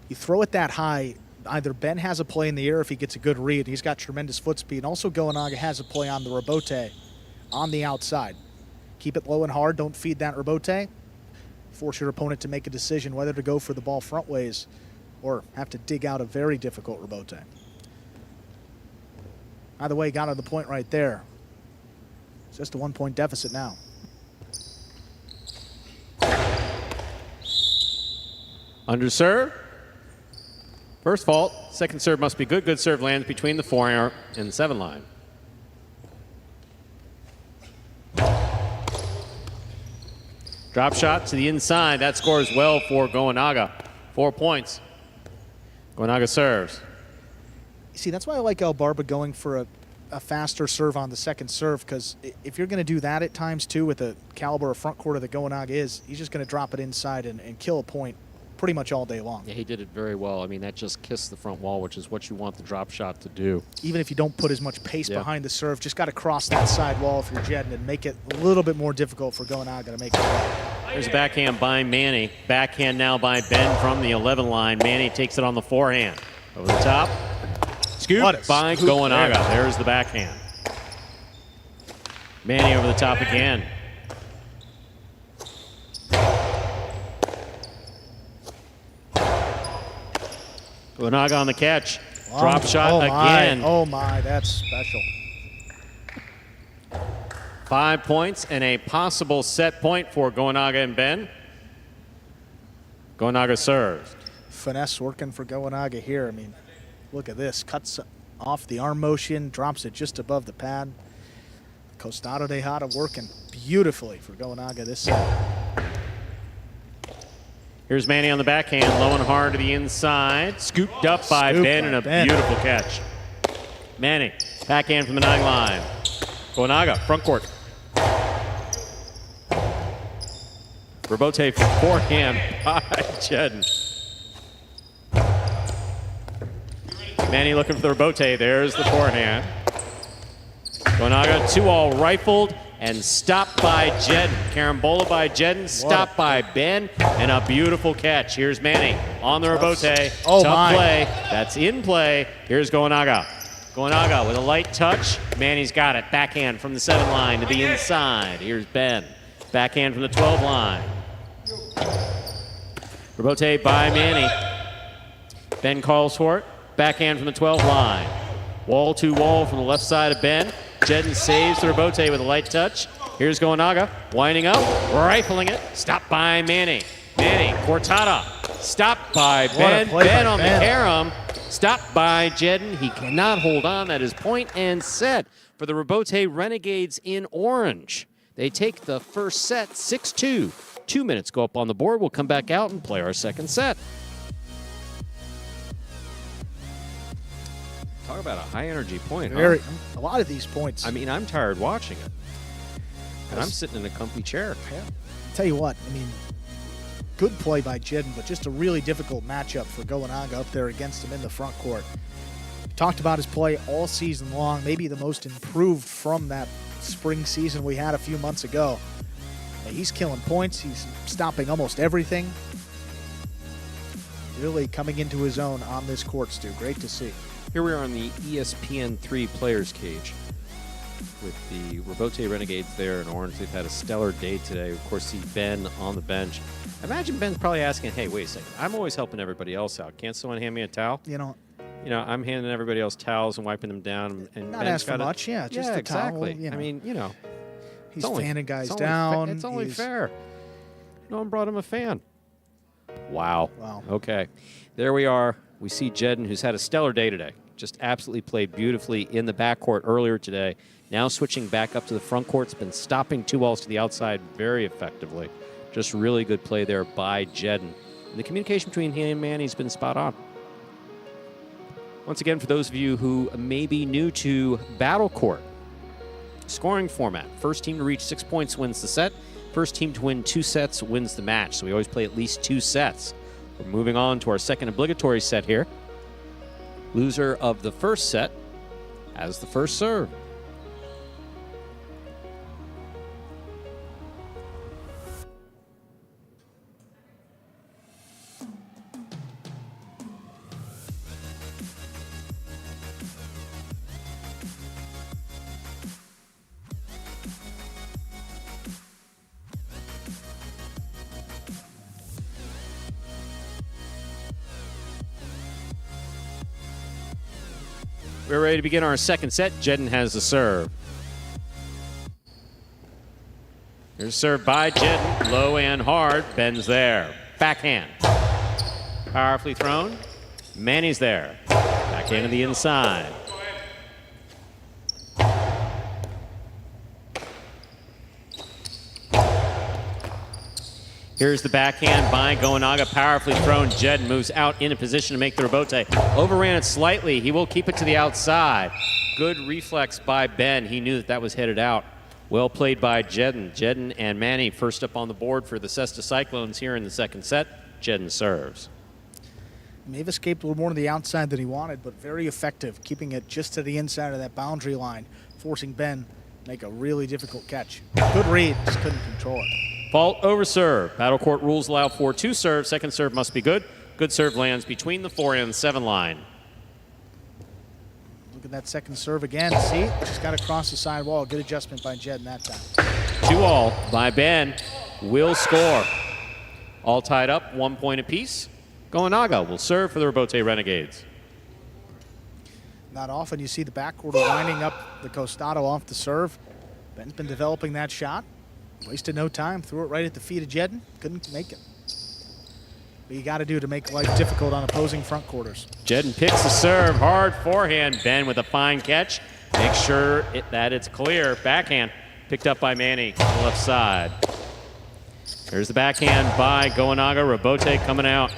You throw it that high, either Ben has a play in the air if he gets a good read. He's got tremendous foot speed. And also Goanaga has a play on the Robote on the outside. Keep it low and hard. Don't feed that Robote. Force your opponent to make a decision whether to go for the ball front ways or have to dig out a very difficult Robote. Either way, got on the point right there. It's just a 1 point deficit now. Under serve. First fault. Second serve must be good. Good serve lands between the 4 and 7 line. Drop shot to the inside. That scores well for Goanaga. 4 points. Goanaga serves. See, that's why I like El Barba going for a faster serve on the second serve, because if you're going to do that at times too with the caliber of front court that Goanaga is, he's just going to drop it inside and kill a point pretty much all day long. Yeah, he did it very well. I mean, that just kissed the front wall, which is what you want the drop shot to do. Even if you don't put as much pace behind the serve, just got to cross that side wall if you're Jedden and make it a little bit more difficult for Goanaga to make it work. There's a backhand by Manny. Backhand now by Ben from the 11 line. Manny takes it on the forehand. Over the top. Scoop by Goanaga. There's the backhand. Manny over the top again. Goanaga on the catch. Drop shot again. Oh my, that's special. 5 points and a possible set point for Goanaga and Ben. Goanaga serves. Finesse working for Goanaga here. I mean, look at this. Cuts off the arm motion, drops it just above the pad. Costado de Hada working beautifully for Goanaga this set. Here's Manny on the backhand, low and hard to the inside. Scooped up by Ben and a beautiful catch. Manny, backhand from the 9 line. Goanaga, front court. Robote forehand by Jedden. Manny looking for the Robote. There's the forehand. Goanaga 2-all rifled and stopped by Jedden. Carambola by Jedden, stopped by Ben, and a beautiful catch. Here's Manny on the Robote. Tough play. That's in play. Here's Goanaga. Goanaga with a light touch. Manny's got it. Backhand from the 7 line to the inside. Here's Ben. Backhand from the 12 line. Robote by Manny. Ben calls for it. Backhand from the 12 line. Wall to wall from the left side of Ben. Jedden saves the Robote with a light touch. Here's Goanaga, winding up, rifling it. Stopped by Manny. Manny, Cortada. Stopped by Ben. Ben on the carom. Stopped by Jedden. He cannot hold on. That is point and set for the Robote Renegades in orange. They take the first set 6-2. 2 minutes go up on the board. We'll come back out and play our second set. Talk about a high-energy point, A lot of these points. I mean, I'm tired watching it. And I'm sitting in a comfy chair. Yeah. Tell you what, I mean, good play by Jedden, but just a really difficult matchup for Goanaga up there against him in the front court. talked about his play all season long, maybe the most improved from that spring season we had a few months ago. He's killing points. He's stopping almost everything. Really coming into his own on this court, Stu. Great to see. Here we are on the ESPN3 players cage with the Robote Renegades there in orange. They've had a stellar day today. Of course, see Ben on the bench. Imagine Ben's probably asking, hey, wait a second. I'm always helping everybody else out. Can't someone hand me a towel? You know, I'm handing everybody else towels and wiping them down. And not Ben's ask for much, yeah, just a exactly. towel. You know. I mean, He's fanning guys down. It's only fair. No one brought him a fan. Wow. Okay. There we are. We see Jedden, who's had a stellar day today. Just absolutely played beautifully in the backcourt earlier today. Now switching back up to the front court. It's been stopping 2 balls to the outside very effectively. Just really good play there by Jedden. And the communication between him and Manny's been spot on. Once again, for those of you who may be new to Battle Court, scoring format. First team to reach 6 points wins the set. First team to win 2 sets wins the match. So we always play at least 2 sets. We're moving on to our second obligatory set here. Loser of the first set has the first serve. We're ready to begin our second set. Jedden has the serve. Here's serve by Jedden. Low and hard. Ben's there. Backhand. Powerfully thrown. Manny's there. Backhand to the inside. Here's the backhand by Goenaga, powerfully thrown. Jedden moves out in a position to make the rebote. Overran it slightly. He will keep it to the outside. Good reflex by Ben. He knew that was headed out. Well played by Jedden. Jedden and Manny first up on the board for the Cesta Cyclones here in the second set. Jedden serves. May have escaped a little more to the outside than he wanted, but very effective, keeping it just to the inside of that boundary line, forcing Ben to make a really difficult catch. Good read, just couldn't control it. Fault over serve. Battle court rules allow for 2 serves. Second serve must be good. Good serve lands between the 4 and 7 line. Look at that second serve again. See, just got across the side wall. Good adjustment by Jedden that time. 2-all by Ben. Will score. All tied up, 1 point apiece. Goenaga will serve for the Robote Renegades. Not often you see the backcourt lining up the Costado off the serve. Ben's been developing that shot. Wasted no time, threw it right at the feet of Jedden. Couldn't make it. What you got to do to make life difficult on opposing front quarters. Jedden picks the serve, hard forehand. Ben with a fine catch. Make sure that it's clear. Backhand picked up by Manny on the left side. Here's the backhand by Goenaga. Robote coming out.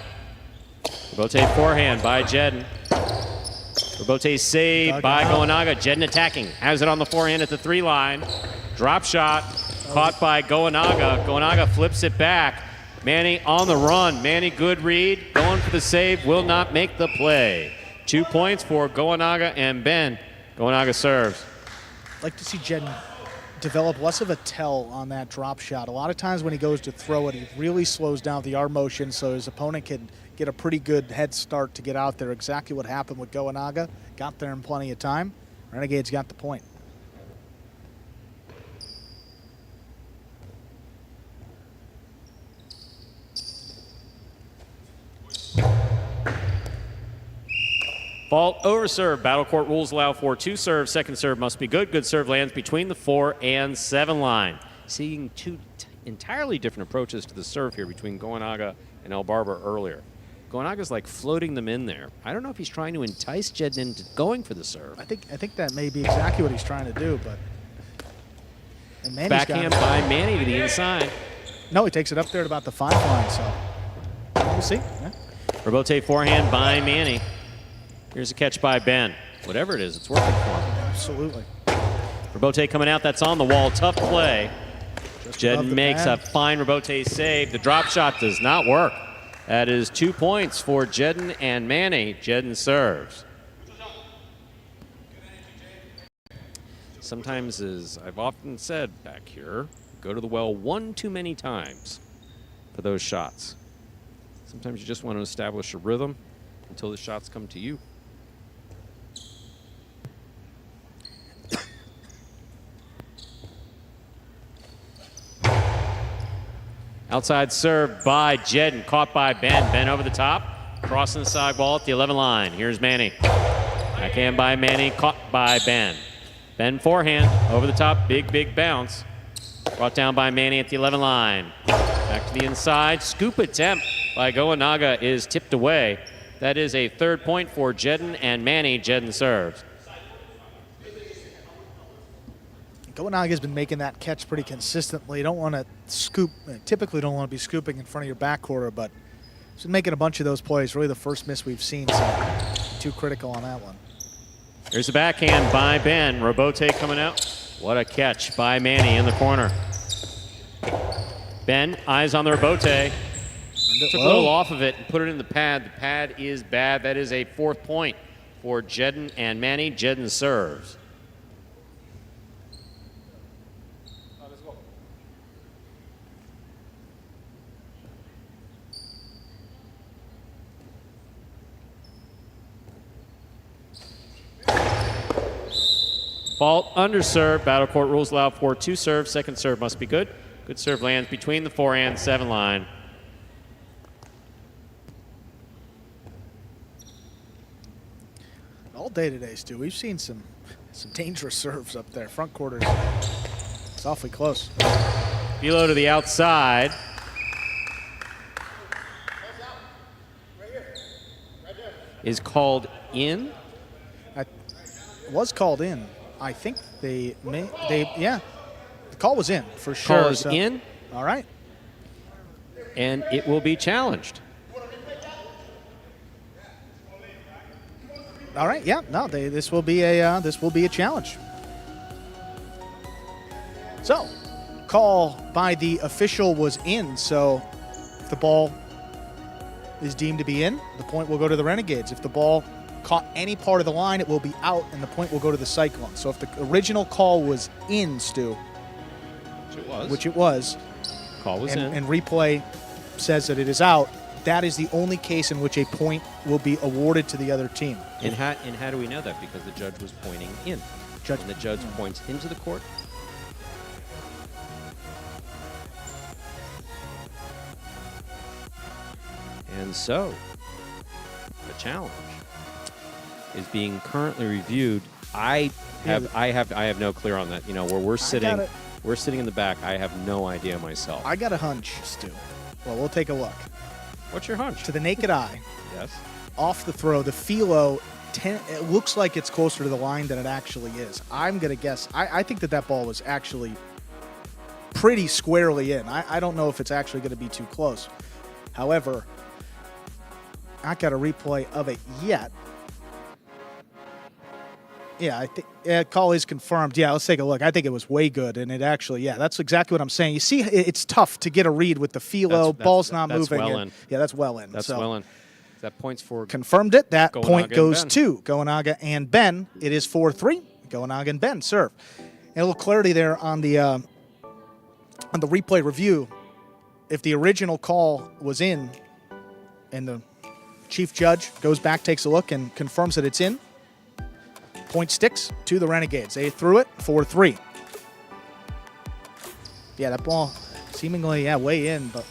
Robote forehand by Jedden. Robote saved by Goenaga. Jedden attacking. Has it on the forehand at the 3 line. Drop shot. Caught by Goenaga. Goenaga flips it back. Manny on the run. Manny, good read. Going for the save. Will not make the play. 2 points for Goenaga and Ben. Goenaga serves. I'd like to see Jedden develop less of a tell on that drop shot. A lot of times when he goes to throw it, he really slows down the arm motion so his opponent can get a pretty good head start to get out there. Exactly what happened with Goenaga. Got there in plenty of time. Renegades got the point. Fault over serve. Battle court rules allow for 2 serves. Second serve must be good. Good serve lands between the 4 and 7 line. Seeing 2 entirely different approaches to the serve here between Goenaga and El Barber earlier. Goenaga's like floating them in there. I don't know if he's trying to entice Jedden into going for the serve. I think that may be exactly what he's trying to do, but backhand by Manny to the inside. No, he takes it up there at about the 5 line, so we'll see. Yeah. Robote forehand by Manny. Here's a catch by Ben. Whatever it is, it's working for him. Absolutely. Robote coming out, that's on the wall. Tough play. Jedden makes a fine Robote save. The drop shot does not work. That is 2 points for Jedden and Manny. Jedden serves. sometimes, as I've often said back here, go to the well one too many times for those shots. Sometimes you just want to establish a rhythm until the shots come to you. Outside serve by Jedden, caught by Ben. Ben over the top, crossing the side wall at the 11 line. Here's Manny. Backhand by Manny, caught by Ben. Ben forehand, over the top, big bounce. Brought down by Manny at the 11 line. Back to the inside, scoop attempt by Goenaga is tipped away. That is a third point for Jedden and Manny. Jedden serves. Goenaga's been making that catch pretty consistently. You don't want to scoop, typically don't want to be scooping in front of your backcourter, but he's been making a bunch of those plays. Really the first miss we've seen, so too critical on that one. Here's the backhand by Ben. Robote coming out. What a catch by Manny in the corner. Ben, eyes on the Robote. Took a little off of it and put it in the pad. The pad is bad. That is a fourth point for Jedden and Manny. Jedden serves. Fault, underserve. Battle court rules allow for 2 serves. Second serve must be good. Good serve lands between the 4 and 7 line. All day today, Stu. We've seen some dangerous serves up there. Front quarters. It's awfully close. Below to the outside. Is called in. Was called in. I think yeah. The call was in for sure. Call is in. All right. And it will be challenged. All right. Yeah. No. This will be a challenge. So, call by the official was in. So, if the ball is deemed to be in, the point will go to the Renegades. If the ball caught any part of the line, it will be out, and the point will go to the Cyclones. So if the original call was in, Stu, which it was, call was in, and replay says that it is out, that is the only case in which a point will be awarded to the other team. And how do we know that? Because the judge was pointing in. When the judge points into the court, and so the challenge is being currently reviewed. I have no clear on that. You know, where we're sitting in the back. I have no idea myself. I got a hunch, Stu. Well, we'll take a look. What's your hunch? To the naked eye, Yes. off the throw, the philo, it looks like it's closer to the line than it actually is. I'm going to guess. I think that ball was actually pretty squarely in. I don't know if it's actually going to be too close. However, I got a replay of it yet. Yeah, I think call is confirmed. Yeah, let's take a look. I think it was way good, and it actually, yeah, that's exactly what I'm saying. You see, it's tough to get a read with the philo. Ball's not moving. Well in. Yeah, that's well in. That's well in. That points for confirmed it. That Goenaga point goes and to Goenaga and Ben. It is 4-3. Goenaga and Ben serve. And a little clarity there on the replay review. If the original call was in, and the chief judge goes back, takes a look, and confirms that it's in, point sticks to the Renegades. They threw it 4-3. Yeah, that ball seemingly, way in, but.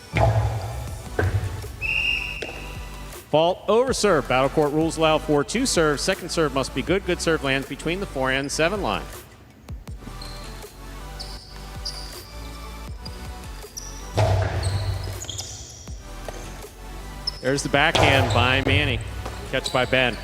Fault, over serve. Battle court rules allow for 2 serves. Second serve must be good. Good serve lands between the 4 and 7 line. There's the backhand by Manny. Catch by Ben.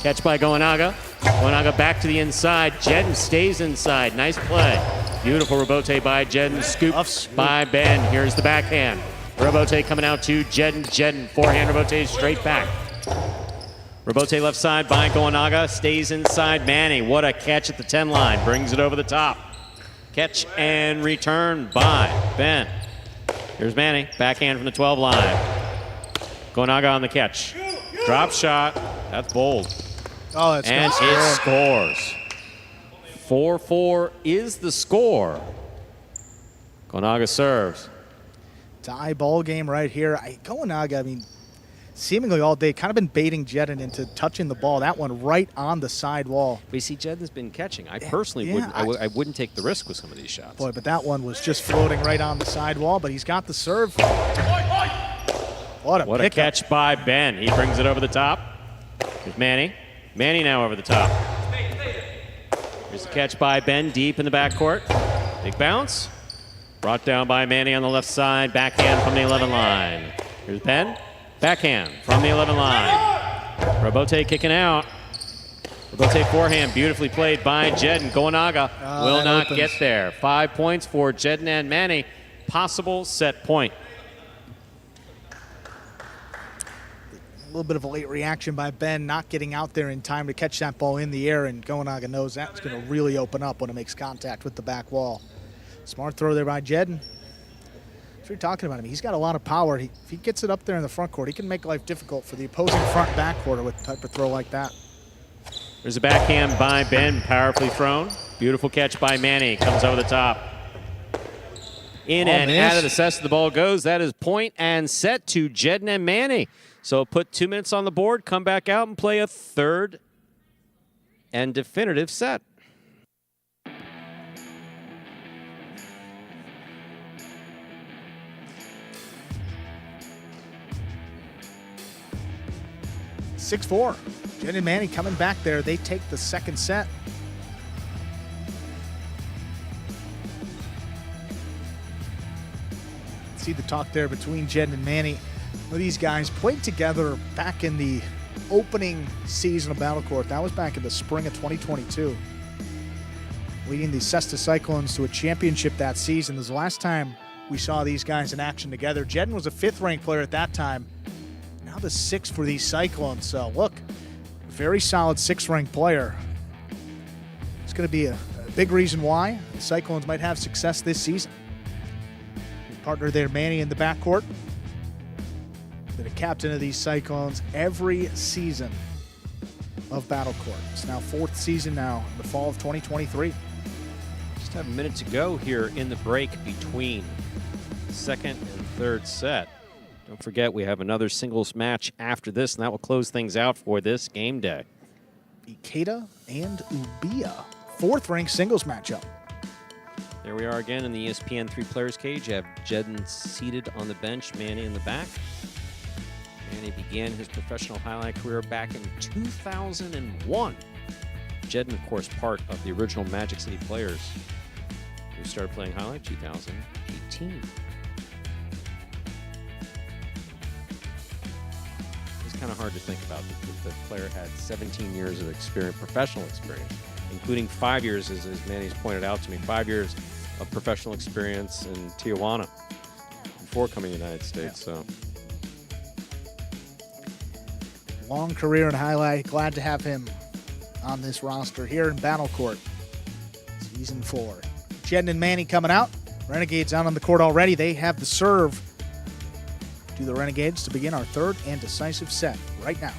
Catch by Goenaga. Goenaga back to the inside. Jedden stays inside. Nice play. Beautiful rebote by Jedden. Scoop by Ben. Here's the backhand. Rebote coming out to Jedden. Jedden, forehand rebote straight back. Rebote left side by Goenaga. Stays inside Manny. What a catch at the 10 line. Brings it over the top. Catch and return by Ben. Here's Manny. Backhand from the 12 line. Goenaga on the catch. Drop shot. That's bold. Oh, that's And it scores. 4-4 is the score. Gonaga serves. Tie ball game right here. Gonaga, I mean, seemingly all day, kind of been baiting Jedden into touching the ball. That one right on the side wall. We see Jedden's been catching. I personally wouldn't. I wouldn't take the risk with some of these shots. Boy, but that one was just floating right on the side wall. But he's got the serve. What a catch by Ben. He brings it over the top. Here's Manny. Manny now over the top. Here's a catch by Ben deep in the backcourt. Big bounce. Brought down by Manny on the left side. Backhand from the 11 line. Here's Ben. Backhand from the 11 line. Robote kicking out. Robote forehand beautifully played by Jedden. Gonaga will not get there. 5 points for Jedden and Manny. Possible set point. A little bit of a late reaction by Ben, not getting out there in time to catch that ball in the air, and Gonaga knows that's going to really open up when it makes contact with the back wall. Smart throw there by Jedden. If you're talking about him, he's got a lot of power. If he gets it up there in the front court, he can make life difficult for the opposing front backcourt with a type of throw like that. There's a backhand by Ben, powerfully thrown. Beautiful catch by Manny, comes over the top. In and out of the cess, the ball goes. That is point and set to Jedden and Manny. So put 2 minutes on the board, come back out and play a third and definitive set. (6-4). Jedden and Manny coming back there. They take the second set. See the talk there between Jedden and Manny. These guys played together back in the opening season of Battle Court. That was back in the spring of 2022. Leading the Cesta Cyclones to a championship that season. This is the last time we saw these guys in action together. Jedden was a 5th-ranked player at that time. Now the 6th for these Cyclones. So look, very solid 6th-ranked player. It's going to be a big reason why the Cyclones might have success this season. His partner there, Manny, in the backcourt. Been a captain of these Cyclones every season of Battle Court. It's now 4th season now, in the fall of 2023. Just have a minute to go here in the break between the second and third set. Don't forget, we have another singles match after this, and that will close things out for this game day. Ikeda and Ubia, 4th-ranked singles matchup. There we are again in the ESPN 3 Players Cage. You have Jedden seated on the bench, Manny in the back. Manny began his professional highlight career back in 2001. Jedden, of course, part of the original Magic City players who started playing highlight 2018. It's kind of hard to think about that the player had 17 years of experience, professional experience, including 5 years, as Manny's pointed out to me, 5 years of professional experience in Tijuana before coming to the United States. Yeah. So. Long career in highlight. Glad to have him on this roster here in Battle Court. Season 4. Jedden and Manny coming out. Renegades out on the court already. They have the serve to the Renegades to begin our third and decisive set right now.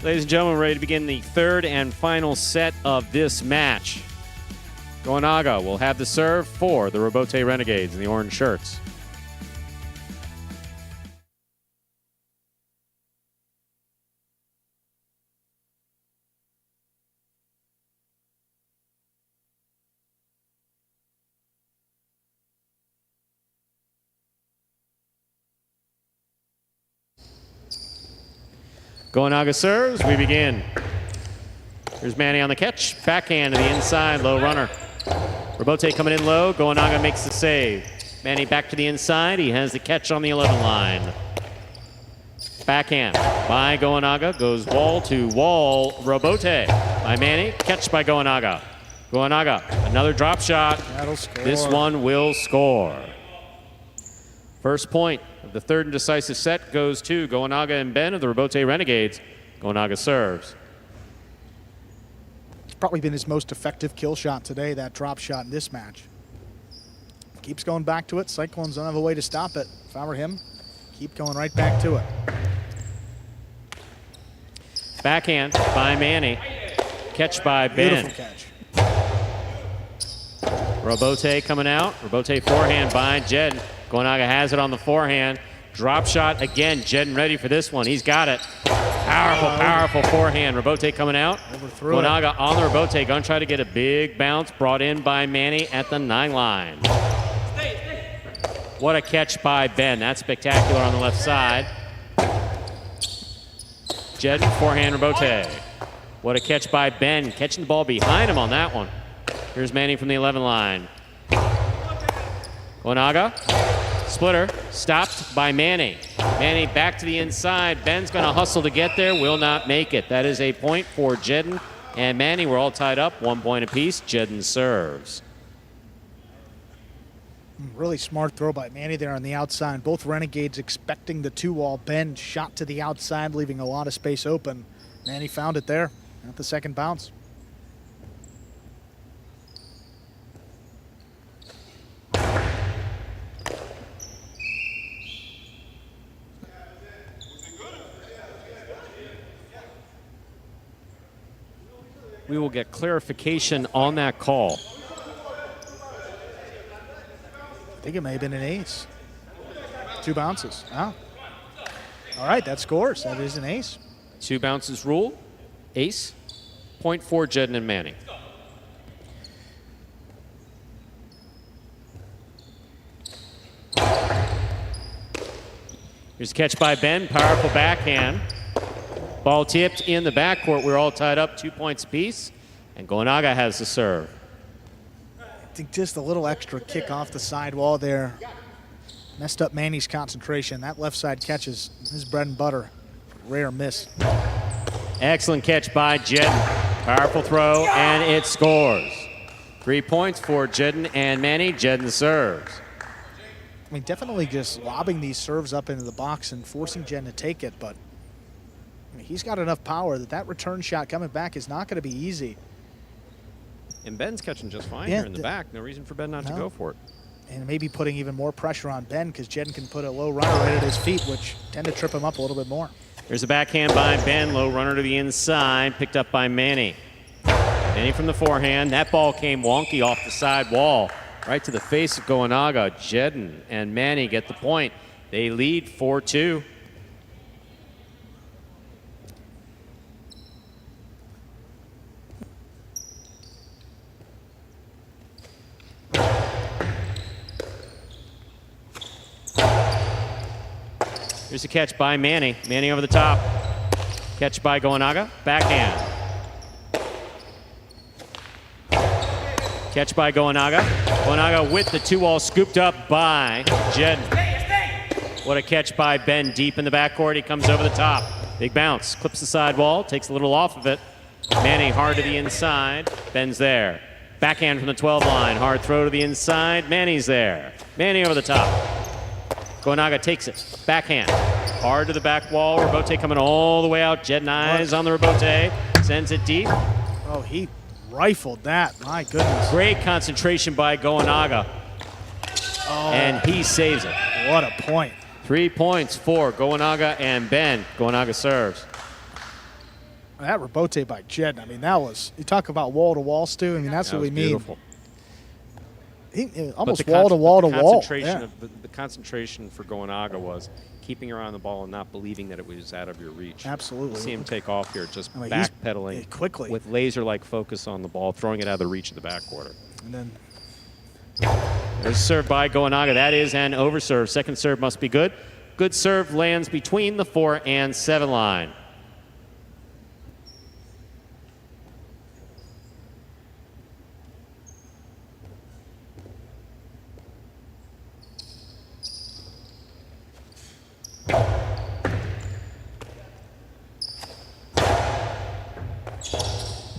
Ladies and gentlemen, we're ready to begin the third and final set of this match. Gonaga will have the serve for the Robote Renegades in the orange shirts. Gonaga serves, we begin. Here's Manny on the catch. Backhand to the inside, low runner. Robote coming in low, Gonaga makes the save. Manny back to the inside, he has the catch on the 11 line. Backhand by Gonaga, goes wall to wall. Robote by Manny, catch by Gonaga. Gonaga, another drop shot. That'll score. This one will score. First point of the third and decisive set goes to Gonaga and Ben of the Robote Renegades. Gonaga serves. It's probably been his most effective kill shot today, that drop shot in this match. Keeps going back to it. Cyclones don't have a way to stop it. If I were him, keep going right back to it. Backhand by Manny. Catch by Ben. Beautiful catch. Robote coming out. Robote forehand by Jedden. Gonaga has it on the forehand. Drop shot again. Jedden ready for this one. He's got it. Powerful, powerful forehand. Robote coming out. Overthrew Gonaga on the Robote. Going to try to get a big bounce brought in by Manny at the 9 line. What a catch by Ben. That's spectacular on the left side. Jedden, forehand Robote. What a catch by Ben. Catching the ball behind him on that one. Here's Manny from the 11 line. Gonaga. Splitter stopped by Manny. Manny back to the inside. Ben's going to hustle to get there. Will not make it. That is a point for Jedden and Manny. We're all tied up. 1 point apiece. Jedden serves. Really smart throw by Manny there on the outside. Both Renegades expecting the 2-wall. Ben shot to the outside, leaving a lot of space open. Manny found it there at the second bounce. We will get clarification on that call. I think it may have been an ace. 2 bounces. Oh. All right, that scores. That is an ace. 2 bounces rule. Ace. Point for Jedden and Manny. Here's a catch by Ben. Powerful backhand. Ball tipped in the backcourt. We're all tied up 2 points apiece. And Gonaga has the serve. I think just a little extra kick off the sidewall there messed up Manny's concentration. That left side catch is his bread and butter. Rare miss. Excellent catch by Jedden. Powerful throw, and it scores. 3 points for Jedden and Manny. Jedden serves. I mean, definitely just lobbing these serves up into the box and forcing Jedden to take it, but I mean, he's got enough power that return shot coming back is not going to be easy. And Ben's catching just fine here in the back. No reason for Ben not to go for it. And maybe putting even more pressure on Ben because Jedden can put a low runner right at his feet, which tend to trip him up a little bit more. Here's a backhand by Ben. Low runner to the inside, picked up by Manny. Manny from the forehand. That ball came wonky off the side wall, right to the face of Gonaga. Jedden and Manny get the point. They lead 4-2. Here's a catch by Manny. Manny over the top. Catch by Gonaga. Backhand. Catch by Gonaga. Gonaga with the 2-wall scooped up by Jedden. What a catch by Ben deep in the backcourt. He comes over the top. Big bounce. Clips the side wall. Takes a little off of it. Manny hard to the inside. Ben's there. Backhand from the 12 line. Hard throw to the inside. Manny's there. Manny over the top. Gonaga takes it. Backhand. Hard to the back wall. Robote coming all the way out. Jedden eyes on the Robote. Sends it deep. Oh, he rifled that. My goodness. Great concentration by Gonaga. Oh. And he saves it. What a point. 3 points for Gonaga and Ben. Gonaga serves. That Robote by Jedden, I mean, that was, you talk about wall-to-wall, Stu, I mean, that's what we mean. Beautiful. Almost wall-to-wall to wall. The concentration for Gonaga was keeping your eye on the ball and not believing that it was out of your reach. Absolutely. You see him take off here, just I mean, backpedaling quickly with laser-like focus on the ball, throwing it out of the reach of the back quarter. And then there's a serve by Gonaga. That is an overserve. Second serve must be good. Good serve lands between the 4 and 7 line.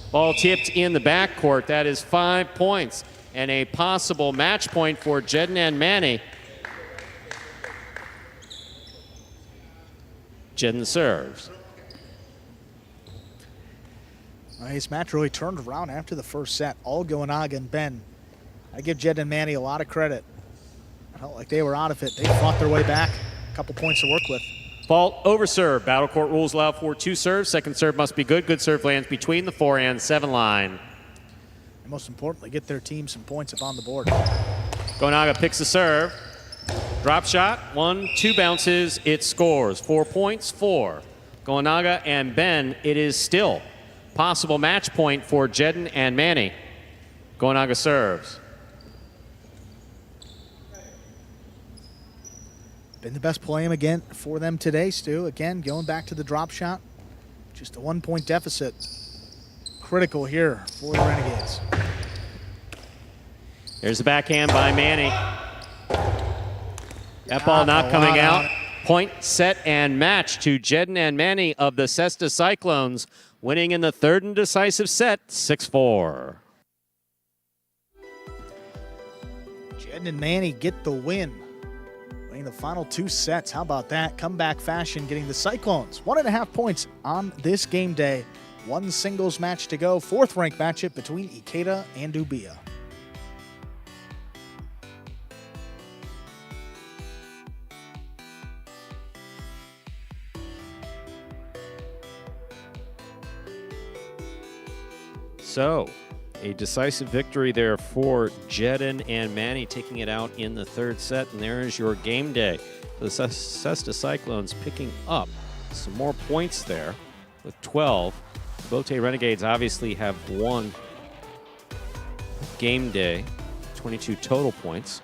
Ball tipped in the backcourt. That is 5 points and a possible match point for Jedden and Manny. Jedden serves. His match really turned around after the first set. All Gonaga and Ben. I give Jedden and Manny a lot of credit. I felt like they were out of it. They fought their way back. couple points to work with. Fault over serve. Battle court rules allow for 2 serves. Second serve must be good. Good serve lands between the 4 and 7 line. And most importantly, get their team some points up on the board. Gonaga picks the serve. Drop shot. 1, 2 bounces. It scores. 4 points for Gonaga and Ben. It is still possible match point for Jedden and Manny. Gonaga serves. Been the best play again for them today, Stu. Again, going back to the drop shot. Just a 1-point deficit. Critical here for the Renegades. There's the backhand by Manny. That ball not coming out. Point, set, and match to Jedden and Manny of the Cesta Cyclones, winning in the 3rd and decisive set, 6-4. Jedden and Manny get the win. Winning the final 2 sets. How about that? Comeback fashion, getting the Cyclones 1.5 points on this game day. 1 singles match to go. 4th ranked matchup between Ikeda and Ubia. So, a decisive victory there for Jedden and Manny, taking it out in the 3rd set. And there is your game day. The Cesta Cyclones picking up some more points there with 12. The Bote Renegades obviously have won game day, 22 total points.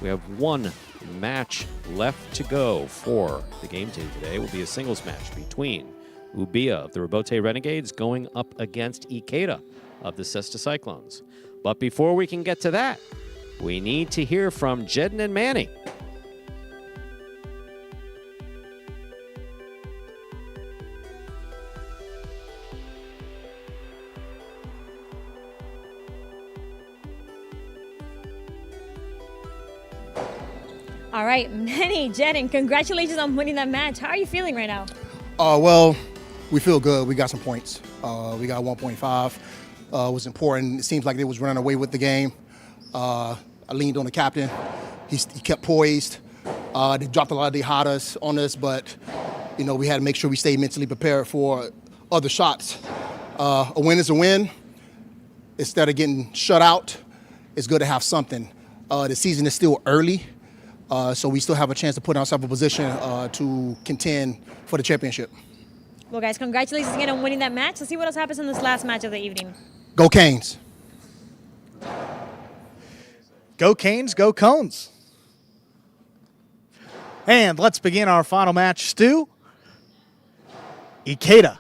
We have 1 match left to go for the game day today. It will be a singles match between Ubia of the Robote Renegades going up against Ikeda of the Cesta Cyclones. But before we can get to that, we need to hear from Jedden and Manny. All right, Manny, Jedden, congratulations on winning that match. How are you feeling right now? Well, we feel good. We got some points. We got 1.5. It was important. It seems like they was running away with the game. I leaned on the captain. He kept poised. They dropped a lot of dejadas on us, but you know we had to make sure we stayed mentally prepared for other shots. A win is a win. Instead of getting shut out, it's good to have something. The season is still early, so we still have a chance to put ourselves in a position to contend for the championship. Well, guys, congratulations again on winning that match. Let's see what else happens in this last match of the evening. Go Canes. Go Canes, go Cones. And let's begin our final match, Stu. Ikeda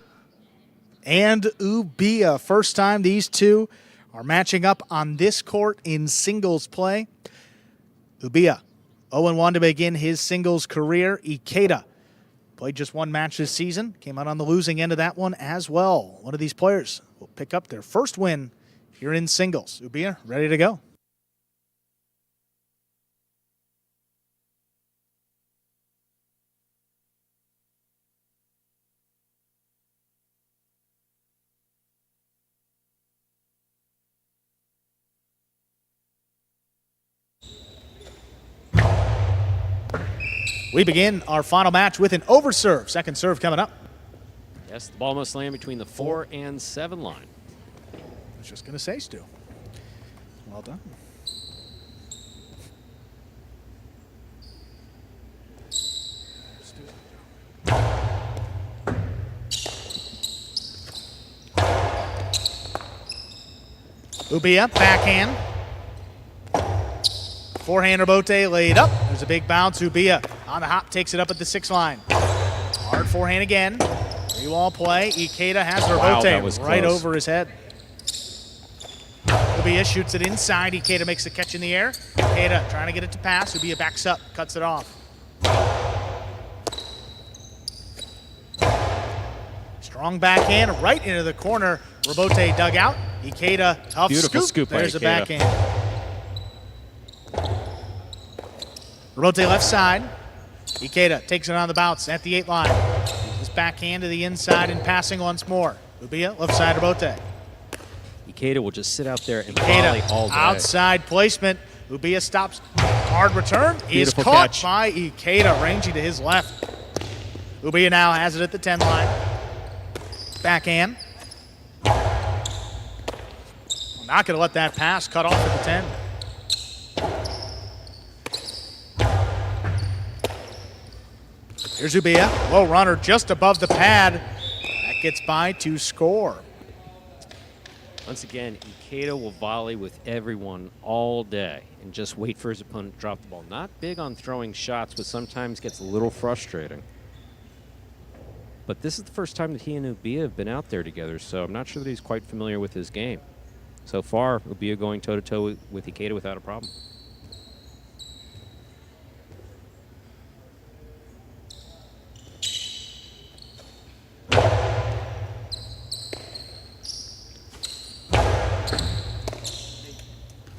and Ubia. First time these two are matching up on this court in singles play. Ubia, 0-1 to begin his singles career. Ikeda played just 1 match this season. Came out on the losing end of that one as well. One of these players will pick up their first win here in singles. Ubia, ready to go. We begin our final match with an overserve. Second serve coming up. Yes, the ball must land between the 4 and 7 line. I was just going to say, Stu. Well done. Ubia, backhand. Forehand Robote laid up. There's a big bounce. Ubia on the hop, takes it up at the 6 line. Hard forehand again. 3-wall play. Ikeda has Robote right close. over his head. Ubia shoots it inside. Ikeda makes the catch in the air. Ikeda trying to get it to pass. Ubia backs up, cuts it off. Strong backhand right into the corner. Robote dug out. Ikeda, tough Beautiful scoop by There's a Ikeda. backhand. Robote left side. Ikeda takes it on the bounce at the 8 line. His backhand to the inside and passing once more. Ubia, left side Robote. Ikeda will just sit out there and volley all day. Outside placement. Ubia stops Hard return Beautiful is caught catch. by Ikeda, ranging to his left. Ubia now has it at the 10 line. Backhand. Not going to let that pass cut off at the 10. Here's Ubia, low runner just above the pad. That gets by to score. Once again, Ikeda will volley with everyone all day and just wait for his opponent to drop the ball. Not big on throwing shots, but sometimes gets a little frustrating. But this is the first time that he and Ubia have been out there together, so I'm not sure that he's quite familiar with his game. So far, Ubia going toe-to-toe with Ikeda without a problem.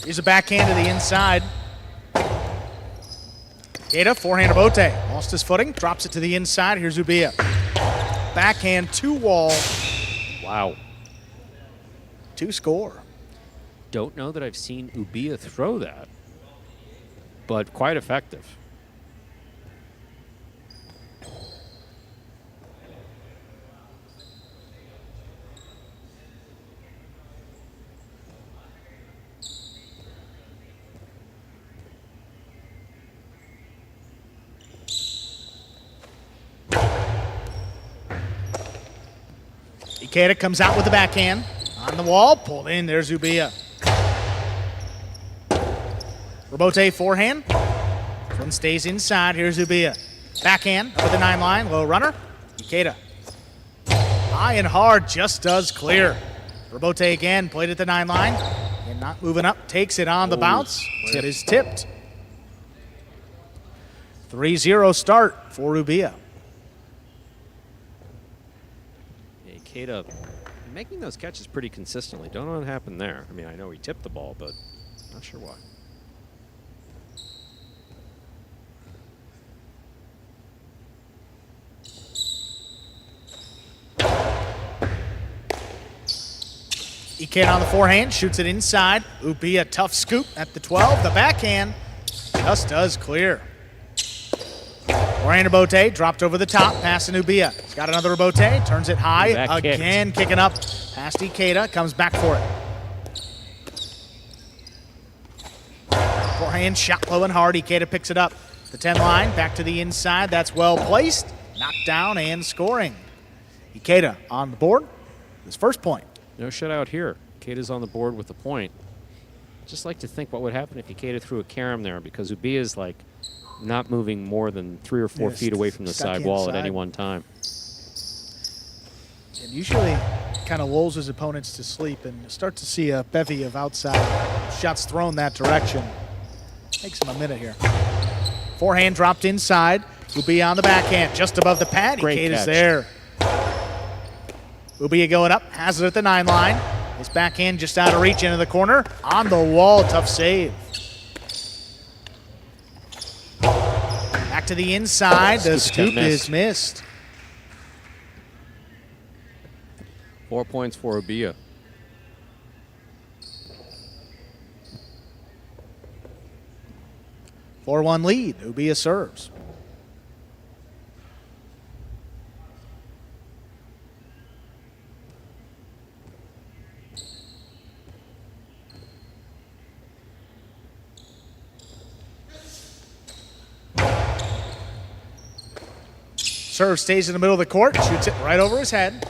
Here's a backhand to the inside. Ikeda, forehand of Bote. Lost his footing, drops it to the inside. Here's Ubia. Backhand, 2-wall. Wow. 2 score. Don't know that I've seen Ubia throw that, but quite effective. Ikeda comes out with the backhand. On the wall, pulled in, there's Ubia. Robote forehand. One stays inside, here's Ubia. Backhand with the 9 line, low runner. Ikeda. High and hard, just does clear. Robote again, played at the 9 line. And not moving up, takes it on the bounce. It is tipped. 3-0 start for Ubia. Ikeda making those catches pretty consistently. Don't know what happened there. I mean, I know he tipped the ball, but not sure why. Ikeda on the forehand, shoots it inside. Ubia, tough scoop at the 12. The backhand just does clear. Forehand Bote dropped over the top, passing Ubia. He's got another Bote, turns it high. Back again, kicked. kicking up past Ikeda, comes back for it. Forehand shot low and hard. Ikeda picks it up. The 10 line, back to the inside. That's well placed. Knocked down and scoring. Ikeda on the board. His first point. No shutout here. Ikeda's on the board with the point. Just like to think what would happen if Ikeda threw a carom there, because Ubia is like not moving more than 3 or 4 feet away from the stuck side wall at inside. any one time. And usually kind of lulls his opponents to sleep and start to see a bevy of outside shots thrown that direction. Takes him a minute here. Forehand dropped inside. Ubia on the backhand, just above the pad. Great Ikeda's catch. there. Ubia going up, has it at the 9 line. His backhand just out of reach into the corner. On the wall, tough save. Back to the inside. The scoop is missed. 4 points for Ubia. – 4-1 lead. Ubia serves. Serve stays in the middle of the court, shoots it right over his head.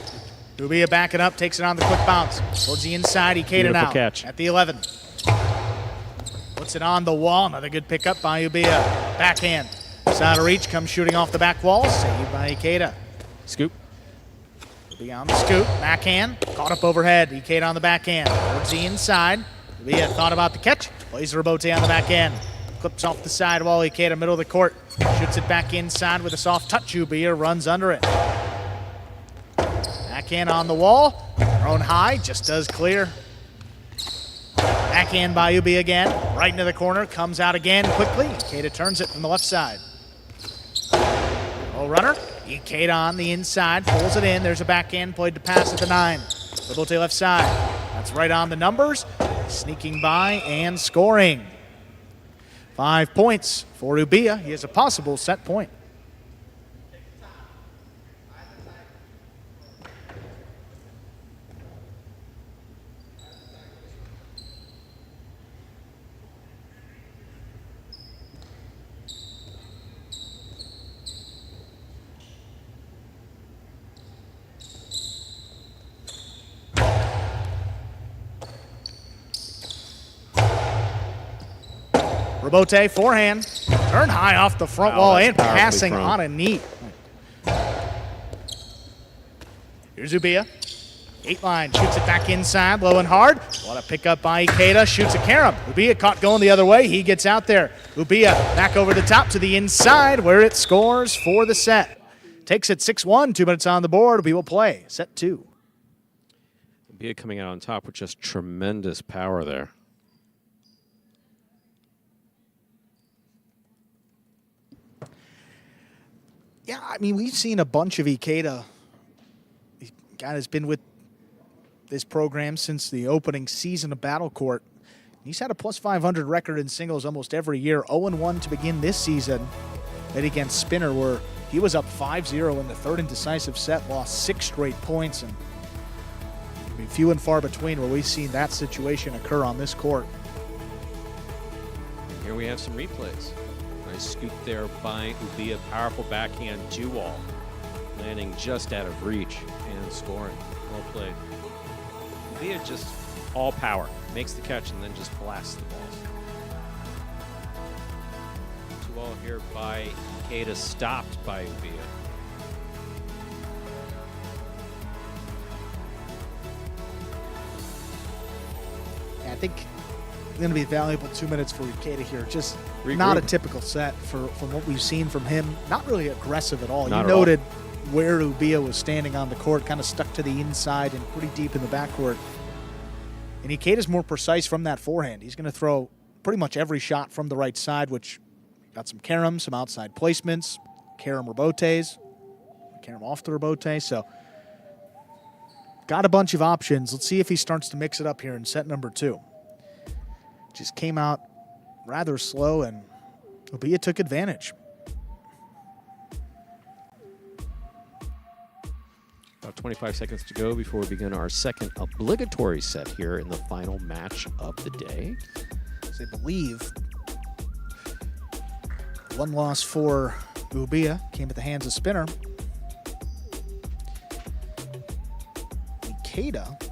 Ubia backing up, takes it on the quick bounce. Towards the inside, Ikeda now catch. at the 11. Puts it on the wall, another good pickup by Ubia. Backhand, it's out of reach, comes shooting off the back wall, saved by Ikeda. Scoop. Ubia on the scoop, backhand, caught up overhead. Ikeda on the backhand, towards the inside. Ubia thought about the catch, plays the Robote on the backhand. Clips off the sidewall, Ikeda middle of the court. Shoots it back inside with a soft touch. Ubia runs under it. Backhand on the wall. Thrown high, just does clear. Backhand by Ubia again. Right into the corner, comes out again quickly. Ikeda turns it from the left side. Low runner. Ikeda on the inside, pulls it in. There's a backhand played to pass at the 9. Robote left side. That's right on the numbers. Sneaking by and scoring. 5 points for Ubia. He has a possible set point. Robote, forehand, turn high off the front wall and passing on a knee. Here's Ubia. 8 line, shoots it back inside, low and hard. What a pickup by Ikeda, shoots a carom. Ubia caught going the other way, he gets out there. Ubia back over the top to the inside where it scores for the set. Takes it 6-1, 2 minutes on the board. We will play set 2. Ubia coming out on top with just tremendous power there. Yeah, I mean, we've seen a bunch of Ikeda. The guy has been with this program since the opening season of Battle Court. He's had a plus 500 record in singles almost every year. 0-1 to begin this season. Then against Spinner, where he was up 5-0 in the third and decisive set, lost 6 straight points. And I mean, few and far between where we've seen that situation occur on this court. Here we have some replays. Nice scoop there by Ubia. Powerful backhand 2-wall. Landing just out of reach and scoring. Well played. Ubia just all power. Makes the catch and then just blasts the balls. 2-wall here by Ikeda, stopped by Ubia. Yeah, I think it's going to be a valuable 2 minutes for Ikeda here. Just not a typical set from what we've seen from him. Not really aggressive at all. You noted where Ubia was standing on the court, kind of stuck to the inside and pretty deep in the backcourt. And Ikeda's more precise from that forehand. He's going to throw pretty much every shot from the right side, which got some carom, some outside placements, carom rebotes, carom off the rebote. So got a bunch of options. Let's see if he starts to mix it up here in set number 2. Just came out rather slow, and Ubia took advantage. About 25 seconds to go before we begin our second obligatory set here in the final match of the day. As I believe one loss for Ubia came at the hands of Spinner. Ikeda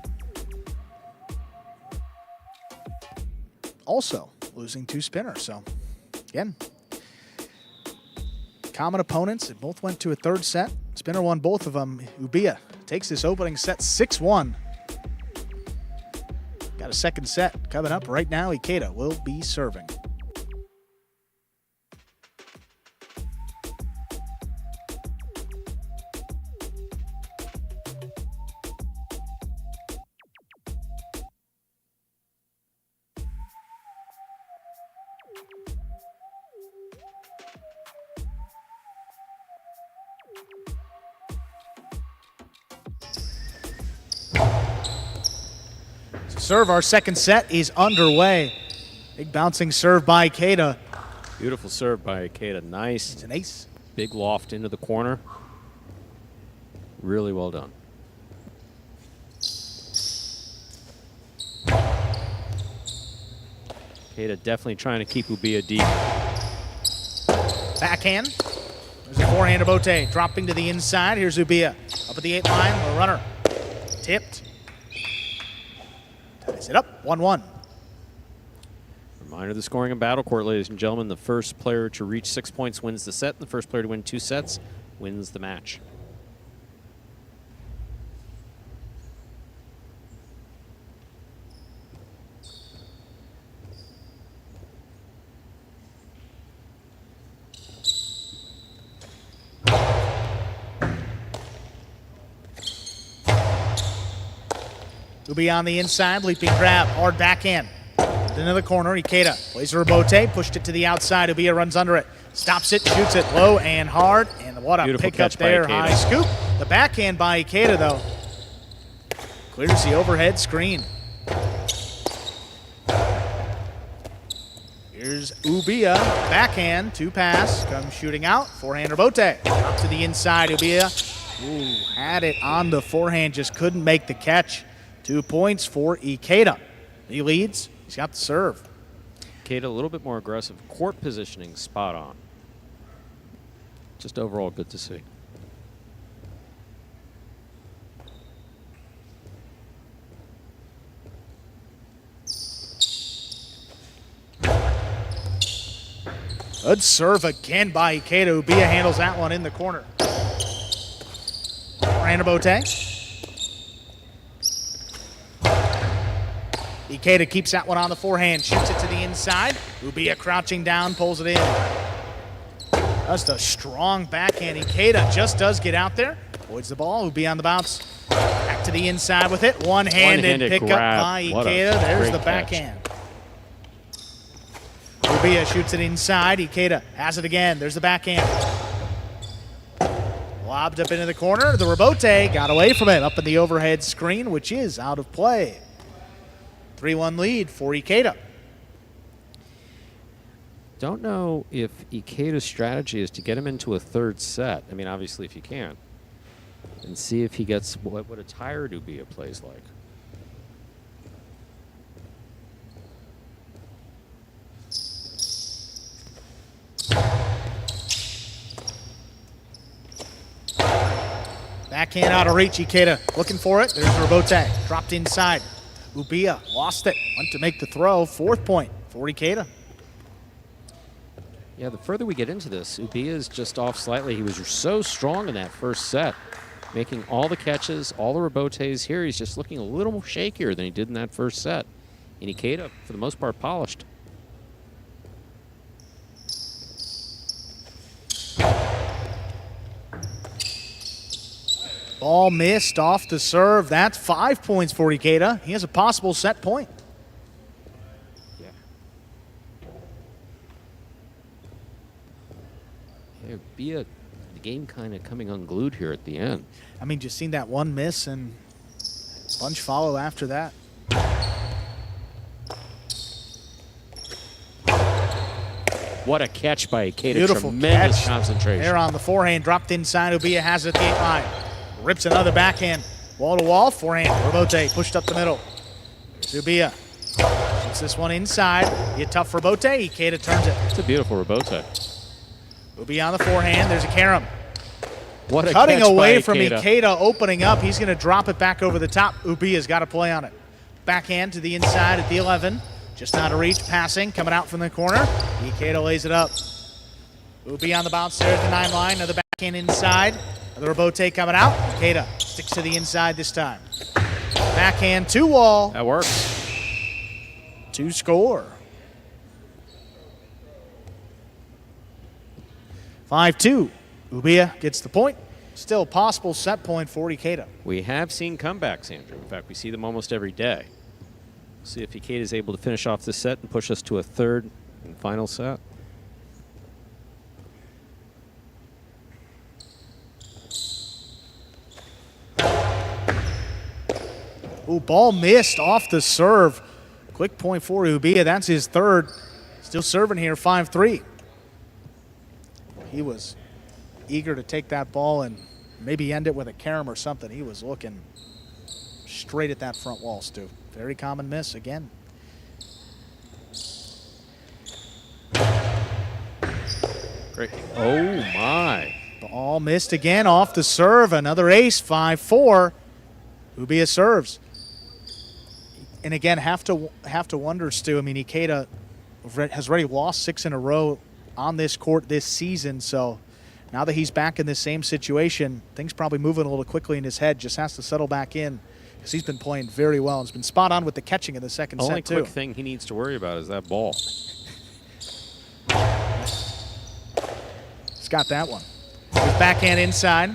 also losing to Spinner. So, again, common opponents. It both went to a third set. Spinner won both of them. Ubia takes this opening set 6-1. Got a second set coming up right now. Ikeda will be serving. Serve, our second set is underway. Big bouncing serve by Ikeda. Beautiful serve by Ikeda. Nice. It's an ace. Big loft into the corner. Really well done. Ikeda definitely trying to keep Ubia deep. Backhand. There's a forehand of Bote. Dropping to the inside. Here's Ubia. Up at the 8 line. The runner. Tipped. Ties it up, 1-1. Reminder of the scoring in Battle Court, ladies and gentlemen. The first player to reach 6 points wins the set. The first player to win 2 sets wins the match. Ubia on the inside, leaping grab, hard backhand. Into the corner, Ikeda plays a rebote, pushed it to the outside. Ubia runs under it, stops it, shoots it low and hard. And what a Beautiful pickup catch by there, Ikeda. high scoop. The backhand by Ikeda, though. Clears the overhead screen. Here's Ubia, backhand, 2-pass, comes shooting out, forehand rebote. Up to the inside, Ubia. Ooh, had it on the forehand, just couldn't make the catch. 2 points for Ikeda. He leads, he's got the serve. Ikeda a little bit more aggressive. Court positioning spot on. Just overall good to see. Good serve again by Ikeda. Ubia handles that one in the corner. Ranabote. Ikeda keeps that one on the forehand, shoots it to the inside. Ubia crouching down, pulls it in. Just a strong backhand. Ikeda just does get out there, avoids the ball. Ubia on the bounce. Back to the inside with it. One-handed pickup by Ikeda. There's the backhand. Ubia shoots it inside. Ikeda has it again. There's the backhand. Lobbed up into the corner. The rebote got away from it up in the overhead screen, which is out of play. 3-1 lead for Ikeda. Don't know if Ikeda's strategy is to get him into a third set. I mean, obviously, if you can. And see if he gets what a tired Ubia plays like. Backhand out of reach. Ikeda looking for it. There's Rebote. Dropped inside. Ubia lost it. Went to make the throw. 4th point for Ikeda. Yeah, the further we get into this, Ubia is just off slightly. He was so strong in that first set, making all the catches, all the rebotes. Here he's just looking a little more shakier than he did in that first set. And Ikeda, for the most part, polished. Ball missed off the serve. That's 5 points for Ikeda. He has a possible set point. Yeah. Ubia, the game kind of coming unglued here at the end. I mean, just seen that one miss and bunch follow after that. What a catch by Ikeda. Beautiful Tremendous catch. concentration. There on the forehand, dropped inside. Ubia has it at the 8 line. Rips another backhand. Wall to wall, forehand. Rebote pushed up the middle. Ubia shoots this one inside. Get tough for Rebote. Ikeda turns it. It's a beautiful Rebote. Ubia on the forehand. There's a carom. What a Cutting catch away by from Ikeda. Ikeda, opening up. He's going to drop it back over the top. Ubia's got to play on it. Backhand to the inside at the 11. Just out of reach, passing, coming out from the corner. Ikeda lays it up. Ubia on the bounce there at the 9 line. Another backhand inside. Another Rebote coming out. Ikeda sticks to the inside this time. Backhand to wall. That works. To score. 5-2. Ubia gets the point. Still possible set point for Ikeda. We have seen comebacks, Andrew. In fact, we see them almost every day. See if Ikeda is able to finish off this set and push us to a third and final set. Ooh, ball missed off the serve. Quick point for Ubia. That's his third. Still serving here, 5-3. He was eager to take that ball and maybe end it with a carom or something. He was looking straight at that front wall, Stu. Very common miss again. Great. Oh, my. Ball missed again off the serve. Another ace, 5-4. Ubia serves. And again, have to wonder, Stu. I mean, Ikeda has already lost 6 in a row on this court this season. So now that he's back in this same situation, things probably moving a little quickly in his head. Just has to settle back in because he's been playing very well and has been spot on with the catching in the second Only set, too. quick thing he needs to worry about is that ball. He's got that one. His backhand inside.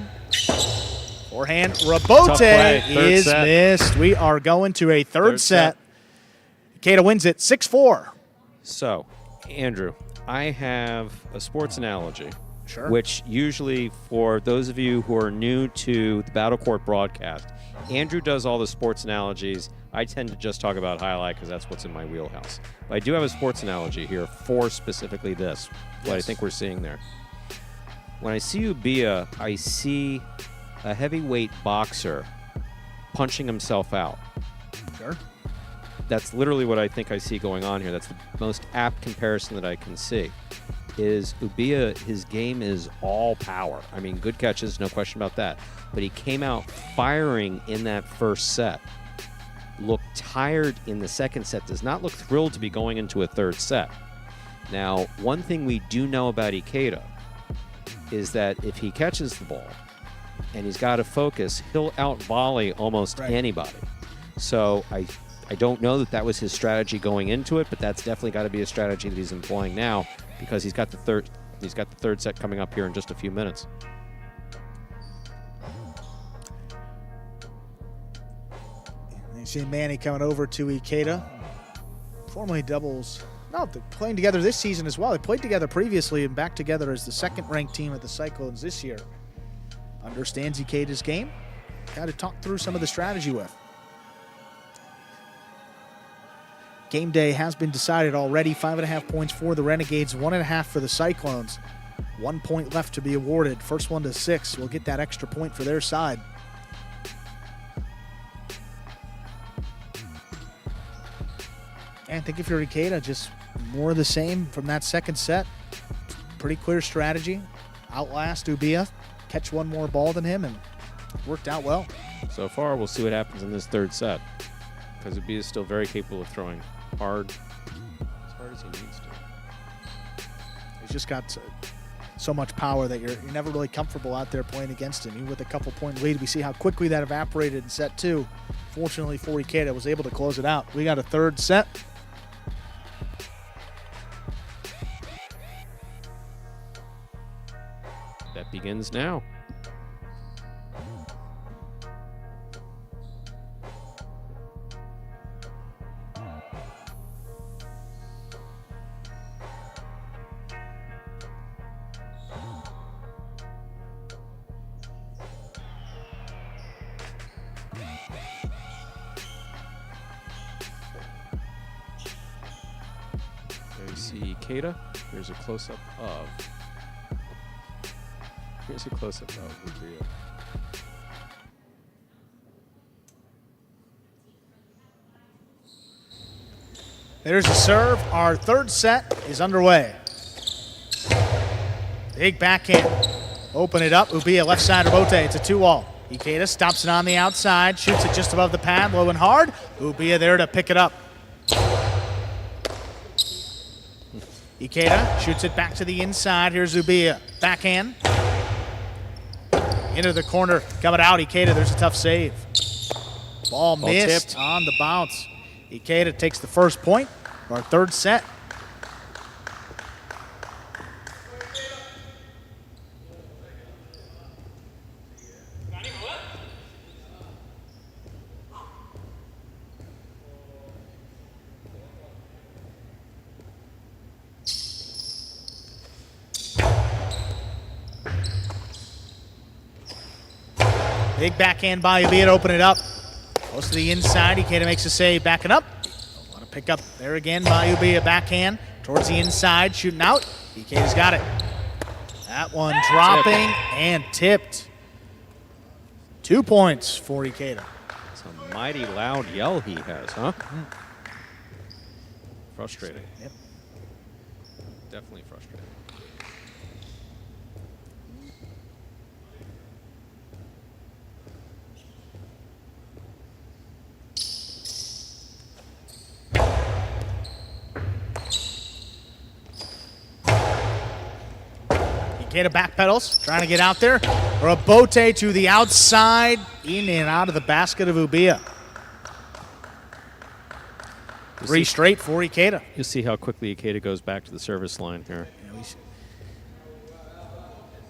Forehand, Rebote is missed. We are going to a third set. Ikeda wins it 6-4. So, Andrew, I have a sports analogy. Sure. which usually, for those of you who are new to the Battle Court broadcast, Andrew does all the sports analogies. I tend to just talk about Jai-Alai because that's what's in my wheelhouse. But I do have a sports analogy here for specifically this, what I think we're seeing there. When I see Ubia, I see a heavyweight boxer punching himself out. Sure. That's literally what I think I see going on here. That's the most apt comparison that I can see. Is Ubia, his game is all power. I mean, good catches, no question about that. But he came out firing in that first set. Looked tired in the second set. Does not look thrilled to be going into a third set. Now, one thing we do know about Ikeda is that if he catches the ball and he's got to focus, he'll out-volley almost anybody. So I don't know that was his strategy going into it, but that's definitely got to be a strategy that he's employing now because he's got the third set coming up here in just a few minutes. You see Manny coming over to Ikeda. Formerly doubles. No, they're playing together this season as well. They played together previously and back together as the second-ranked team at the Cyclones this year. Understands Ikeda's game. Got to talk through some of the strategy with. Game day has been decided already. 5.5 points for the Renegades, 1.5 for the Cyclones. 1 point left to be awarded. First one to 6 will get that extra point for their side. And I think if you're Ikeda, just more of the same from that second set. Pretty clear strategy. Outlast Ubia, catch one more ball than him, and worked out well. So far, we'll see what happens in this third set because Ubia is still very capable of throwing hard, as hard as he needs to. He's just got so much power that you're never really comfortable out there playing against him. Even with a couple-point lead, we see how quickly that evaporated in set 2. Fortunately for Ikeda, was able to close it out. We got a third set. That begins now. There you see Ikeda. Here's a close-up of Ubia. There's a serve. Our third set is underway. Big backhand. Open it up. Ubia left side rebote. It's a 2-all. Ikeda stops it on the outside. Shoots it just above the pad. Low and hard. Ubia there to pick it up. Ikeda shoots it back to the inside. Here's Ubia. Backhand. Into the corner. Coming out. Ikeda. There's a tough save. Ball missed on the bounce. Ikeda takes the first point of our third set. Big backhand by Ubia to open it up. Close to the inside. Ikeda makes a save. Backing up. Want to pick up there again by Ubia. Backhand towards the inside. Shooting out. Ikeda's got it. That one dropping and tipped. 2 points for Ikeda. It's a mighty loud yell he has, huh? Frustrating. Yep. Definitely frustrating. Ikeda backpedals, trying to get out there. Rebote to the outside, in and out of the basket of Ubia. 3 straight for Ikeda. You'll see how quickly Ikeda goes back to the service line here.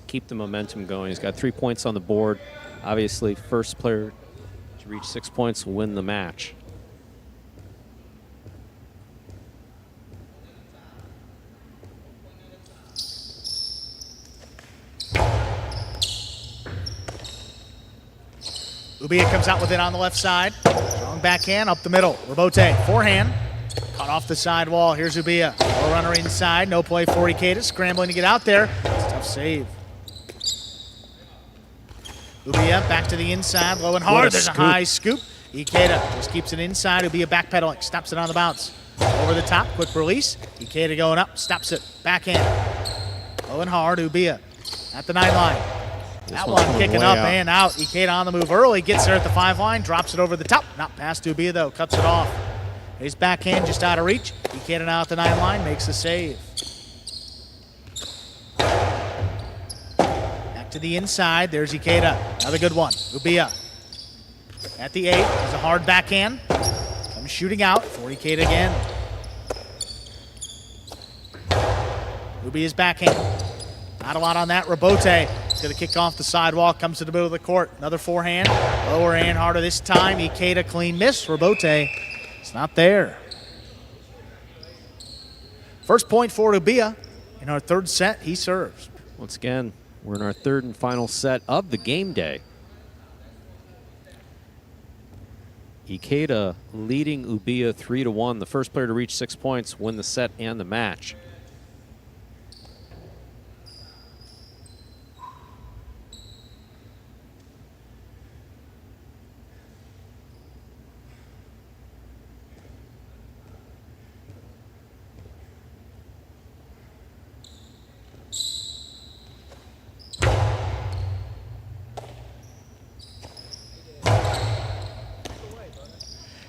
Keep the momentum going. He's got 3 points on the board. Obviously, first player to reach 6 points will win the match. Ubia comes out with it on the left side. Strong backhand up the middle. Robote, forehand. Caught off the side wall. Here's Ubia. Low runner inside. No play for Ikeda. Scrambling to get out there. It's a tough save. Ubia back to the inside. Low and hard. There's a high scoop. Ikeda just keeps it inside. Ubia backpedaling. Stops it on the bounce. Over the top. Quick release. Ikeda going up. Stops it. Backhand. Low and hard. Ubia at the 9 line. That one kicking up and out. Ikeda on the move early. Gets there at the 5 line. Drops it over the top. Not past Ubia though. Cuts it off. His backhand just out of reach. Ikeda now at the 9 line. Makes the save. Back to the inside. There's Ikeda. Another good one. Ubia at the 8. There's a hard backhand. Comes shooting out for Ikeda again. Ubia's backhand. Not a lot on that. Robote is going to kick off the sidewall. Comes to the middle of the court. Another forehand. Lower and harder this time. Ikeda clean miss. Robote, it's not there. First point for Ubia in our 3rd set. He serves. Once again, we're in our 3rd and final set of the game day. Ikeda leading Ubia 3-1. The first player to reach 6 points, win the set and the match.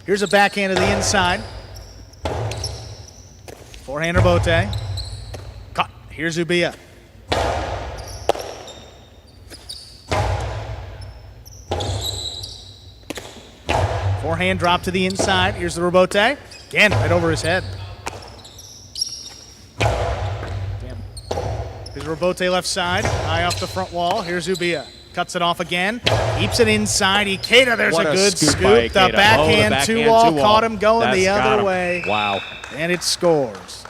Here's a backhand to the inside. Forehand Robote. Caught. Here's Ubia. Forehand drop to the inside. Here's the Robote. Again, right over his head. Damn. Here's Robote left side. High off the front wall. Here's Ubia. Cuts it off again. Keeps it inside. Ikeda, there's a good scoop. The backhand 2-wall caught him going the other way. Wow. And it scores.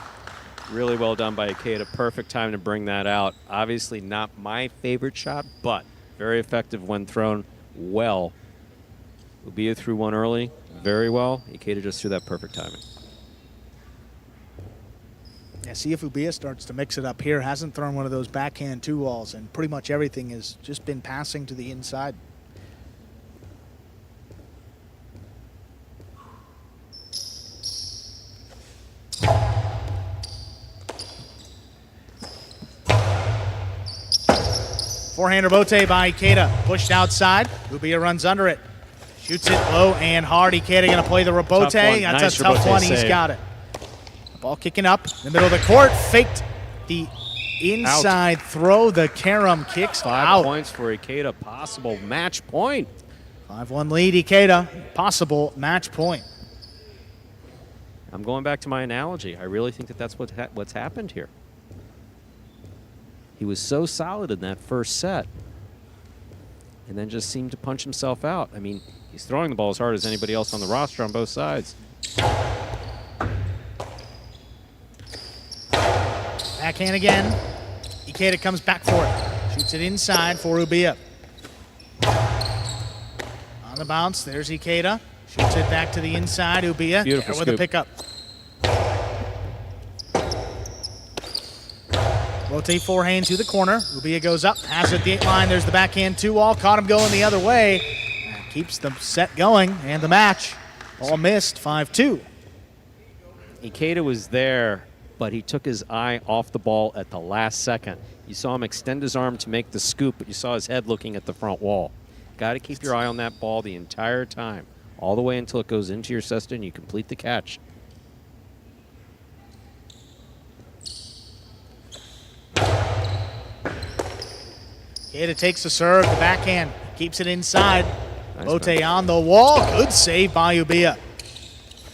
Really well done by Ikeda. Perfect time to bring that out. Obviously not my favorite shot, but very effective when thrown well. Ubia threw one early very well. Ikeda just threw that perfect timing. Yeah, see if Ubia starts to mix it up here. Hasn't thrown one of those backhand 2-walls, and pretty much everything has just been passing to the inside. Forehand Robote by Ikeda. Pushed outside. Ubia runs under it. Shoots it low and hard. Ikeda going to play the Robote. That's nice a tough one. He's got it. Ball kicking up in the middle of the court. Faked the inside throw. The carom kicks 5 out. points for Ikeda. Possible match point. 5-1 lead, Ikeda. Possible match point. I'm going back to my analogy. I really think that that's what's happened here. He was so solid in that first set and then just seemed to punch himself out. I mean, he's throwing the ball as hard as anybody else on the roster on both sides. Backhand again. Ikeda comes back for it. Shoots it inside for Ubia. On the bounce, there's Ikeda. Shoots it back to the inside. Ubia Beautiful with a pickup. Rotate forehand to the corner. Ubia goes up, has it at the 8 line. There's the backhand 2-wall. Caught him going the other way. Keeps the set going and the match. All missed, 5-2. Ikeda was there, but he took his eye off the ball at the last second. You saw him extend his arm to make the scoop, but you saw his head looking at the front wall. Got to keep your eye on that ball the entire time, all the way until it goes into your cesta and you complete the catch. Ikeda takes the serve, the backhand, keeps it inside. Robote on the wall. Good save by Ubia.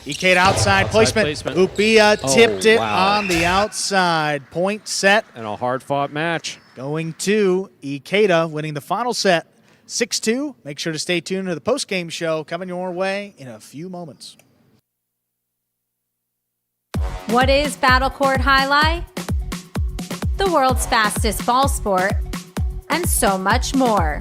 Ikeda outside placement. Ubia tipped it on the outside. Point set. And a hard-fought match. Going to Ikeda, winning the final set, 6-2. Make sure to stay tuned to the post-game show coming your way in a few moments. What is Court Jai-Alai? The world's fastest ball sport, and so much more.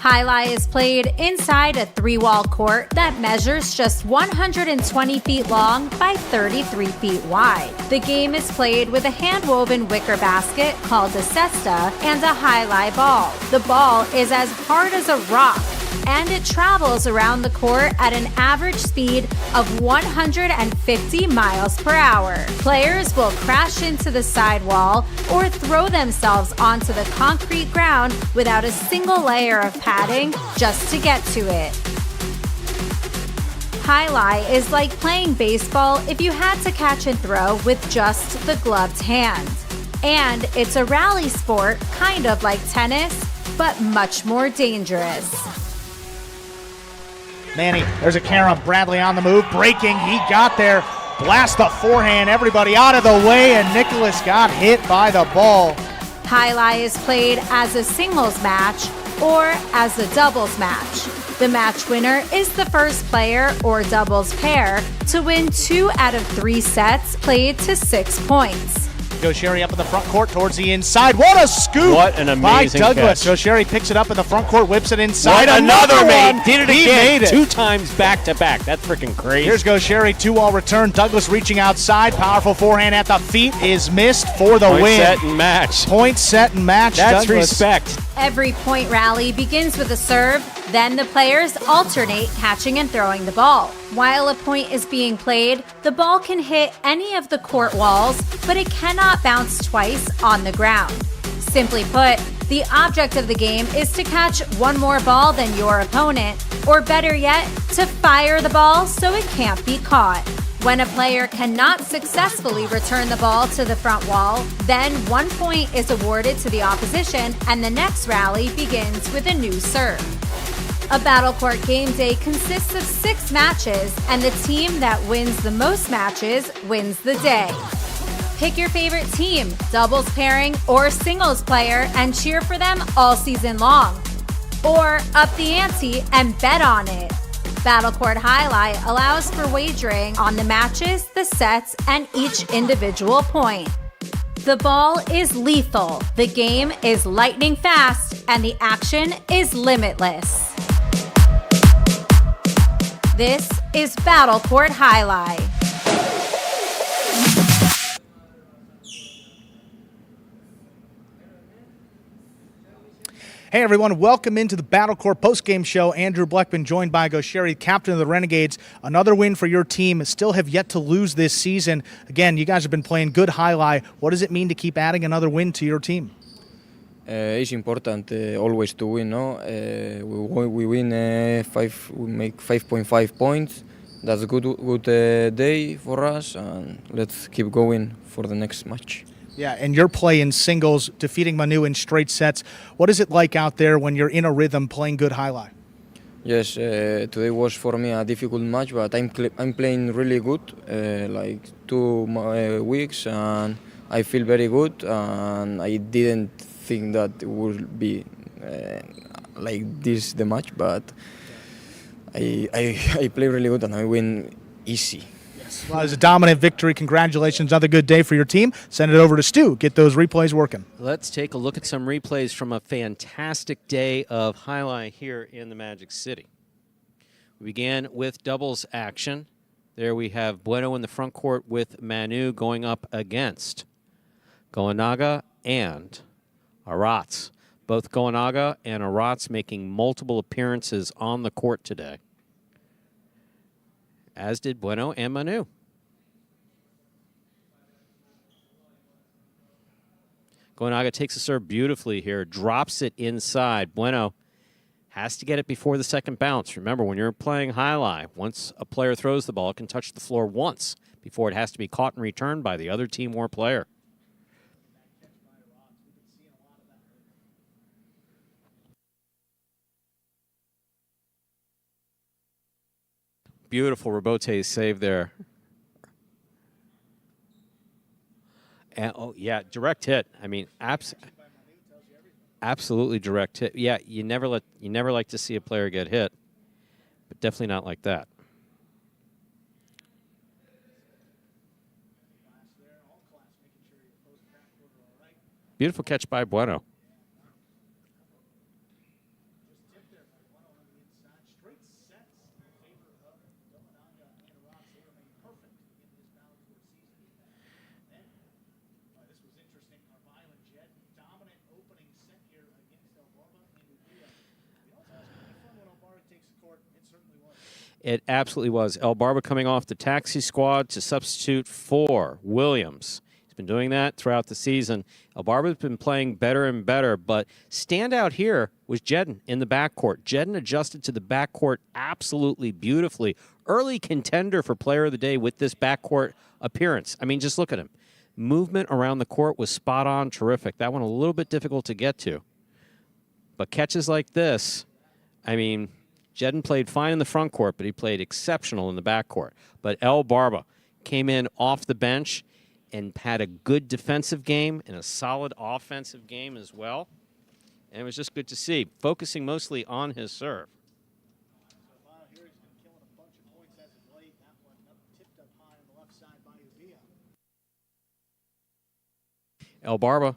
Jai-Alai is played inside a 3-wall court that measures just 120 feet long by 33 feet wide. The game is played with a hand-woven wicker basket called a cesta and a Jai-Alai ball. The ball is as hard as a rock, and it travels around the court at an average speed of 150 miles per hour. Players will crash into the sidewall or throw themselves onto the concrete ground without a single layer of padding just to get to it. Jai-Alai is like playing baseball if you had to catch and throw with just the gloved hand. And it's a rally sport, kind of like tennis, but much more dangerous. Manny, there's a carom. Bradley on the move, breaking. He got there. Blast the forehand. Everybody out of the way, and Nicholas got hit by the ball. Jai-Alai is played as a singles match or as a doubles match. The match winner is the first player or doubles pair to win 2 out of 3 sets played to 6 points. Gaucheri up in the front court towards the inside. What a scoop! What an amazing by Douglas. catch. Gaucheri picks it up in the front court, whips it inside. What another one. mate. Did it He again. made it. 2 times back to back. That's freaking crazy. Here's Gaucheri, 2-all return. Douglas reaching outside. Powerful forehand at the feet is missed for the Point, win. set, and match. Point, set, and match. That's Douglas. respect. Every point rally begins with a serve, then the players alternate catching and throwing the ball. While a point is being played, the ball can hit any of the court walls, but it cannot bounce twice on the ground. Simply put, the object of the game is to catch one more ball than your opponent, or better yet, to fire the ball so it can't be caught. When a player cannot successfully return the ball to the front wall, then 1 point is awarded to the opposition and the next rally begins with a new serve. A Battle Court game day consists of 6 matches, and the team that wins the most matches wins the day. Pick your favorite team, doubles pairing, or singles player, and cheer for them all season long. Or up the ante and bet on it. Battle Court Jai-Alai allows for wagering on the matches, the sets, and each individual point. The ball is lethal, the game is lightning fast, and the action is limitless. This is Battle Court Jai-Alai. Hey everyone, welcome into the Battle Court postgame show. Andrew Bleckman joined by Gaucheri, captain of the Renegades. Another win for your team. Still have yet to lose this season. Again, you guys have been playing good Jai-Alai. What does it mean to keep adding another win to your team? It's important always to win. No, we win we make 5.5 points. That's a good day for us, and let's keep going for the next match. Yeah, and your play in singles, defeating Manu in straight sets. What is it like out there when you're in a rhythm playing good Jai-Alai? Yes, today was for me a difficult match, but I'm playing really good, like 2 weeks, and I feel very good, and I didn't think that it would be like this the match, but I play really good and I win easy. Well, it was a dominant victory. Congratulations. Another good day for your team. Send it over to Stu. Get those replays working. Let's take a look at some replays from a fantastic day of Jai-Alai here in the Magic City. We began with doubles action. There we have Bueno in the front court with Manu going up against Goenaga and Arats. Both Goenaga and Arats making multiple appearances on the court today, as did Bueno and Manu. Goenaga takes a serve beautifully here, drops it inside. Bueno has to get it before the second bounce. Remember, when you're playing Jai-Alai, once a player throws the ball, it can touch the floor once before it has to be caught and returned by the other team or player. Beautiful Robote save there. And, oh, yeah, direct hit. I mean, absolutely direct hit. Yeah, you never like to see a player get hit, but definitely not like that. Beautiful catch by Bueno. It absolutely was. El Barba coming off the taxi squad to substitute for Williams. He's been doing that throughout the season. El Barba's been playing better and better, but standout here was Jedden in the backcourt. Jedden adjusted to the backcourt absolutely beautifully. Early contender for player of the day with this backcourt appearance. I mean, just look at him. Movement around the court was spot on, terrific. That one a little bit difficult to get to. But catches like this, I mean, Jedden played fine in the front court, but he played exceptional in the backcourt. But El Barba came in off the bench and had a good defensive game and a solid offensive game as well. And it was just good to see, focusing mostly on his serve. El Barba,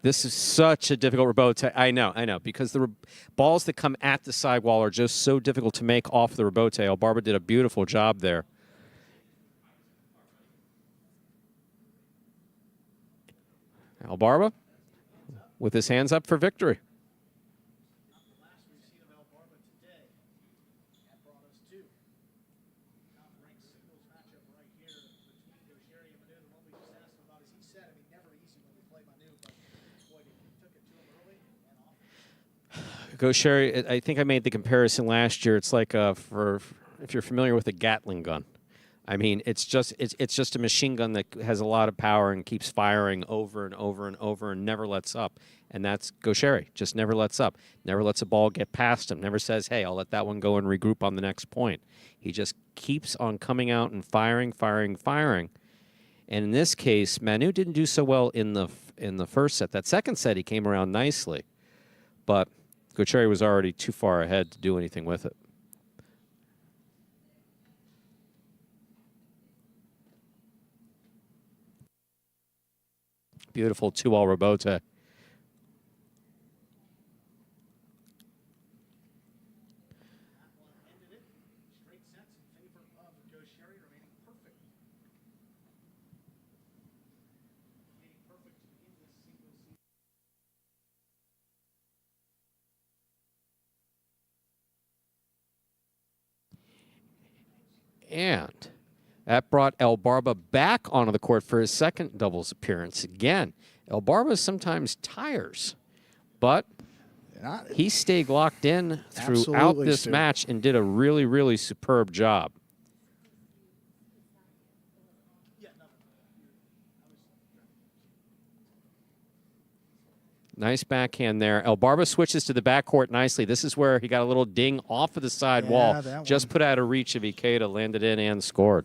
this is such a difficult rebote. I know, because the balls that come at the sidewall are just so difficult to make off the rebote. El Barba did a beautiful job there. El Barba with his hands up for victory. Sherry, I think I made the comparison last year. It's like if you're familiar with a Gatling gun. I mean, it's just a machine gun that has a lot of power and keeps firing over and over and over and never lets up. And that's Gaucheri, just never lets up. Never lets a ball get past him. Never says, hey, I'll let that one go and regroup on the next point. He just keeps on coming out and firing, firing, firing. And in this case, Manu didn't do so well in the first set. That second set, he came around nicely. But Gaucheri was already too far ahead to do anything with it. Beautiful 2-all rebote. And that brought El Barba back onto the court for his second doubles appearance. Again, El Barba sometimes tires, but he stayed locked in throughout this match and did a really, really superb job. Nice backhand there. El Barba switches to the backcourt nicely. This is where he got a little ding off of the side wall. Just put out of reach of Ikeda, landed in and scored.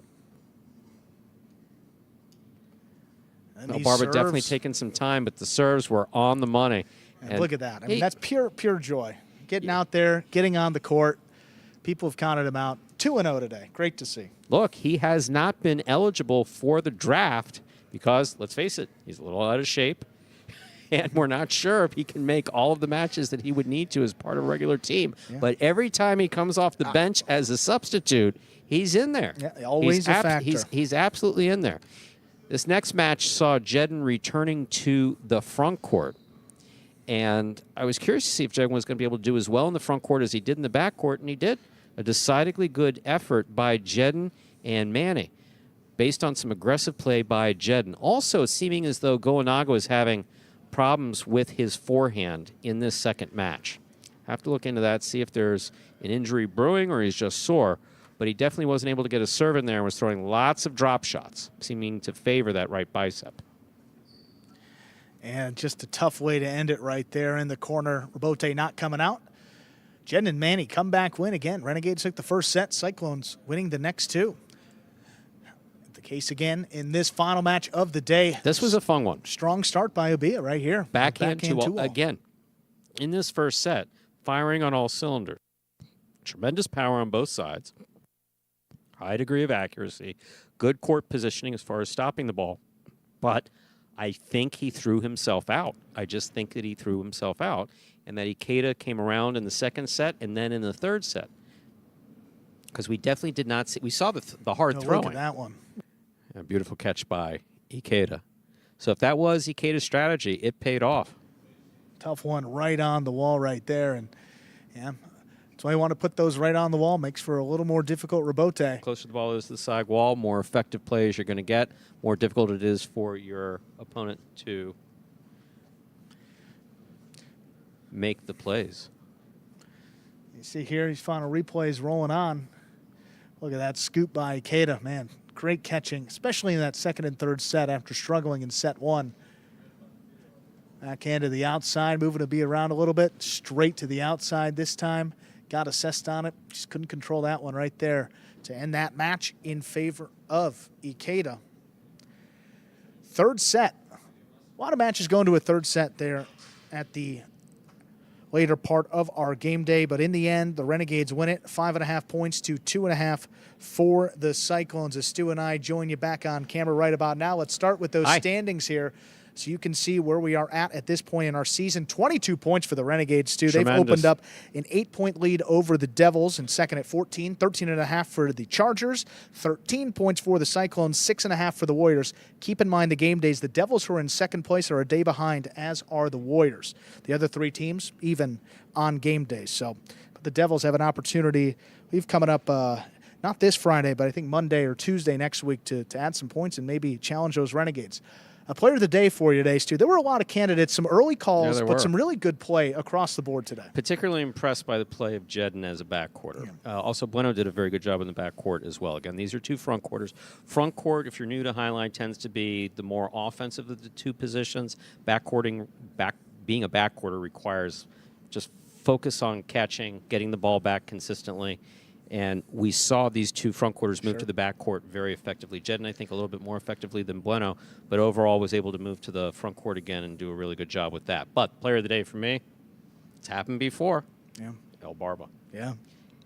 And El Barba definitely taking some time, but the serves were on the money. And look at that. I mean, that's pure joy. Getting out there, getting on the court. People have counted him out. 2-0 today. Great to see. Look, he has not been eligible for the draft because, let's face it, he's a little out of shape. And we're not sure if he can make all of the matches that he would need to as part of a regular team. Yeah. But every time he comes off the bench as a substitute, he's in there. Yeah, always a factor. He's absolutely in there. This next match saw Jedden returning to the front court. And I was curious to see if Jedden was going to be able to do as well in the front court as he did in the back court, and he did. A decidedly good effort by Jedden and Manny, based on some aggressive play by Jedden. Also seeming as though Goenaga was having problems with his forehand in this second match. Have to look into that, see if there's an injury brewing or he's just sore. But he definitely wasn't able to get a serve in there and was throwing lots of drop shots, seeming to favor that right bicep. And just a tough way to end it right there in the corner. Rebote not coming out. Jedden and Manny comeback win again. Renegades took the first set. Cyclones winning the next two. The case again in this final match of the day. This was a fun one. Strong start by Ubia right here. Backhand 2-all. Again, in this first set, firing on all cylinders. Tremendous power on both sides. High degree of accuracy. Good court positioning as far as stopping the ball. But I think he threw himself out. I just think that he threw himself out. And that Ikeda came around in the second set and then in the third set. Because we definitely did not see. We saw the hard throwing. Look at that one. A beautiful catch by Ikeda. So if that was Ikeda's strategy, it paid off. Tough one right on the wall right there. And yeah, That's why you want to put those right on the wall. Makes for a little more difficult rebote. Closer the ball is to the side wall, more effective plays you're going to get, more difficult it is for your opponent to make the plays. You see here, these final replays rolling on. Look at that scoop by Ikeda. Man, great catching, especially in that second and third set after struggling in set one. Backhand to the outside, moving to be around a little bit. Straight to the outside this time. Got assessed on it. Just couldn't control that one right there to end that match in favor of Ikeda. Third set. A lot of matches going to a third set there at the later part of our game day, but in the end, the Renegades win it, 5.5 points to 2.5 for the Cyclones. As Stu and I join you back on camera right about now, let's start with those standings here so you can see where we are at this point in our season. 22 points for the Renegades, Stu. They've opened up an 8-point lead over the Devils and second at 14, 13.5 for the Chargers, 13 points for the Cyclones, 6.5 for the Warriors. Keep in mind the game days, the Devils who are in second place are a day behind, as are the Warriors. The other three teams even on game days. So but the Devils have an opportunity. We've coming up not this Friday, but I think Monday or Tuesday next week to add some points and maybe challenge those Renegades. A player of the day for you today, Stu. There were a lot of candidates, some early calls, but some really good play across the board today. Particularly impressed by the play of Jedden as a backcourter. Yeah. Also, Bueno did a very good job in the backcourt as well. Again, these are two front quarters. Front court, if you're new to Highline, tends to be the more offensive of the two positions. Being a backcourter requires just focus on catching, getting the ball back consistently. And we saw these two front quarters move to the backcourt very effectively. Jedden, I think, a little bit more effectively than Bueno, but overall was able to move to the front court again and do a really good job with that. But player of the day for me, it's happened before. Yeah. El Barba. Yeah.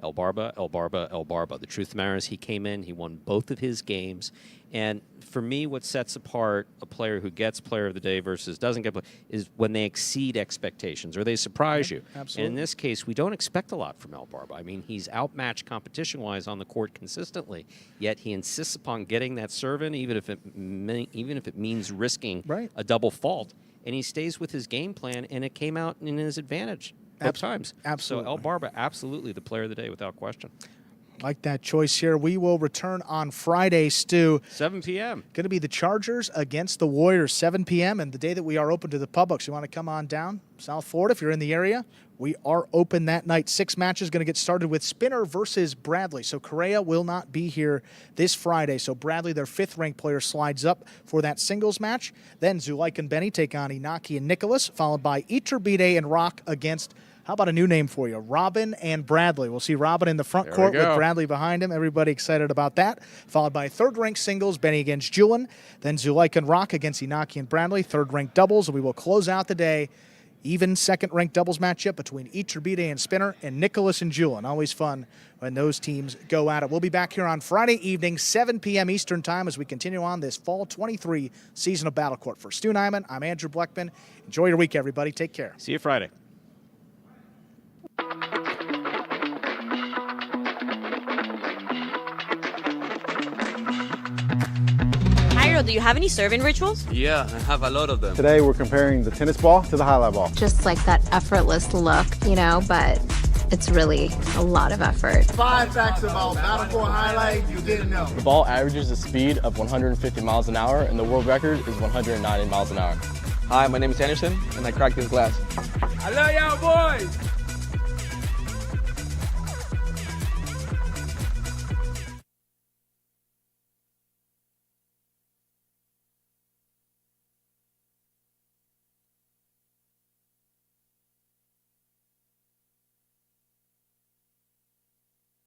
El Barba, El Barba, El Barba. The truth of the matter is he came in, he won both of his games. And for me, what sets apart a player who gets player of the day versus doesn't get is when they exceed expectations or they surprise you. Absolutely. And in this case, we don't expect a lot from El Barba. I mean, he's outmatched competition-wise on the court consistently, yet he insists upon getting that serve in, even if it means risking a double fault. And he stays with his game plan, and it came out in his advantage both times. Absolutely. So El Barba, absolutely the player of the day without question. Like that choice here. We will return on Friday, Stu. 7 p.m. Going to be the Chargers against the Warriors, 7 p.m. And the day that we are open to the public. So you want to come on down, South Florida, if you're in the area. We are open that night. 6 matches going to get started with Spinner versus Bradley. So Correa will not be here this Friday. So Bradley, their 5th-ranked player, slides up for that singles match. Then Zuleika and Benny take on Inaki and Nicholas, followed by Iturbide and Rock against, how about a new name for you? Robin and Bradley. We'll see Robin in the front court with Bradley behind him. Everybody excited about that. Followed by 3rd-ranked singles, Benny against Julian. Then Zuleika and Rock against Inaki and Bradley. 3rd-ranked doubles. And we will close out the day. Even 2nd-ranked doubles matchup between Iturbide and Spinner and Nicholas and Julian. Always fun when those teams go at it. We'll be back here on Friday evening, 7 p.m. Eastern Time as we continue on this Fall 23 season of Battle Court. For Stu Nyman, I'm Andrew Bleckman. Enjoy your week, everybody. Take care. See you Friday. Do you have any serving rituals? Yeah, I have a lot of them. Today we're comparing the tennis ball to the highlight ball. Just like that effortless look, you know, but it's really a lot of effort. 5 facts about Battle Court Highlight you didn't know. The ball averages a speed of 150 miles an hour, and the world record is 190 miles an hour. Hi, my name is Anderson, and I cracked this glass. I love y'all boys!